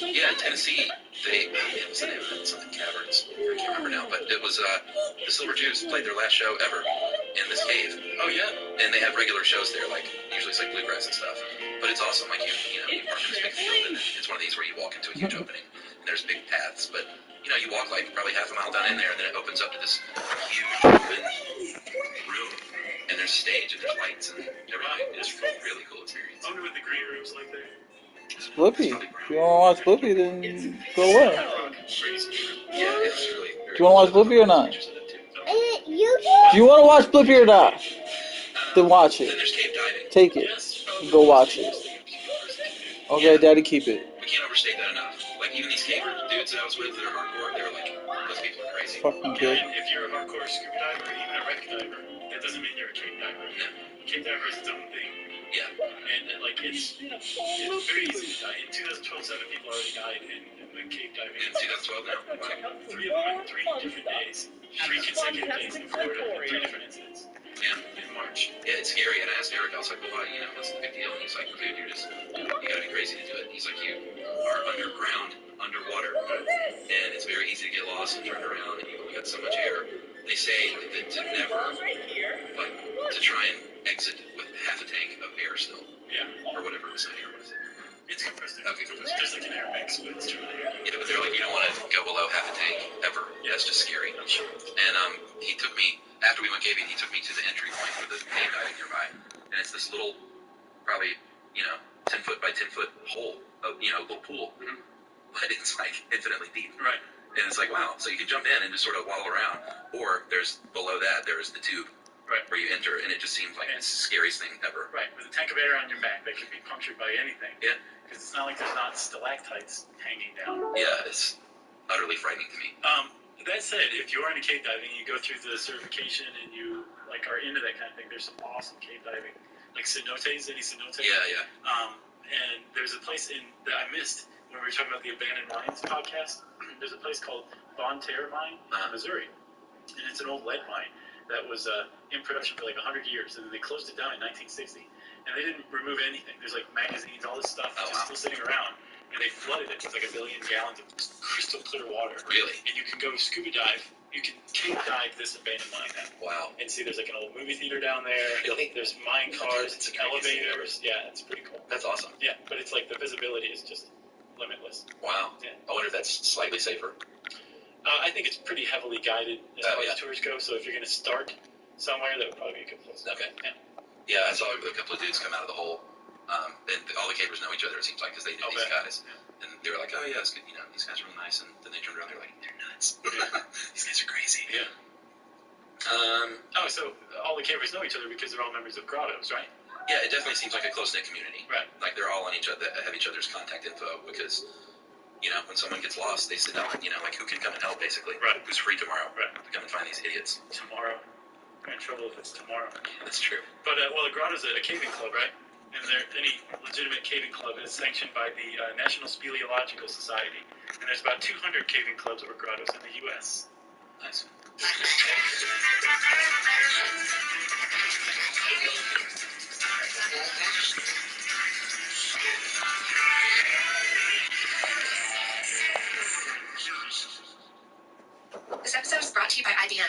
Yeah, in Tennessee, it was the name of it, something Caverns. I can't remember now, but it was the Silver Jews played their last show ever in this cave. Oh yeah. And they have regular shows there, like usually it's like bluegrass and stuff. But it's awesome. Like you park in this big field, and it's one of these where you walk into a huge opening, and there's big paths. But you walk like probably half a mile down in there, and then it opens up to this huge open room, and there's stage and there's lights and everything. It's a really cool experience. I wonder what the green room's like there. Splippy. If you want to watch Splippy, then go away. Yeah, it's really. Do you want to watch Splippy or not? Pictures of it, too. If you want to watch Splippy or not, then watch Then it. there's cave diving. Take it. Yes. Go watch it. Okay, Daddy, keep it. We can't overstate that enough. Like even these caver dudes that I was with that are hardcore, they were like, those people are crazy. Fucking Yeah, kid. and if you're a hardcore scuba diver or even a wreck diver, that doesn't mean you're a cave diver. Cave diver is its own thing. Yeah. And like it's very easy to die. In 2012, 7 people already died in the cave diving. In 2012 now. Wow. 3 of them in 3 different days. 3 consecutive days in Florida. 3 different incidents. Yeah. In March. Yeah, it's scary. And I asked Eric, I was like, well, why, what's the big deal? And he's like, dude, you gotta be crazy to do it. He's like, you are underground, underwater, and it's very easy to get lost and turn around, and you've only got so much air. They say that to never, like, to try and exit with half a tank of air still, Yeah. or whatever it was, not air, what is it? It's compressed air. Okay, compressed air. There's like an air mix, but it's truly air. Yeah, but they're like, you don't want to go below half a tank, ever. Yeah, that's just scary. I'm sure. And he took me, after we went caving, he took me to the entry point for the cave diving nearby. And it's this little, probably, 10 foot by 10 foot hole, little pool. Mhm. But it's like infinitely deep. Right. And it's like, wow. So you can jump in and just sort of waddle around. Or below that, there's the tube Right. where you enter. And it just seems like it's the scariest thing ever. Right. With a tank of air on your back that could be punctured by anything. Yeah. Because it's not like there's not stalactites hanging down. Yeah, it's utterly frightening to me. That said, if you are into cave diving, you go through the certification and you are into that kind of thing. There's some awesome cave diving, like cenotes, any cenotes. Yeah. And there's a place that I missed when we were talking about the abandoned mines podcast. There's a place called Bon Terre Mine, Missouri, and it's an old lead mine that was in production for like 100 years, and then they closed it down in 1960. and they didn't remove anything. There's like magazines, all this stuff just still sitting around, and they flooded it with like 1 billion gallons of crystal clear water. Really? And you can go scuba dive. You can cave dive this abandoned mine now. Wow. And see, there's like an old movie theater down there. Really? There's mine cars, it's elevators. Yeah, it's pretty cool. That's awesome. Yeah, but it's like the visibility is just limitless. Wow. Yeah. I wonder if that's slightly safer. I think it's pretty heavily guided as far as tours go. So if you're going to start somewhere, that would probably be a good place. Okay. Yeah. Yeah, I saw a couple of dudes come out of the hole, and all the cavers know each other. It seems like because they knew these guys, and they were like, "Oh yeah, it's good. You know, these guys are really nice." And then they turned around, they're like, "They're nuts. These guys are crazy." Yeah. So all the cavers know each other because they're all members of grottos, right? Yeah, it definitely seems like a close-knit community. Right. Like they're all on each other, have each other's contact info because, you know, when someone gets lost, they sit down and, you know, like who can come and help basically. Right. Who's free tomorrow. Right. To come and find these idiots. Tomorrow. We're in trouble if it's tomorrow. Yeah, that's true. But, well, the grotto's a caving club, right? And any legitimate caving club is sanctioned by the National Speleological Society. And there's about 200 caving clubs or grottos in the U.S. Nice. This episode is brought to you by IBM.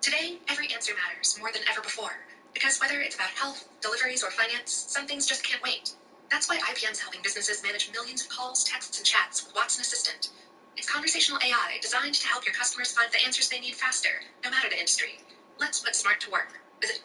Today, every answer matters more than ever before. Because whether it's about health, deliveries, or finance, some things just can't wait. That's why IBM's helping businesses manage millions of calls, texts, and chats with Watson Assistant. It's conversational AI designed to help your customers find the answers they need faster, no matter the industry. Let's put smart to work. Visit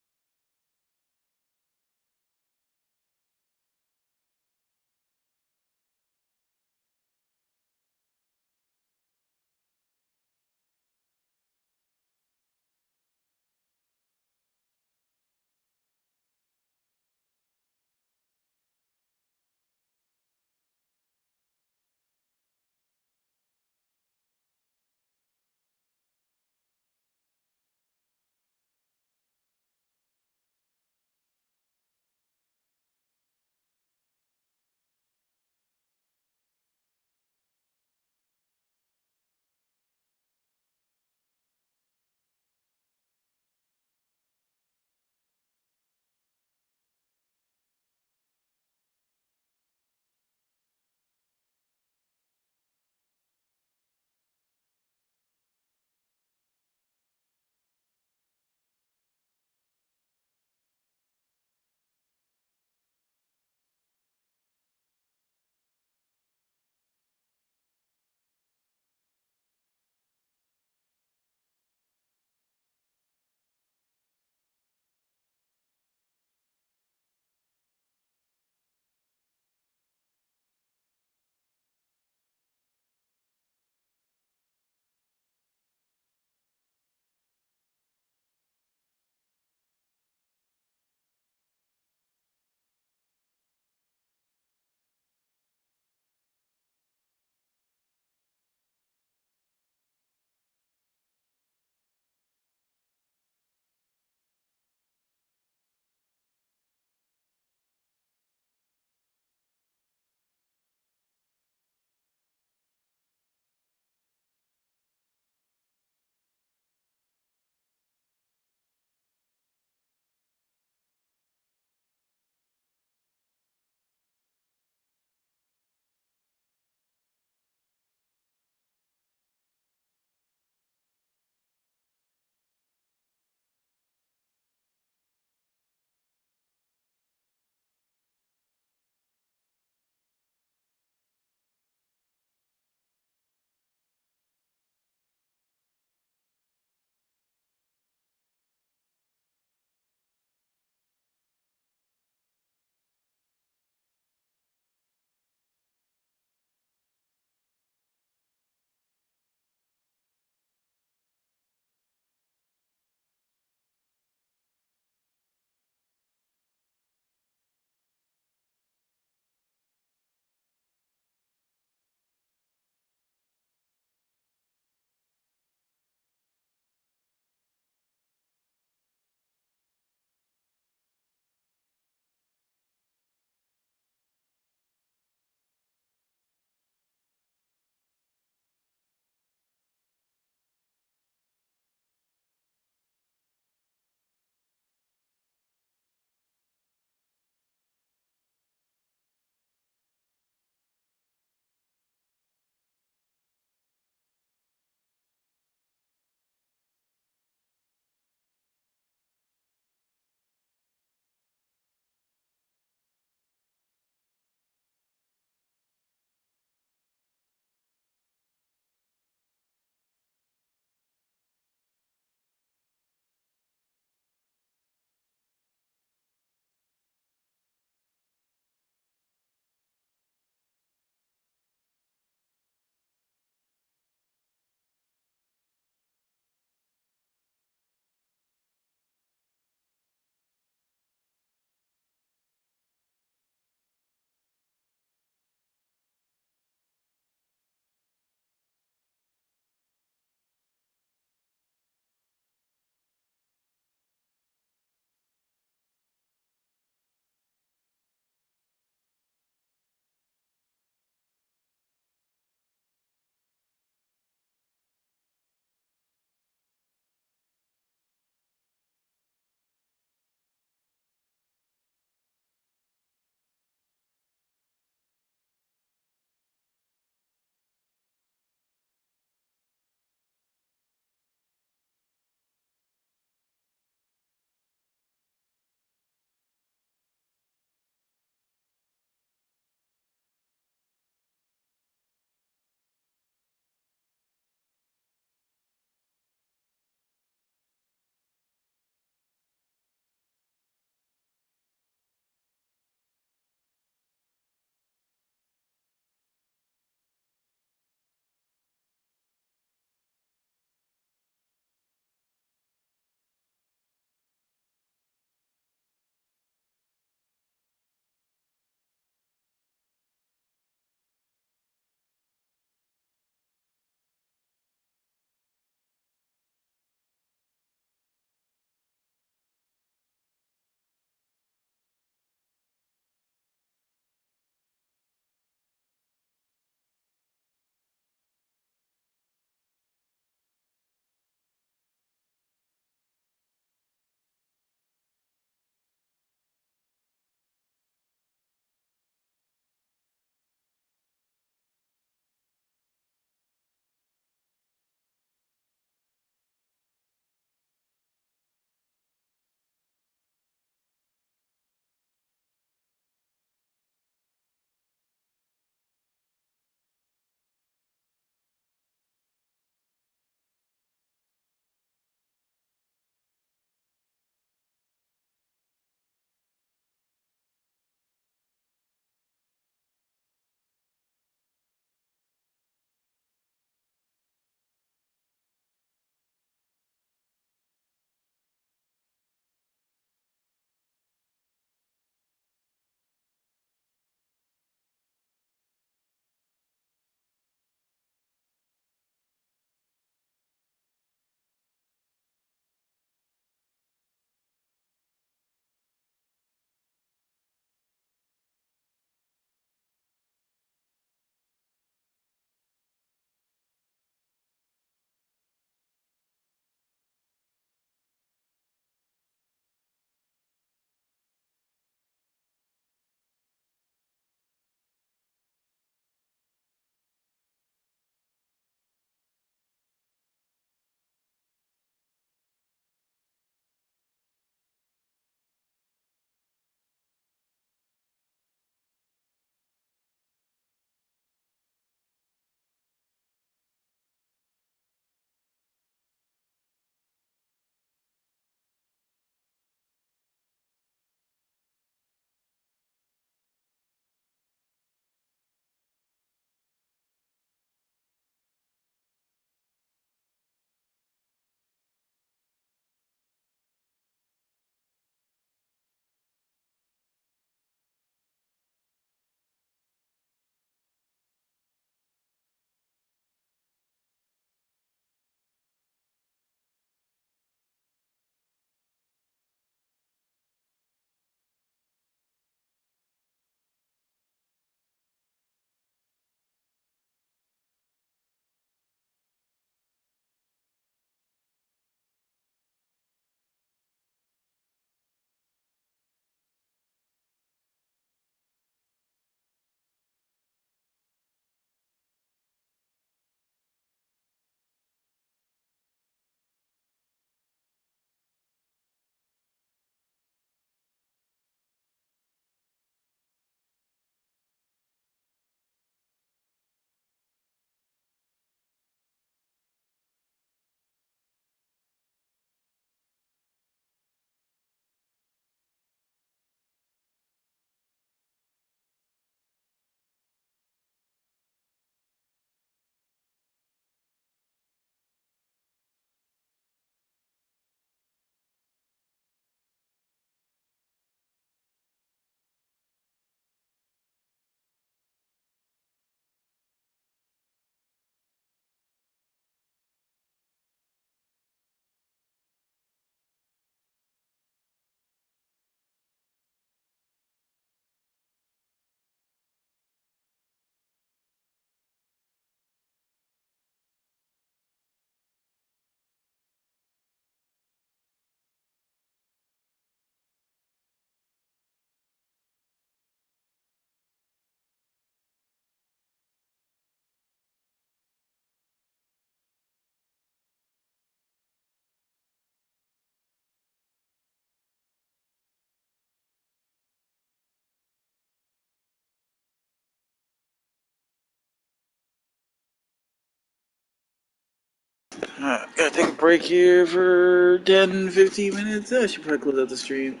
Gotta take a break here for 10-15 minutes. I should probably close out the stream.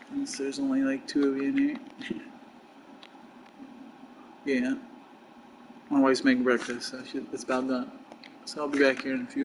Since there's only like 2 of you in here. Yeah. My wife's making breakfast, so it's about done. So I'll be back here in a few.